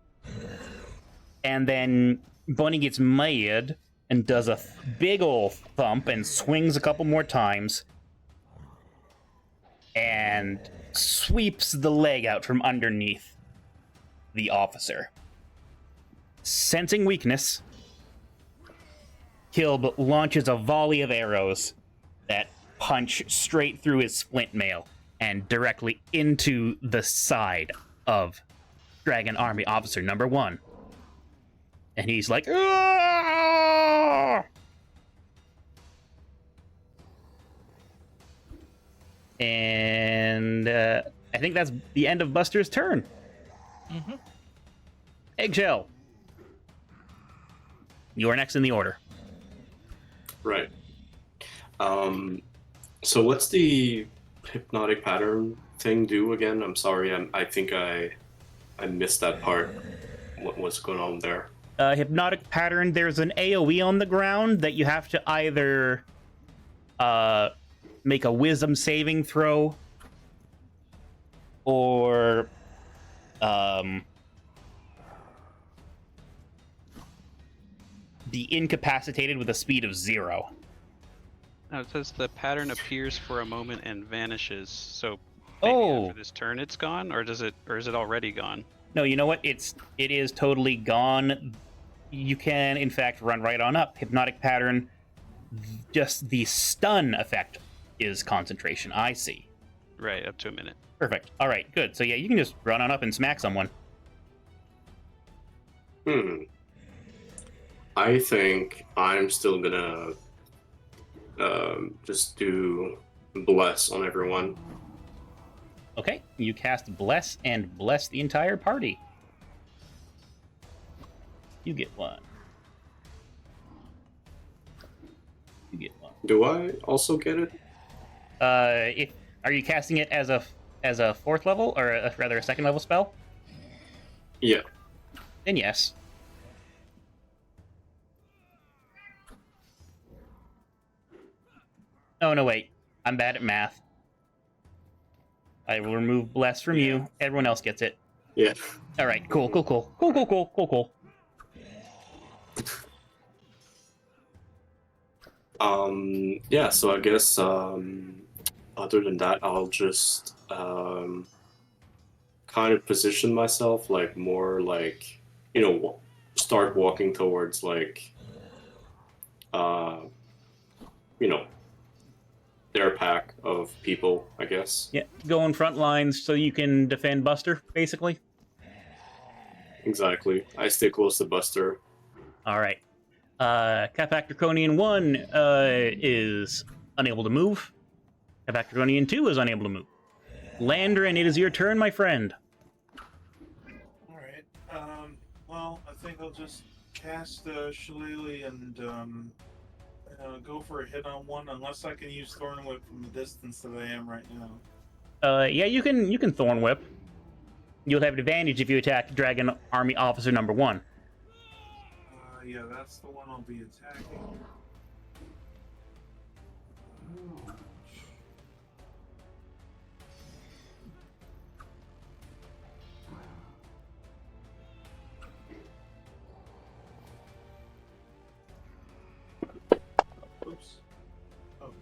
Speaker 1: And then Bunny gets mad and does a big ol' thump and swings a couple more times and sweeps the leg out from underneath the officer. Sensing weakness, Kilb launches a volley of arrows that punch straight through his splint mail and directly into the side of Dragon Army Officer number 1. And he's like, "Aah!" And I think that's the end of Buster's turn.
Speaker 2: Mm-hmm.
Speaker 1: Eggshell, you are next in the order.
Speaker 5: Right. So what's the hypnotic pattern thing do again? I'm sorry, I think I missed that part. What's going on there?
Speaker 1: Hypnotic pattern, there's an AoE on the ground that you have to either make a wisdom saving throw or be incapacitated with a speed of 0.
Speaker 4: Now it says the pattern appears for a moment and vanishes. So
Speaker 1: Oh.
Speaker 4: after this turn it's gone, or is it already gone?
Speaker 1: No, you know what? It is totally gone. You can, in fact, run right on up. Hypnotic pattern, just the stun effect is concentration. I see.
Speaker 4: Right, up to a minute.
Speaker 1: Perfect. All right, good. So yeah, you can just run on up and smack someone.
Speaker 5: I think I'm still gonna just do bless on everyone.
Speaker 1: Okay, you cast Bless and bless the entire party. You get 1. You get 1.
Speaker 5: Do I also get it?
Speaker 1: Are you casting it as a 4th level, or rather a 2nd level spell?
Speaker 5: Yeah.
Speaker 1: Then yes. Oh no, wait. I'm bad at math. I will remove Bless from you. Everyone else gets it.
Speaker 5: Yeah.
Speaker 1: All right, cool.
Speaker 5: Yeah, so I guess other than that, I'll just kind of position myself like more like, start walking towards like their pack of people, I guess.
Speaker 1: Yeah, go in front lines so you can defend Buster, basically.
Speaker 5: Exactly. I stay close to Buster.
Speaker 1: All right. Capac Draconian 1 is unable to move. Capac Draconian 2 is unable to move. Landrin, it is your turn, my friend.
Speaker 8: Alright, well, I think I'll just cast Shillelagh and go for a hit on one, unless I can use Thorn Whip from the distance that I am right now.
Speaker 1: Yeah, you can Thorn Whip. You'll have advantage if you attack Dragon Army Officer number 1.
Speaker 8: Yeah, that's the one I'll be attacking. Oops. Oh, okay.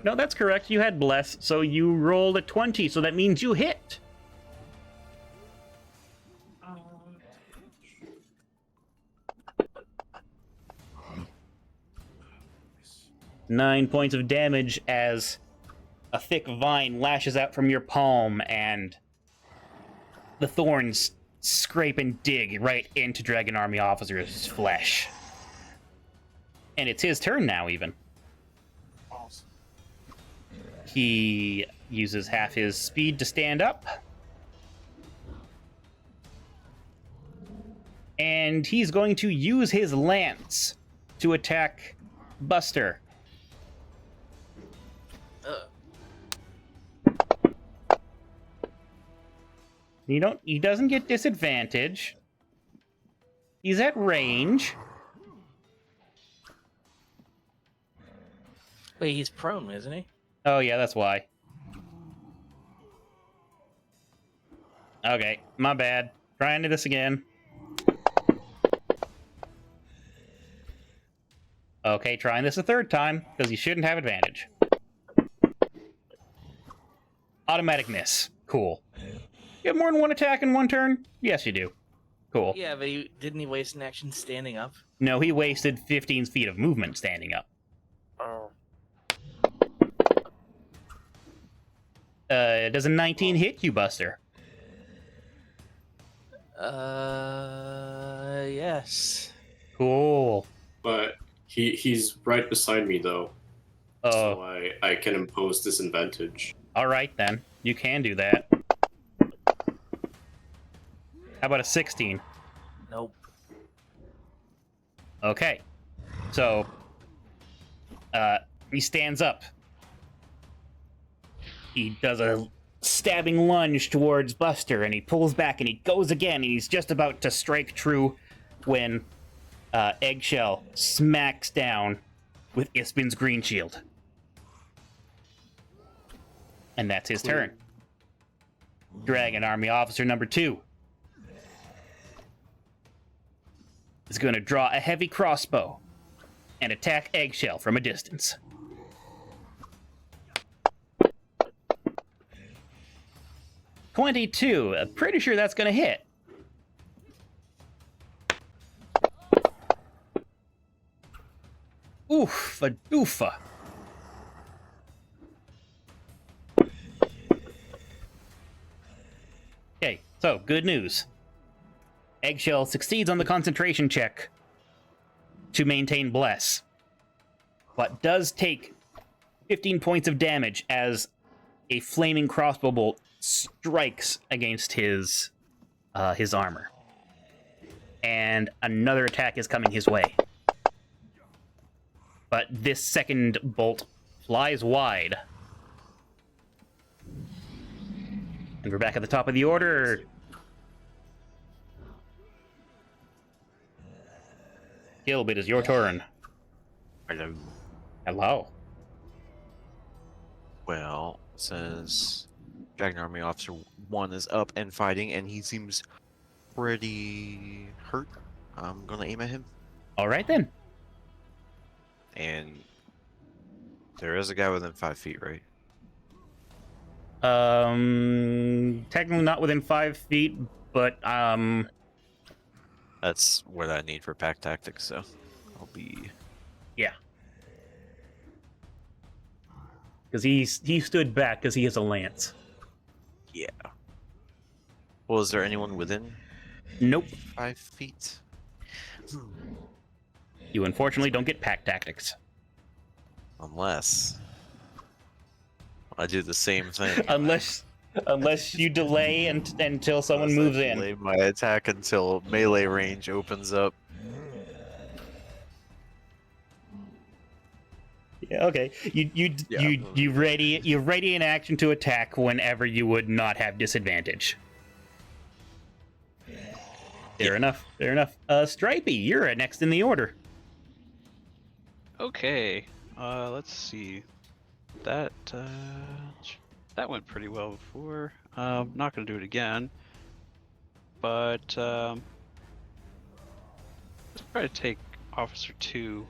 Speaker 1: No, that's correct. You had Bless, so you rolled a 20, so that means you hit.
Speaker 8: Uh,
Speaker 1: 9 points of damage as a thick vine lashes out from your palm, and the thorns scrape and dig right into Dragon Army Officer's flesh. And it's his turn now, even.
Speaker 8: awesome.
Speaker 1: He uses half his speed to stand up. And he's going to use his lance to attack Buster. He doesn't get disadvantage. He's at range.
Speaker 2: Wait, he's prone, isn't he?
Speaker 1: Oh yeah, that's why. Okay, my bad. Trying to do this again. Okay, trying this a third time, because you shouldn't have advantage. Automatic miss. Cool. You have more than one attack in one turn? Yes, you do. Cool.
Speaker 2: Yeah, but didn't he waste an action standing up?
Speaker 1: No, he wasted 15 feet of movement standing up.
Speaker 2: Oh.
Speaker 1: Does a 19 hit you, Buster?
Speaker 2: Yes.
Speaker 1: Cool.
Speaker 5: But he's right beside me though,
Speaker 1: Oh,
Speaker 5: so I can impose disadvantage.
Speaker 1: alright then. You can do that. How about a 16?
Speaker 2: Nope.
Speaker 1: Okay. So, he stands up. He does a stabbing lunge towards Buster, and he pulls back, and he goes again, and he's just about to strike true when Eggshell smacks down with Ispin's green shield. And that's his turn. Dragon Army Officer number 2 is going to draw a heavy crossbow and attack Eggshell from a distance. $22. I'm pretty sure that's going to hit. Oof, a doofa. Okay, so good news. Eggshell succeeds on the concentration check to maintain Bless, but does take 15 points of damage as a flaming crossbow bolt strikes against his armor. And another attack is coming his way. But this second bolt flies wide. And we're back at the top of the order. Gilbit, is your turn.
Speaker 3: Hello.
Speaker 1: Hello.
Speaker 3: Well, it says Dragon Army Officer 1 is up and fighting, and he seems pretty hurt. I'm gonna aim at him.
Speaker 1: All right then.
Speaker 3: And there is a guy within 5 feet, right?
Speaker 1: Technically not within 5 feet, but
Speaker 3: That's what I need for pack tactics, so I'll be...
Speaker 1: yeah. Because he stood back because he has a lance.
Speaker 3: Yeah. Well, is there anyone within
Speaker 1: Nope.
Speaker 3: 5 feet?
Speaker 1: You unfortunately don't get pack tactics.
Speaker 3: Unless I do the same thing.
Speaker 1: Unless you delay until someone
Speaker 3: Unless I
Speaker 1: moves in.
Speaker 3: delay my attack until melee range opens up.
Speaker 1: Yeah, okay. You ready in action to attack whenever you would not have disadvantage. Fair enough. Fair enough. Stripey, you're next in the order.
Speaker 4: Okay. Let's see. That that went pretty well before. Not gonna do it again. But let's try to take Officer 2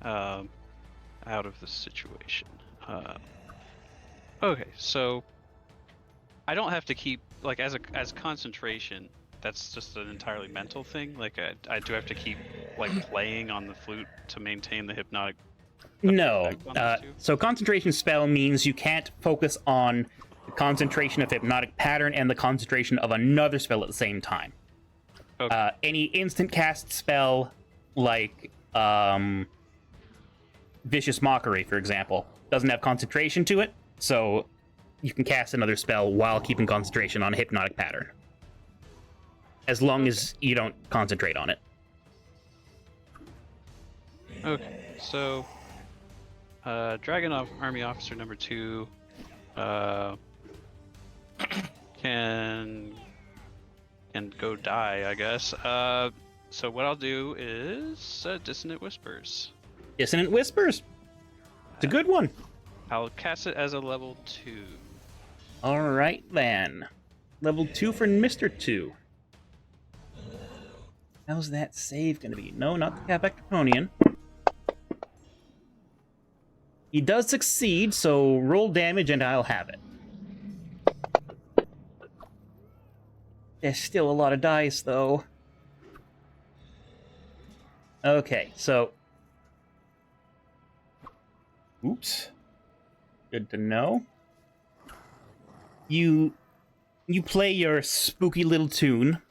Speaker 4: out of the situation. Okay, so I don't have to keep like as concentration. That's just an entirely mental thing. Like I do have to keep like playing on the flute to maintain the hypnotic.
Speaker 1: No.
Speaker 4: effect on those two?
Speaker 1: So concentration spell means you can't focus on the concentration of hypnotic pattern and the concentration of another spell at the same time.
Speaker 4: Okay.
Speaker 1: Any instant cast spell like Vicious Mockery, for example, doesn't have concentration to it, so you can cast another spell while keeping concentration on a hypnotic pattern. As long as you don't concentrate on it.
Speaker 4: Okay, so Army Officer number 2 can go die, I guess. So what I'll do is Dissonant Whispers.
Speaker 1: Dissonant Whispers. It's a good one.
Speaker 4: I'll cast it as a level 2.
Speaker 1: All right, then. Level 2 for Mr. 2. How's that save going to be? No, not the Capac Draconian. He does succeed, so roll damage and I'll have it. There's still a lot of dice, though. Okay, so... Oops. Good to know. You play your spooky little tune.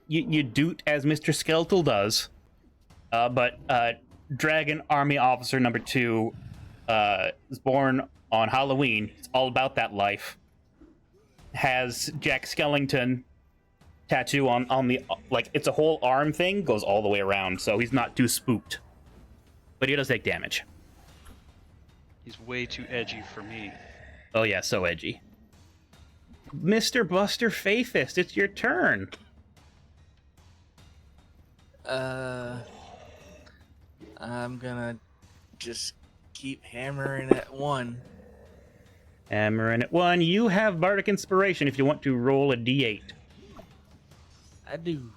Speaker 1: You doot as Mr. Skeletal does. But Dragon Army Officer number 2 is born on Halloween. It's all about that life. Has Jack Skellington tattoo on the, like, it's a whole arm thing, goes all the way around, so he's not too spooked. But he does take damage.
Speaker 4: He's way too edgy for me.
Speaker 1: Oh yeah, so edgy. Mr. Buster Fayfist, it's your turn.
Speaker 2: I'm gonna just keep hammering at 1.
Speaker 1: Hammering at 1. You have Bardic Inspiration if you want to roll a d8.
Speaker 2: I do.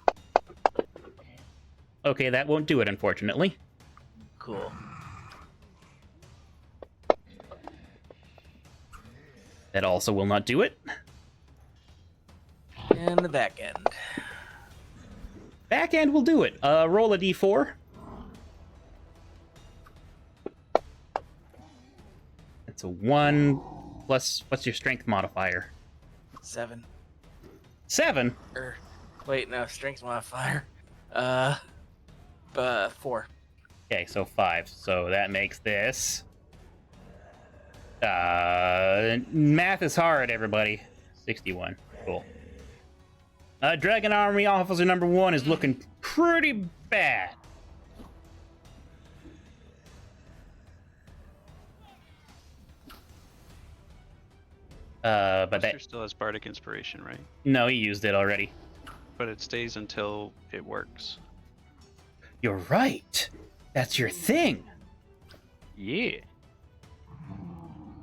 Speaker 1: Okay, that won't do it, unfortunately.
Speaker 2: Cool.
Speaker 1: That also will not do it.
Speaker 2: And the back end.
Speaker 1: Back end will do it. Roll a d4. It's a 1 plus, what's your strength modifier?
Speaker 2: 7.
Speaker 1: 7?
Speaker 2: Wait, no, strength modifier. 4.
Speaker 1: Okay, so 5. So that makes this... math is hard, everybody. 61. Cool. Dragon Army Officer number 1 is looking pretty bad. But
Speaker 4: Buster
Speaker 1: that...
Speaker 4: still has Bardic Inspiration, right?
Speaker 1: No, he used it already.
Speaker 4: But it stays until it works.
Speaker 1: You're right. That's your thing.
Speaker 4: Yeah.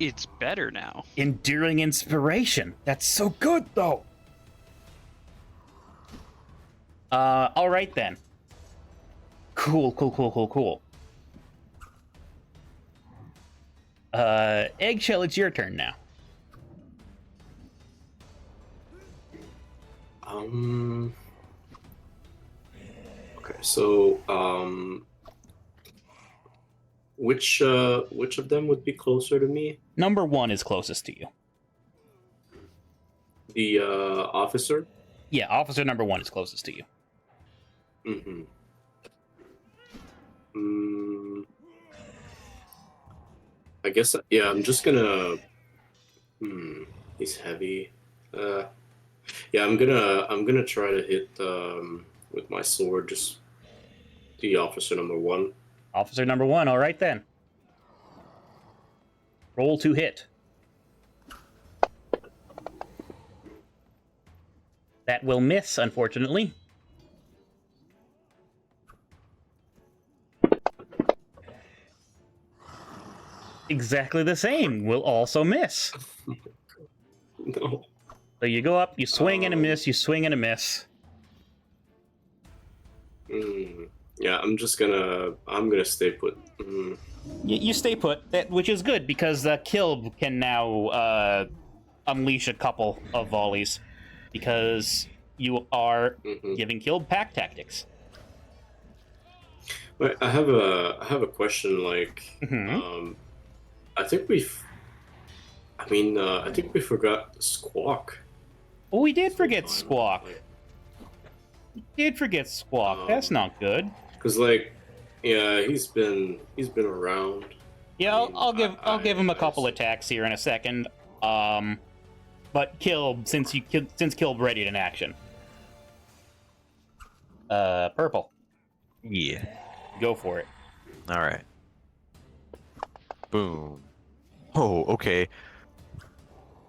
Speaker 4: It's better now.
Speaker 1: Enduring Inspiration. That's so good, though. All right, then. Cool. Eggshell, it's your turn now.
Speaker 5: Okay, so which of them would be closer to me?
Speaker 1: Number 1 is closest to you.
Speaker 5: The officer?
Speaker 1: Yeah, Officer number 1 is closest to you.
Speaker 5: I guess, yeah, I'm just gonna... he's heavy. Yeah, I'm gonna try to hit with my sword, just the officer number 1.
Speaker 1: Officer number 1, all right then. Roll to hit. That will miss, unfortunately. Exactly the same. Will also miss.
Speaker 5: No.
Speaker 1: So you go up, you swing and a miss, you swing and a miss.
Speaker 5: Yeah, I'm gonna stay put.
Speaker 1: You stay put, which is good because Kilb can now unleash a couple of volleys because you are giving Kilb pack tactics.
Speaker 5: Wait, I have a question. Like, I think I think we forgot Squawk.
Speaker 1: Oh, we did forget Squawk. We did forget Squawk. That's not good.
Speaker 5: Cause like, yeah, he's been around.
Speaker 1: Yeah, I'll give him a couple attacks here in a second. But Kilb, since Kilb readied in action. Purple.
Speaker 3: Yeah.
Speaker 1: Go for it.
Speaker 3: All right. Boom. Oh, okay.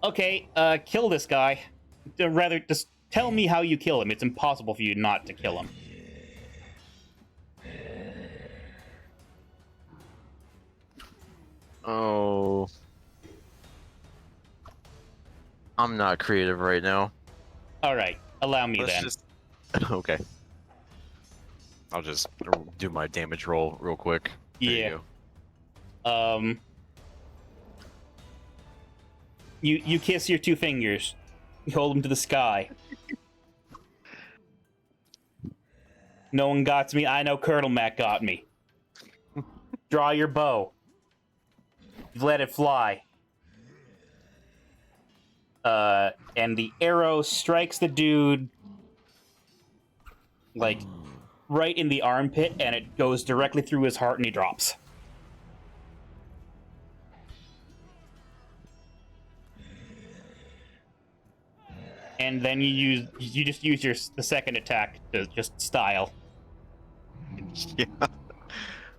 Speaker 1: Okay, kill this guy. Rather, just tell me how you kill him. It's impossible for you not to kill him.
Speaker 3: Oh. I'm not creative right now.
Speaker 1: Alright, allow me
Speaker 3: Let's
Speaker 1: then.
Speaker 3: just... Okay. I'll just do my damage roll real quick. There you go.
Speaker 1: You kiss your two fingers. You hold them to the sky. No one got me. I know Colonel Mac got me. Draw your bow. Let it fly. And the arrow strikes the dude like right in the armpit, and it goes directly through his heart, and he drops. And then you just use the second attack to just style.
Speaker 3: Yeah. I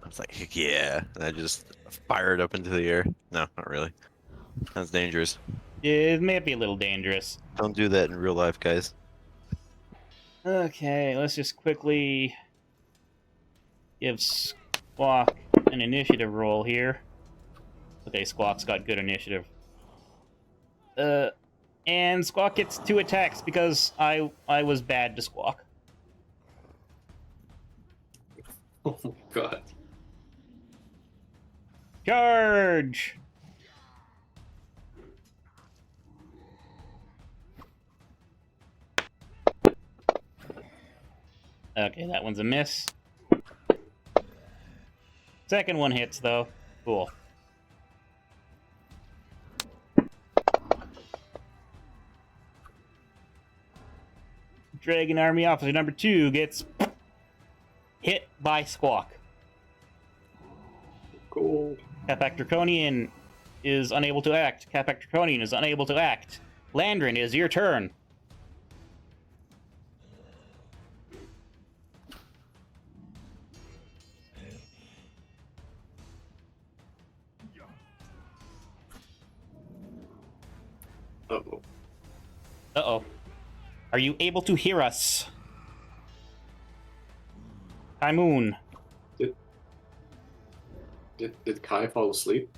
Speaker 3: was like, heck yeah. And I just fired up into the air. No, not really. That's dangerous.
Speaker 1: It may be a little dangerous.
Speaker 3: Don't do that in real life, guys.
Speaker 1: Okay, let's just quickly give Squawk an initiative roll here. Okay, Squawk's got good initiative. And Squawk gets 2 attacks because I was bad to Squawk.
Speaker 5: Oh my god.
Speaker 1: Charge! Okay, that one's a miss. Second one hits, though. Cool. Dragon Army Officer number 2 gets hit by Squawk.
Speaker 5: Cool.
Speaker 1: Capac Draconian is unable to act. Capac Draconian is unable to act. Landrin, is your turn.
Speaker 5: Uh-oh.
Speaker 1: Uh-oh. Are you able to hear us? KyMoon.
Speaker 5: Did Kai fall asleep?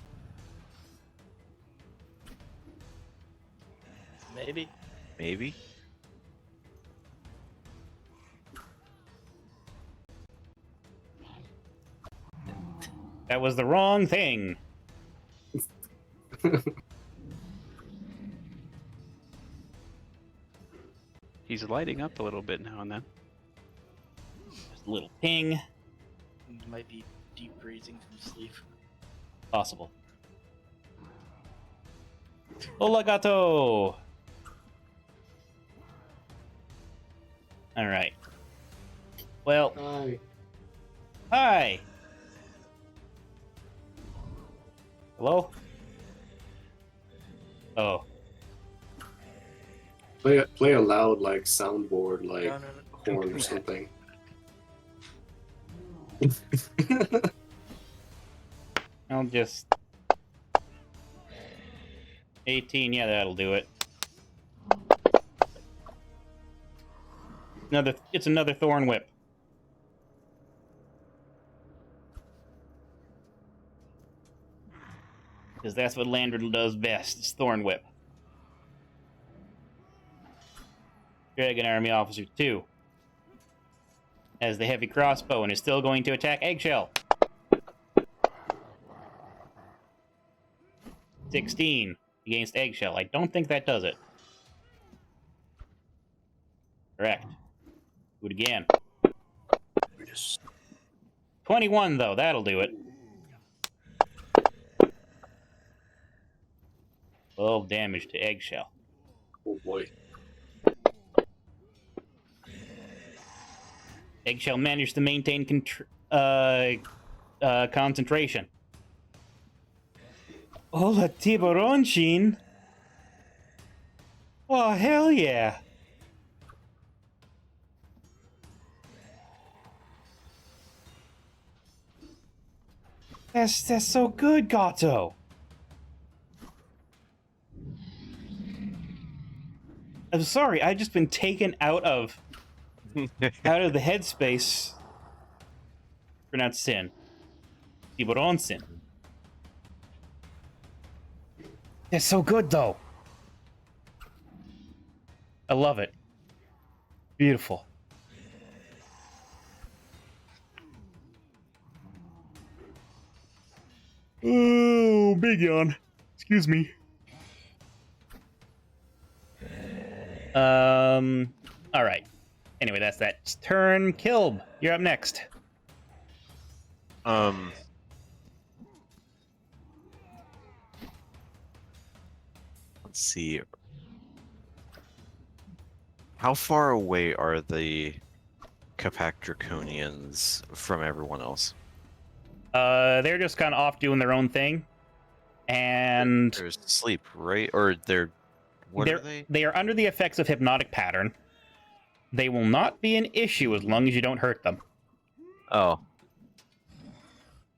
Speaker 2: Maybe.
Speaker 3: Maybe?
Speaker 1: That was the wrong thing.
Speaker 4: He's lighting up a little bit now and then.
Speaker 1: Just a little ping.
Speaker 2: You might be deep breathing from sleep.
Speaker 1: Possible. Hola, gato! Alright. Well,
Speaker 5: Hi.
Speaker 1: hi! Hello? Oh.
Speaker 5: Play a loud like soundboard like
Speaker 2: No. Don't
Speaker 5: horn
Speaker 2: do
Speaker 5: or
Speaker 2: that.
Speaker 5: something.
Speaker 1: I'll just... 18, yeah, that'll do it. It's another Thorn Whip. Because that's what Landry does best, is Thorn Whip. Dragon Army Officer 2 has the heavy crossbow and is still going to attack Eggshell. 16 against Eggshell. I don't think that does it. Correct. Do it again. 21, though. That'll do it. 12 damage to Eggshell.
Speaker 5: Oh boy.
Speaker 1: Eggshell managed to maintain concentration. Hola, Tiburonchin. Oh, hell yeah. That's so good, Gato. I'm sorry, I've just been taken out of the headspace. Pronounced sin. Tiburoncin. That's so good, though. I love it. Beautiful. Oh, big yawn. Excuse me. All right. Anyway, that's that turn. Kilb, you're up next.
Speaker 3: Let's see. How far away are the Capac Draconians from everyone else?
Speaker 1: They're just kind of off doing their own thing, and
Speaker 3: There's sleep, right? Or they're what are they?
Speaker 1: They are under the effects of hypnotic pattern. They will not be an issue as long as you don't hurt them.
Speaker 3: Oh.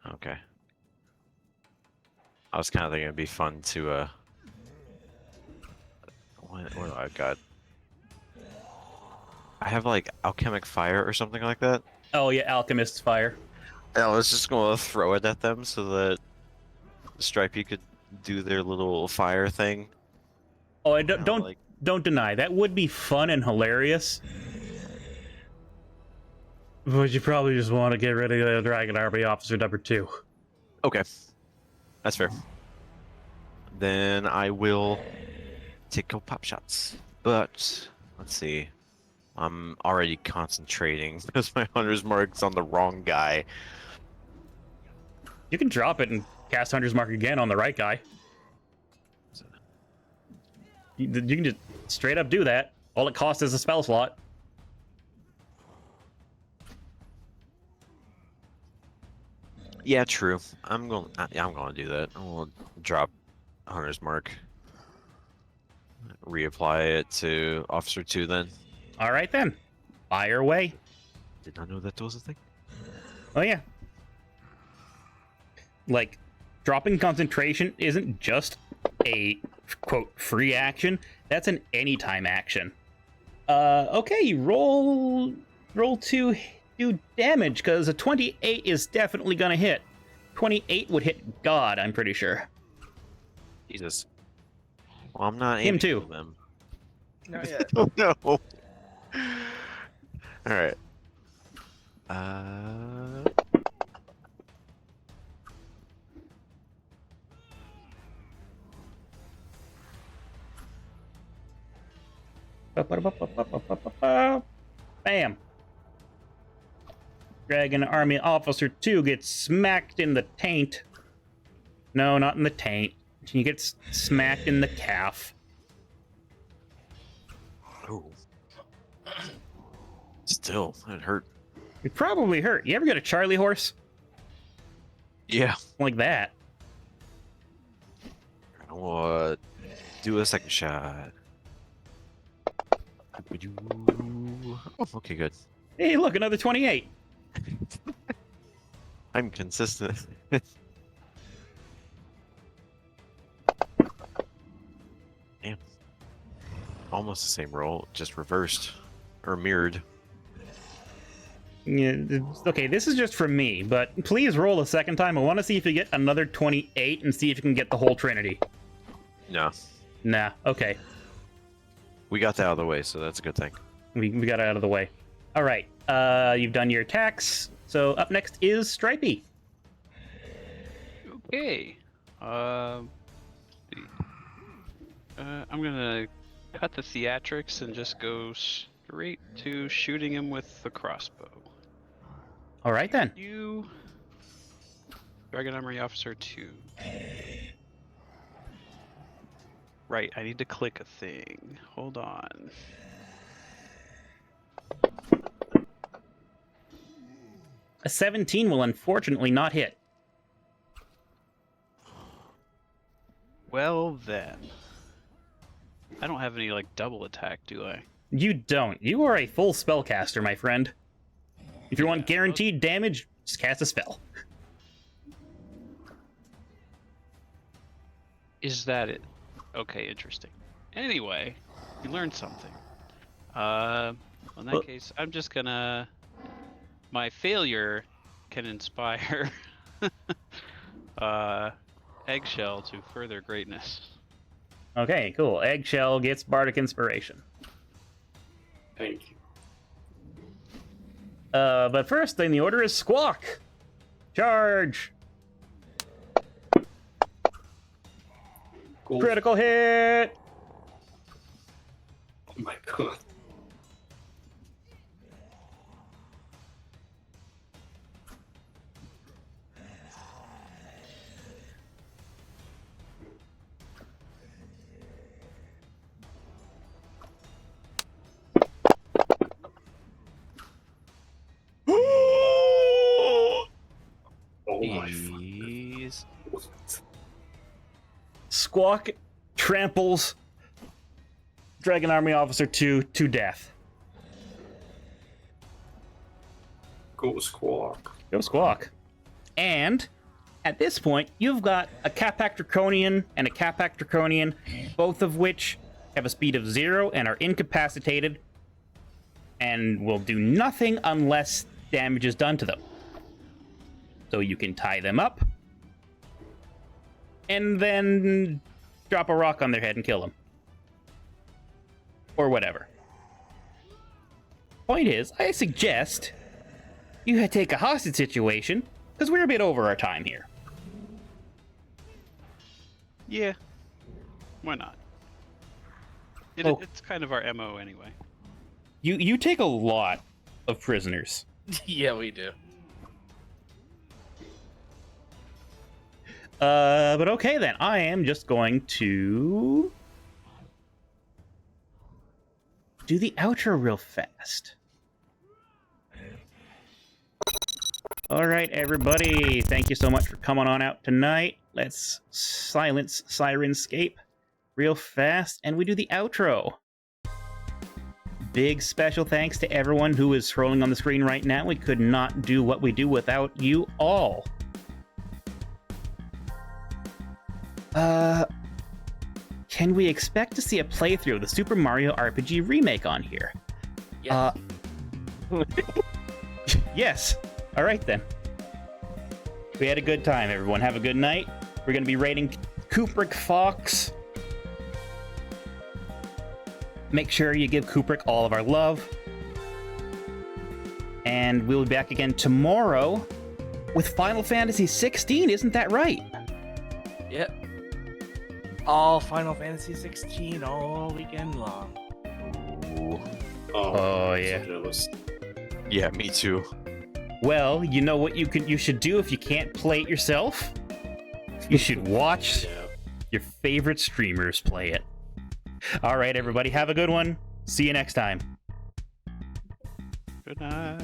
Speaker 3: Okay. I was kind of thinking it'd be fun to what do I got? I have like alchemic fire or something like that.
Speaker 1: Oh yeah, Alchemist's Fire.
Speaker 3: I was just gonna throw it at them so that Stripey could do their little fire thing.
Speaker 1: Oh, I
Speaker 3: Kinda
Speaker 1: don't
Speaker 3: like-
Speaker 1: don't deny that would be fun and hilarious. But you probably just want to get rid of the Dragon Army Officer number 2.
Speaker 3: Okay, that's fair. Then I will take a couple pop shots. But let's see. I'm already concentrating because my hunter's mark's on the wrong guy.
Speaker 1: You can drop it and cast Hunter's Mark again on the right guy. You can just straight up do that. All it costs is a spell slot.
Speaker 3: Yeah, true. I'm going to do that. I'm going to drop hunter's mark. Reapply it to Officer 2 then.
Speaker 1: All right then, fire away.
Speaker 3: Did not know that was a thing.
Speaker 1: Oh yeah. Like, dropping concentration isn't just a, quote, free action. That's an anytime action. Okay, roll to do damage, because a 28 is definitely gonna hit. 28 would hit God, I'm pretty sure.
Speaker 3: Jesus. Well, I'm not
Speaker 1: Him
Speaker 3: aiming
Speaker 1: too.
Speaker 3: for them.
Speaker 2: Not yet.
Speaker 3: Oh no. Alright.
Speaker 1: Bam. Dragon Army Officer 2 gets smacked in the taint. No, not in the taint. He gets smacked in the calf.
Speaker 3: Oh. Still, it hurt.
Speaker 1: It probably hurt. You ever get a Charlie horse?
Speaker 3: Yeah.
Speaker 1: Like that.
Speaker 3: I'll do a second shot. Oh, okay, good.
Speaker 1: Hey, look, another 28.
Speaker 3: I'm consistent. almost the same roll, just reversed or mirrored.
Speaker 1: Yeah, okay, this is just from me, but please roll a second time. I want to see if you get another 28 and see if you can get the whole Trinity.
Speaker 3: No,
Speaker 1: Nah, okay.
Speaker 3: we got that out of the way, so that's a good thing.
Speaker 1: We got it out of the way. All right, you've done your attacks. So up next is Stripey.
Speaker 4: Okay. I'm gonna cut the theatrics and just go straight to shooting him with the crossbow.
Speaker 1: All right then.
Speaker 4: You, Dragon Armory Officer 2. Right, I need to click a thing. Hold on.
Speaker 1: A 17 will unfortunately not hit.
Speaker 4: Well then. I don't have any, like, double attack, do I?
Speaker 1: You don't. You are a full spellcaster, my friend. If you want guaranteed damage, just cast a spell.
Speaker 4: Is that it? Okay, interesting. Anyway, we learned something. In that case, I'm just gonna... My failure can inspire Eggshell to further greatness.
Speaker 1: Okay, cool. Eggshell gets Bardic Inspiration.
Speaker 5: Thank you.
Speaker 1: But first thing, the order is Squawk. Charge.
Speaker 5: Cool.
Speaker 1: Critical hit.
Speaker 5: Oh my god. Oh my
Speaker 3: Jeez.
Speaker 5: fuck.
Speaker 1: Squawk tramples Dragon Army Officer 2 to death.
Speaker 5: Go Squawk.
Speaker 1: Go Squawk. And at this point, you've got a Capac Draconian and a Capac Draconian, both of which have a speed of 0 and are incapacitated and will do nothing unless damage is done to them. So you can tie them up and then drop a rock on their head and kill them. Or whatever. Point is, I suggest you take a hostage situation, because we're a bit over our time here.
Speaker 4: Yeah. Why not?
Speaker 1: Oh.
Speaker 4: It's kind of our MO anyway.
Speaker 1: You take a lot of prisoners.
Speaker 2: Yeah, we do.
Speaker 1: But okay then, I am just going to do the outro real fast. All right, everybody, thank you so much for coming on out tonight. Let's silence Sirenscape real fast, and we do the outro. Big special thanks to everyone who is scrolling on the screen right now. We could not do what we do without you all. Can we expect to see a playthrough of the Super Mario RPG remake on here?
Speaker 2: Yeah.
Speaker 1: Yes. All right, then. We had a good time, everyone. Have a good night. We're going to be rating Kubrick Fox. Make sure you give Kubrick all of our love. And we'll be back again tomorrow with Final Fantasy 16. Isn't that right?
Speaker 2: Yep. All Final Fantasy 16 all weekend long.
Speaker 1: Oh,
Speaker 5: I'm
Speaker 1: yeah.
Speaker 5: So jealous.
Speaker 3: Yeah, me too.
Speaker 1: Well, you know what you should do if you can't play it yourself? You should watch
Speaker 5: Yeah.
Speaker 1: your favorite streamers play it. All right, everybody, have a good one. See you next time.
Speaker 4: Good night.